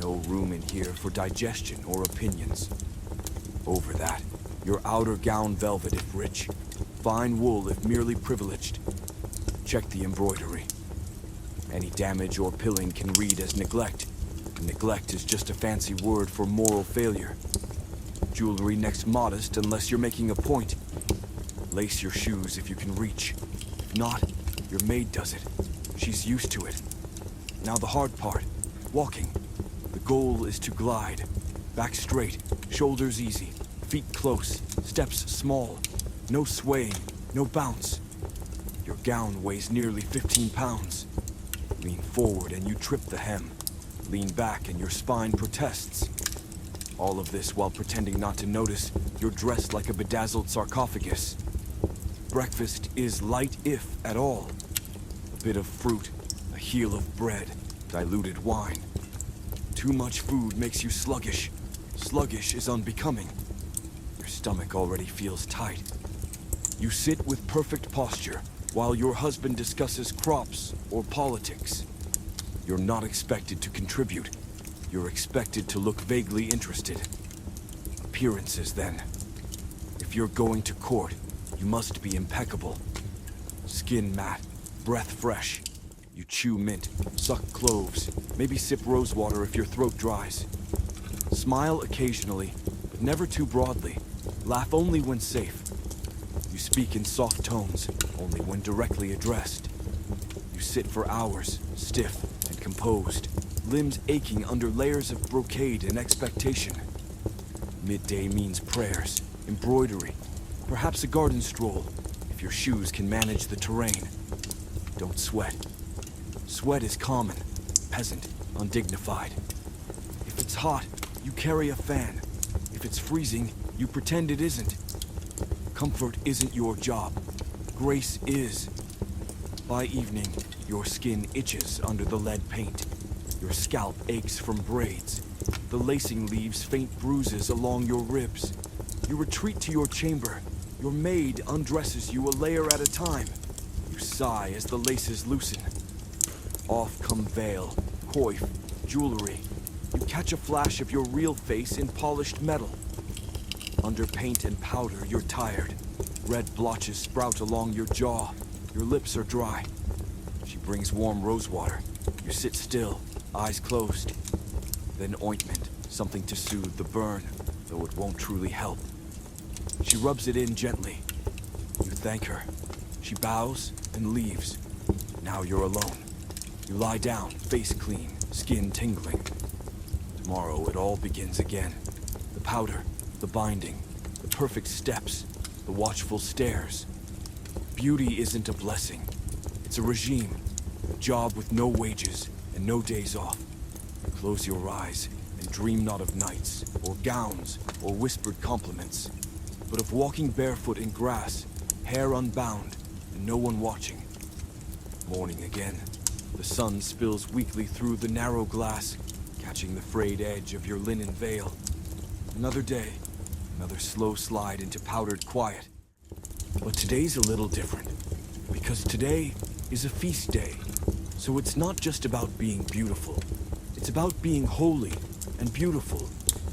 No room in here for digestion or opinions. Over that, your outer gown velvet if rich, fine wool if merely privileged. Check the embroidery. Any damage or pilling can read as neglect. And neglect is just a fancy word for moral failure. Jewelry next modest unless you're making a point. Lace your shoes if you can reach. If not, your maid does it. She's used to it. Now the hard part, walking. The goal is to glide. Back straight, shoulders easy, feet close, steps small. No swaying, no bounce. Your gown weighs nearly 15 pounds. Lean forward and you trip the hem. Lean back and your spine protests. All of this while pretending not to notice you're dressed like a bedazzled sarcophagus. Breakfast is light if at all. A bit of fruit, a heel of bread, diluted wine. Too much food makes you sluggish. Sluggish is unbecoming. Your stomach already feels tight. You sit with perfect posture while your husband discusses crops or politics. You're not expected to contribute. You're expected to look vaguely interested. Appearances, then. If you're going to court, you must be impeccable. Skin matte, breath fresh. You chew mint, suck cloves, maybe sip rosewater if your throat dries. Smile occasionally, but never too broadly. Laugh only when safe. You speak in soft tones, only when directly addressed. You sit for hours, stiff and composed, limbs aching under layers of brocade and expectation. Midday means prayers, embroidery, perhaps a garden stroll, if your shoes can manage the terrain. Don't sweat. Sweat is common, peasant, undignified. If it's hot, you carry a fan. If it's freezing, you pretend it isn't. Comfort isn't your job. Grace is. By evening, your skin itches under the lead paint. Your scalp aches from braids. The lacing leaves faint bruises along your ribs. You retreat to your chamber. Your maid undresses you a layer at a time. You sigh as the laces loosen. Off come veil, coif, jewelry. You catch a flash of your real face in polished metal. Under paint and powder, you're tired. Red blotches sprout along your jaw. Your lips are dry. She brings warm rose water. You sit still, eyes closed. Then ointment, something to soothe the burn, though it won't truly help. She rubs it in gently. You thank her. She bows and leaves. Now you're alone. You lie down, face clean, skin tingling. Tomorrow it all begins again. The powder, the binding, the perfect steps, the watchful stares. Beauty isn't a blessing. It's a regime, a job with no wages and no days off. Close your eyes and dream not of nights, or gowns, or whispered compliments, but of walking barefoot in grass, hair unbound, and no one watching. Morning again. The sun spills weakly through the narrow glass, catching the frayed edge of your linen veil. Another day, another slow slide into powdered quiet. But today's a little different, because today is a feast day. So it's not just about being beautiful. It's about being holy and beautiful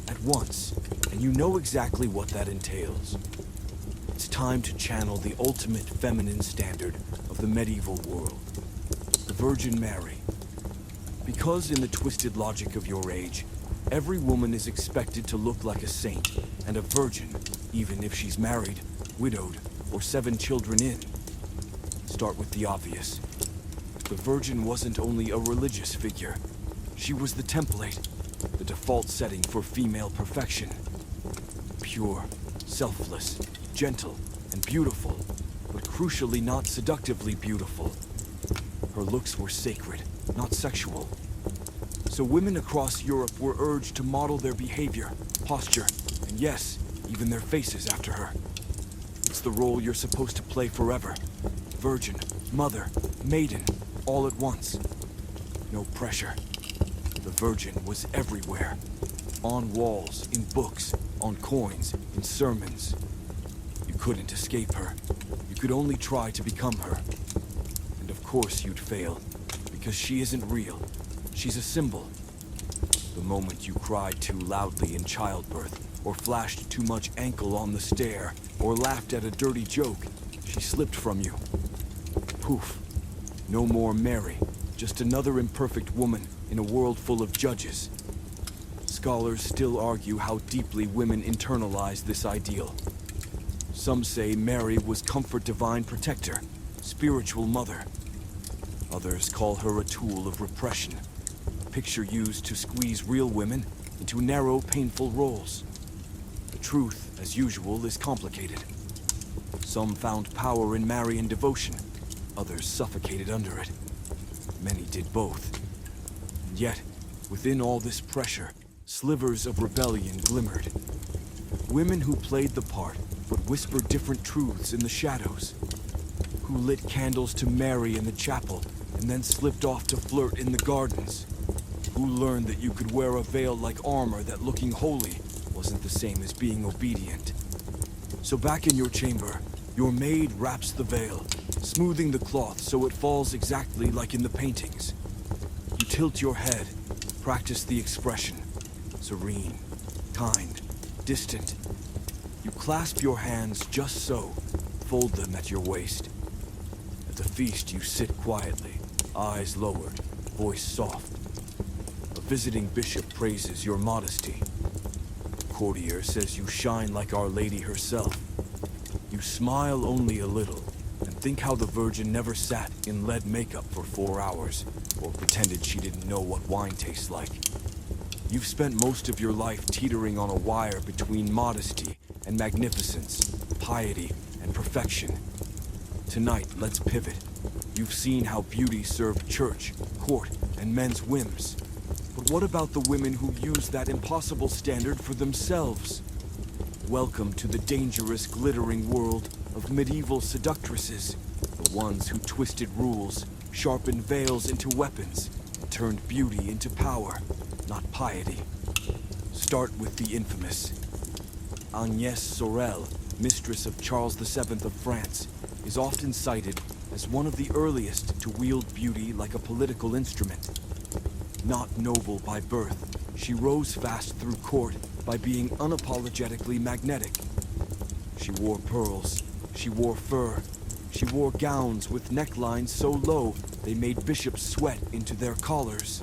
at once, and you know exactly what that entails. It's time to channel the ultimate feminine standard of the medieval world, the Virgin Mary. Because in the twisted logic of your age, every woman is expected to look like a saint and a virgin, even if she's married, widowed, or 7 children in. Start with the obvious. The Virgin wasn't only a religious figure. She was the template, the default setting for female perfection. Pure, selfless, gentle, and beautiful, but crucially not seductively beautiful. Her looks were sacred, not sexual. So women across Europe were urged to model their behavior, posture, and yes, even their faces after her. It's the role you're supposed to play forever. Virgin, mother, maiden, all at once. No pressure. The Virgin was everywhere. On walls, in books, on coins, in sermons. You couldn't escape her. You could only try to become her. And of course you'd fail, because she isn't real. She's a symbol. The moment you cried too loudly in childbirth, or flashed too much ankle on the stair, or laughed at a dirty joke, she slipped from you. Poof. No more Mary, just another imperfect woman in a world full of judges. Scholars still argue how deeply women internalize this ideal. Some say Mary was comfort divine protector, spiritual mother. Others call her a tool of repression, a picture used to squeeze real women into narrow, painful roles. The truth, as usual, is complicated. Some found power in Marian devotion, others suffocated under it. Many did both. And yet, within all this pressure, slivers of rebellion glimmered. Women who played the part, but whispered different truths in the shadows. Who lit candles to Mary in the chapel, and then slipped off to flirt in the gardens. Who learned that you could wear a veil like armor, that looking holy wasn't the same as being obedient. So back in your chamber, your maid wraps the veil, smoothing the cloth so it falls exactly like in the paintings. You tilt your head, practice the expression. Serene, kind, distant. You clasp your hands just so, fold them at your waist. At the feast you sit quietly, eyes lowered, voice soft. A visiting bishop praises your modesty. A courtier says you shine like Our Lady herself. You smile only a little, and think how the Virgin never sat in lead makeup for 4 hours, or pretended she didn't know what wine tastes like. You've spent most of your life teetering on a wire between modesty and magnificence, piety and perfection. Tonight, let's pivot. You've seen how beauty served church, court, and men's whims. But what about the women who use that impossible standard for themselves? Welcome to the dangerous, glittering world of medieval seductresses, the ones who twisted rules, sharpened veils into weapons, and turned beauty into power, not piety. Start with the infamous. Agnès Sorel, mistress of Charles VII of France, is often cited as one of the earliest to wield beauty like a political instrument. Not noble by birth, she rose fast through court by being unapologetically magnetic. She wore pearls, she wore fur, she wore gowns with necklines so low they made bishops sweat into their collars.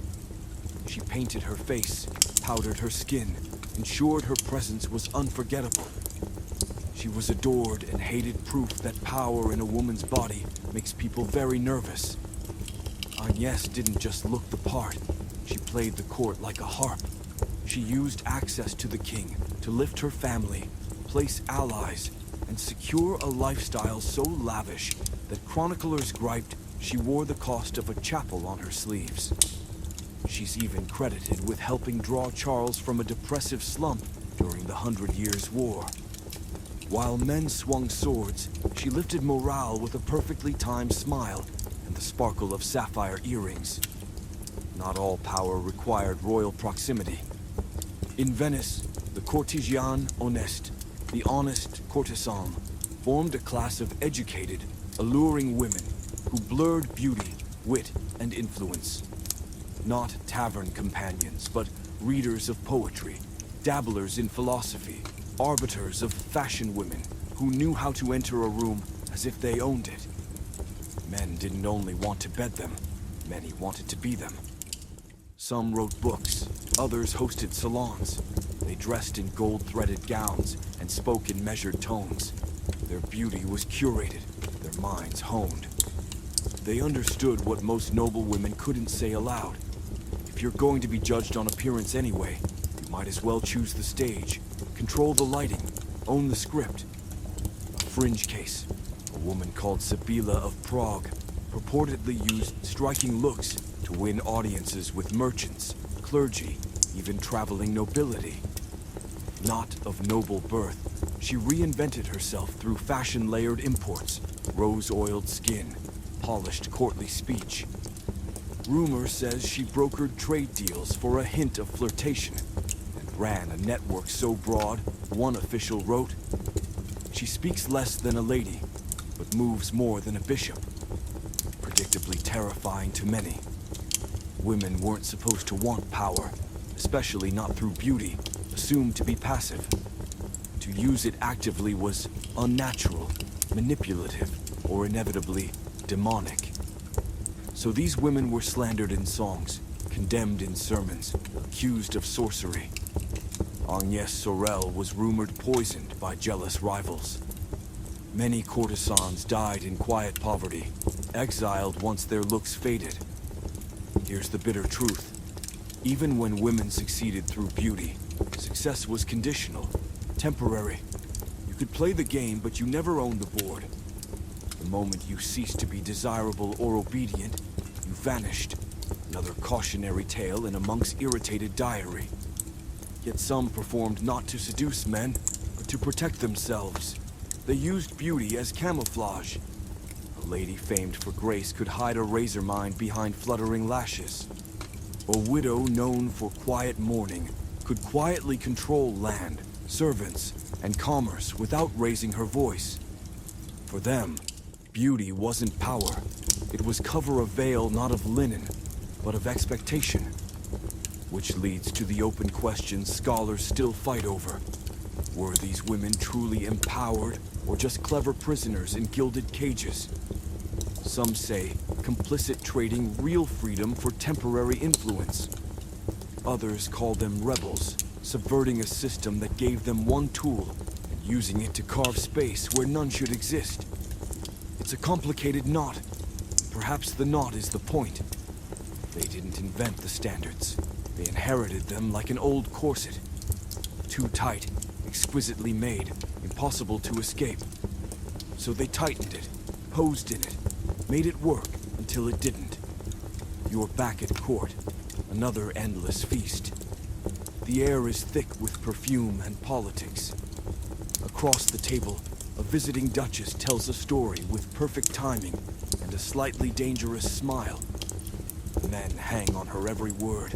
She painted her face, powdered her skin, ensured her presence was unforgettable. She was adored and hated, proof that power in a woman's body makes people very nervous. Agnes didn't just look the part, she played the court like a harp. She used access to the king to lift her family, place allies, and secure a lifestyle so lavish that chroniclers griped she wore the cost of a chapel on her sleeves. She's even credited with helping draw Charles from a depressive slump during the 100 Years' War. While men swung swords, she lifted morale with a perfectly timed smile and the sparkle of sapphire earrings. Not all power required royal proximity. In Venice, the courtisane honnête, the honest courtesan, formed a class of educated, alluring women who blurred beauty, wit, and influence. Not tavern companions, but readers of poetry, dabblers in philosophy, arbiters of fashion women who knew how to enter a room as if they owned it. Men didn't only want to bed them, many wanted to be them. Some wrote books, others hosted salons. They dressed in gold-threaded gowns and spoke in measured tones. Their beauty was curated, their minds honed. They understood what most noble women couldn't say aloud. If you're going to be judged on appearance anyway, you might as well choose the stage, control the lighting, own the script. A fringe case, a woman called Sibylla of Prague, purportedly used striking looks to win audiences with merchants, clergy, even traveling nobility. Not of noble birth, she reinvented herself through fashion-layered imports, rose-oiled skin, polished courtly speech. Rumor says she brokered trade deals for a hint of flirtation and ran a network so broad, one official wrote, "She speaks less than a lady, but moves more than a bishop." Predictably terrifying to many. Women weren't supposed to want power, especially not through beauty, assumed to be passive. To use it actively was unnatural, manipulative, or inevitably demonic. So these women were slandered in songs, condemned in sermons, accused of sorcery. Agnes Sorel was rumored poisoned by jealous rivals. Many courtesans died in quiet poverty, exiled once their looks faded. Here's the bitter truth. Even when women succeeded through beauty, success was conditional, temporary. You could play the game, but you never owned the board. The moment you ceased to be desirable or obedient, you vanished. Another cautionary tale in a monk's irritated diary. Yet some performed not to seduce men, but to protect themselves. They used beauty as camouflage. A lady famed for grace could hide a razor mind behind fluttering lashes. A widow known for quiet mourning could quietly control land, servants, and commerce without raising her voice. For them, beauty wasn't power. It was cover a veil not of linen, but of expectation. Which leads to the open questions scholars still fight over. Were these women truly empowered, or just clever prisoners in gilded cages? Some say complicit trading real freedom for temporary influence. Others call them rebels, subverting a system that gave them one tool and using it to carve space where none should exist. It's a complicated knot. Perhaps the knot is the point. They didn't invent the standards. They inherited them like an old corset. Too tight, exquisitely made, impossible to escape. So they tightened it, posed in it, made it work until it didn't. You're back at court, another endless feast. The air is thick with perfume and politics. Across the table, a visiting duchess tells a story with perfect timing and a slightly dangerous smile. Men hang on her every word.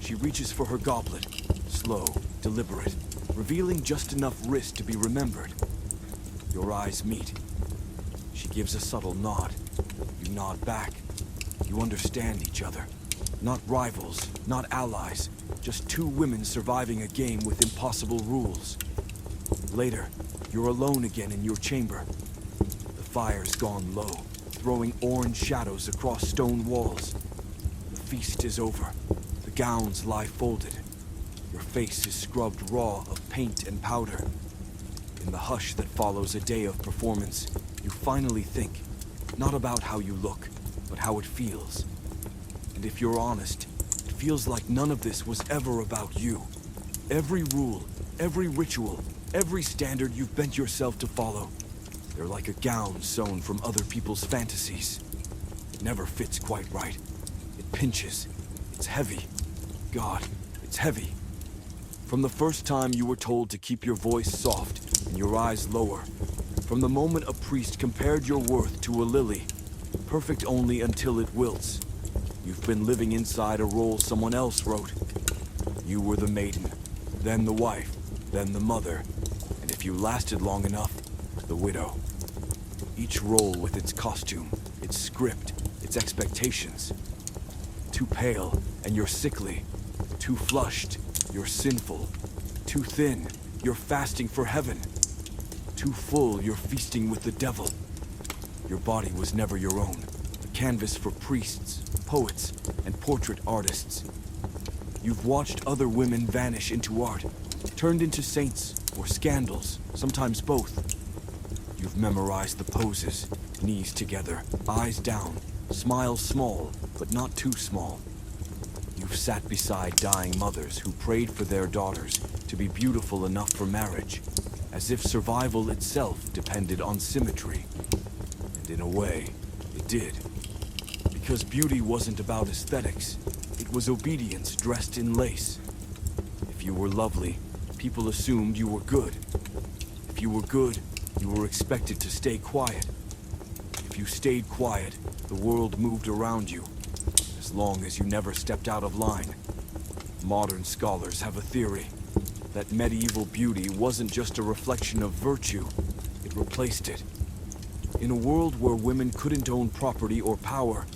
She reaches for her goblet, slow, deliberate, revealing just enough wrist to be remembered. Your eyes meet. She gives a subtle nod. You nod back. You understand each other. Not rivals, not allies, just two women surviving a game with impossible rules. Later, you're alone again in your chamber. The fire's gone low, throwing orange shadows across stone walls. The feast is over. The gowns lie folded. Your face is scrubbed raw of paint and powder. In the hush that follows a day of performance, you finally think, not about how you look, but how it feels. And if you're honest, it feels like none of this was ever about you. Every rule, every ritual, every standard you've bent yourself to follow, they're like a gown sewn from other people's fantasies. It never fits quite right. It pinches. It's heavy. God, it's heavy. From the first time you were told to keep your voice soft and your eyes lower, from the moment a priest compared your worth to a lily, perfect only until it wilts, you've been living inside a role someone else wrote. You were the maiden, then the wife, then the mother, and if you lasted long enough, the widow. Each role with its costume, its script, its expectations. Too pale, and you're sickly. Too flushed, you're sinful. Too thin, you're fasting for heaven. Too full, you're feasting with the devil. Your body was never your own, a canvas for priests, poets, and portrait artists. You've watched other women vanish into art, turned into saints or scandals, sometimes both. You've memorized the poses, knees together, eyes down, smiles small, but not too small. You've sat beside dying mothers who prayed for their daughters to be beautiful enough for marriage, as if survival itself depended on symmetry. And in a way, it did. Because beauty wasn't about aesthetics, it was obedience dressed in lace. If you were lovely, people assumed you were good. If you were good, you were expected to stay quiet. If you stayed quiet, the world moved around you, as long as you never stepped out of line. Modern scholars have a theory that medieval beauty wasn't just a reflection of virtue, it replaced it. In a world where women couldn't own property or power,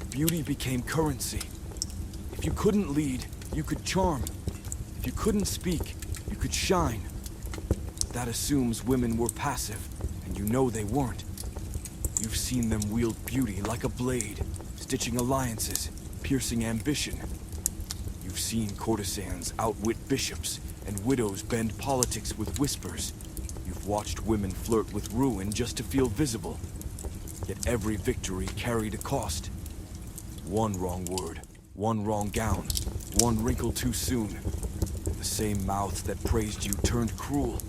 beauty became currency. If you couldn't lead, you could charm. If you couldn't speak, you could shine. That assumes women were passive, and you know they weren't. You've seen them wield beauty like a blade, stitching alliances, piercing ambition. You've seen courtesans outwit bishops, and widows bend politics with whispers. You've watched women flirt with ruin just to feel visible. Yet every victory carried a cost. One wrong word, one wrong gown, one wrinkle too soon. The same mouth that praised you turned cruel.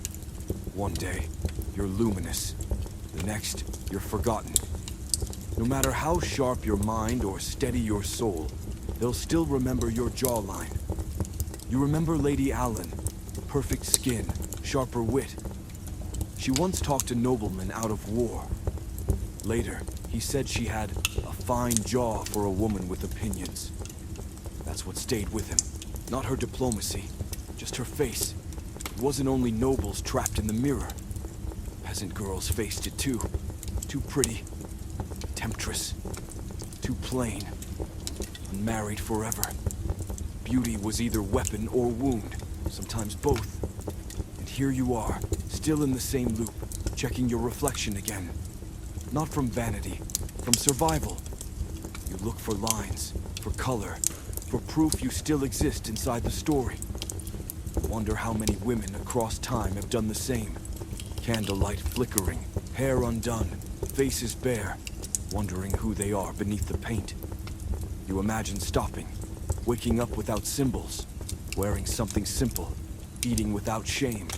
One day, you're luminous. The next, you're forgotten. No matter how sharp your mind or steady your soul, they'll still remember your jawline. You remember Lady Allen, perfect skin, sharper wit. She once talked a nobleman out of war. Later, he said she had a fine jaw for a woman with opinions. That's what stayed with him. Not her diplomacy, just her face. It wasn't only nobles trapped in the mirror. Peasant girls faced it too. Too pretty. Temptress. Too plain. Unmarried forever. Beauty was either weapon or wound, sometimes both. And here you are, still in the same loop, checking your reflection again. Not from vanity, from survival. You look for lines, for color, for proof you still exist inside the story. You wonder how many women across time have done the same. Candlelight flickering, hair undone, faces bare, wondering who they are beneath the paint. You imagine stopping, waking up without symbols, wearing something simple, eating without shame,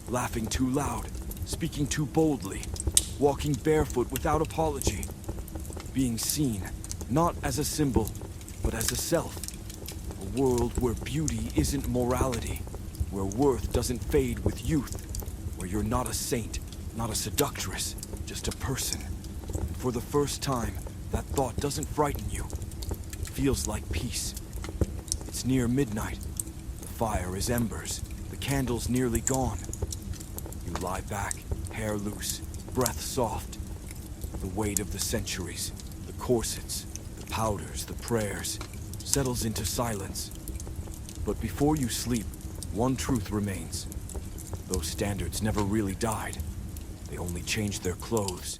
laughing too loud, speaking too boldly, walking barefoot without apology, being seen, not as a symbol, but as a self. A world where beauty isn't morality, where worth doesn't fade with youth, where you're not a saint, not a seductress, just a person. And for the first time, that thought doesn't frighten you. It feels like peace. It's near midnight. The fire is embers, the candle's nearly gone. You lie back, hair loose, breath soft. The weight of the centuries, the corsets, the powders, the prayers. settles into silence. But before you sleep, one truth remains. Those standards never really died. They only changed their clothes.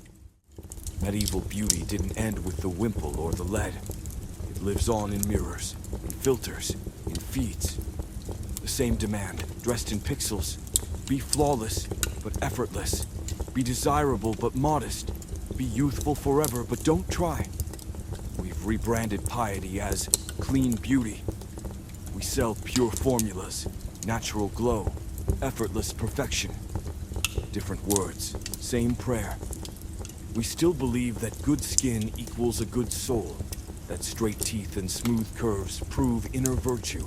Medieval beauty didn't end with the wimple or the lead. It lives on in mirrors, in filters, in feeds. The same demand, dressed in pixels. Be flawless, but effortless. Be desirable, but modest. Be youthful forever, but don't try. We've rebranded piety as clean beauty. We sell pure formulas, natural glow, effortless perfection. Different words, same prayer. We still believe that good skin equals a good soul, that straight teeth and smooth curves prove inner virtue.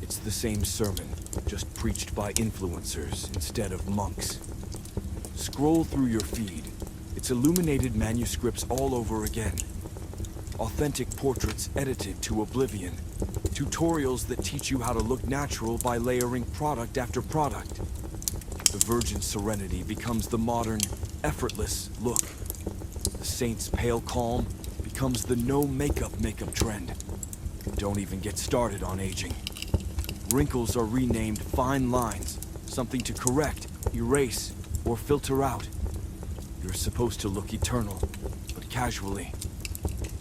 It's the same sermon, just preached by influencers instead of monks. Scroll through your feed. It's illuminated manuscripts all over again. Authentic portraits edited to oblivion. Tutorials that teach you how to look natural by layering product after product. The virgin serenity becomes the modern, effortless look. The saint's pale calm becomes the no makeup trend. Don't even get started on aging. Wrinkles are renamed fine lines, something to correct, erase, or filter out. You're supposed to look eternal, but casually.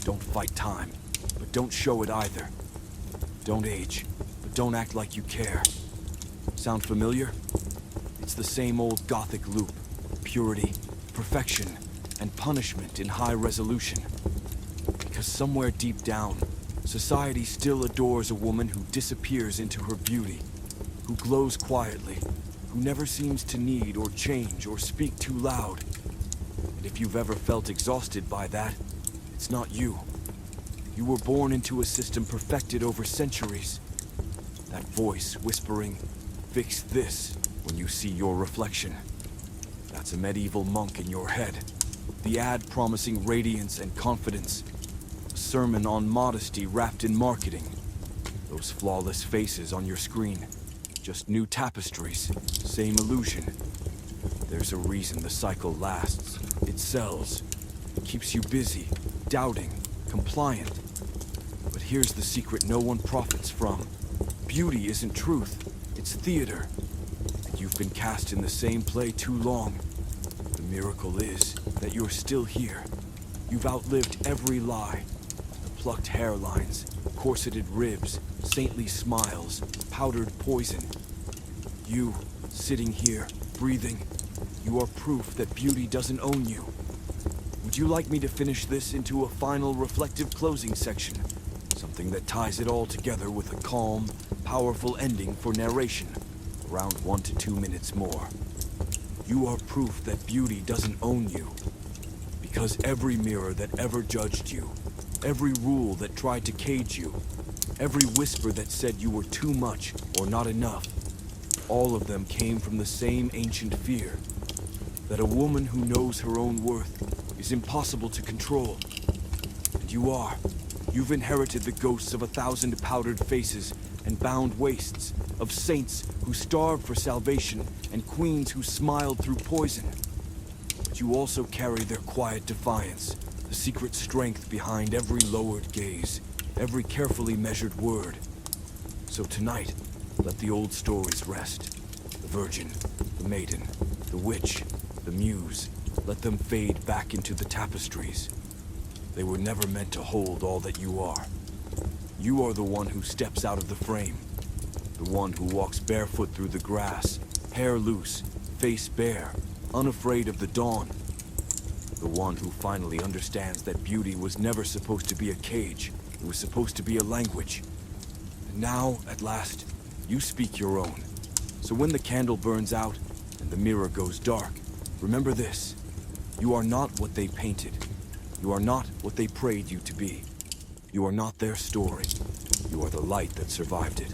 Don't fight time, but don't show it either. Don't age, but don't act like you care. Sound familiar? It's the same old Gothic loop. Purity, perfection, and punishment in high resolution. Because somewhere deep down, society still adores a woman who disappears into her beauty, who glows quietly, who never seems to need or change or speak too loud. And if you've ever felt exhausted by that, it's not you. You were born into a system perfected over centuries. That voice whispering, "Fix this," when you see your reflection. That's a medieval monk in your head. The ad promising radiance and confidence. A sermon on modesty wrapped in marketing. Those flawless faces on your screen. Just new tapestries, same illusion. There's a reason the cycle lasts. It sells. Keeps you busy, doubting, compliant. But here's the secret no one profits from. Beauty isn't truth, it's theater. And you've been cast in the same play too long. The miracle is that you're still here. You've outlived every lie. The plucked hairlines, corseted ribs, saintly smiles, powdered poison. You, sitting here, breathing, you are proof that beauty doesn't own you. Would you like me to finish this into a final reflective closing section? Something that ties it all together with a calm, powerful ending for narration. Around 1 to 2 minutes more. You are proof that beauty doesn't own you. Because every mirror that ever judged you, every rule that tried to cage you, every whisper that said you were too much or not enough, all of them came from the same ancient fear. That a woman who knows her own worth is impossible to control. And you are. You've inherited the ghosts of 1,000 powdered faces and bound waists, of saints who starved for salvation and queens who smiled through poison. But you also carry their quiet defiance, the secret strength behind every lowered gaze, every carefully measured word. So tonight, let the old stories rest. The virgin, the maiden, the witch, the muse, let them fade back into the tapestries. They were never meant to hold all that you are. You are the one who steps out of the frame. The one who walks barefoot through the grass, hair loose, face bare, unafraid of the dawn. The one who finally understands that beauty was never supposed to be a cage. It was supposed to be a language. And now, at last, you speak your own. So when the candle burns out and the mirror goes dark, remember this. You are not what they painted. You are not what they prayed you to be. You are not their story. You are the light that survived it.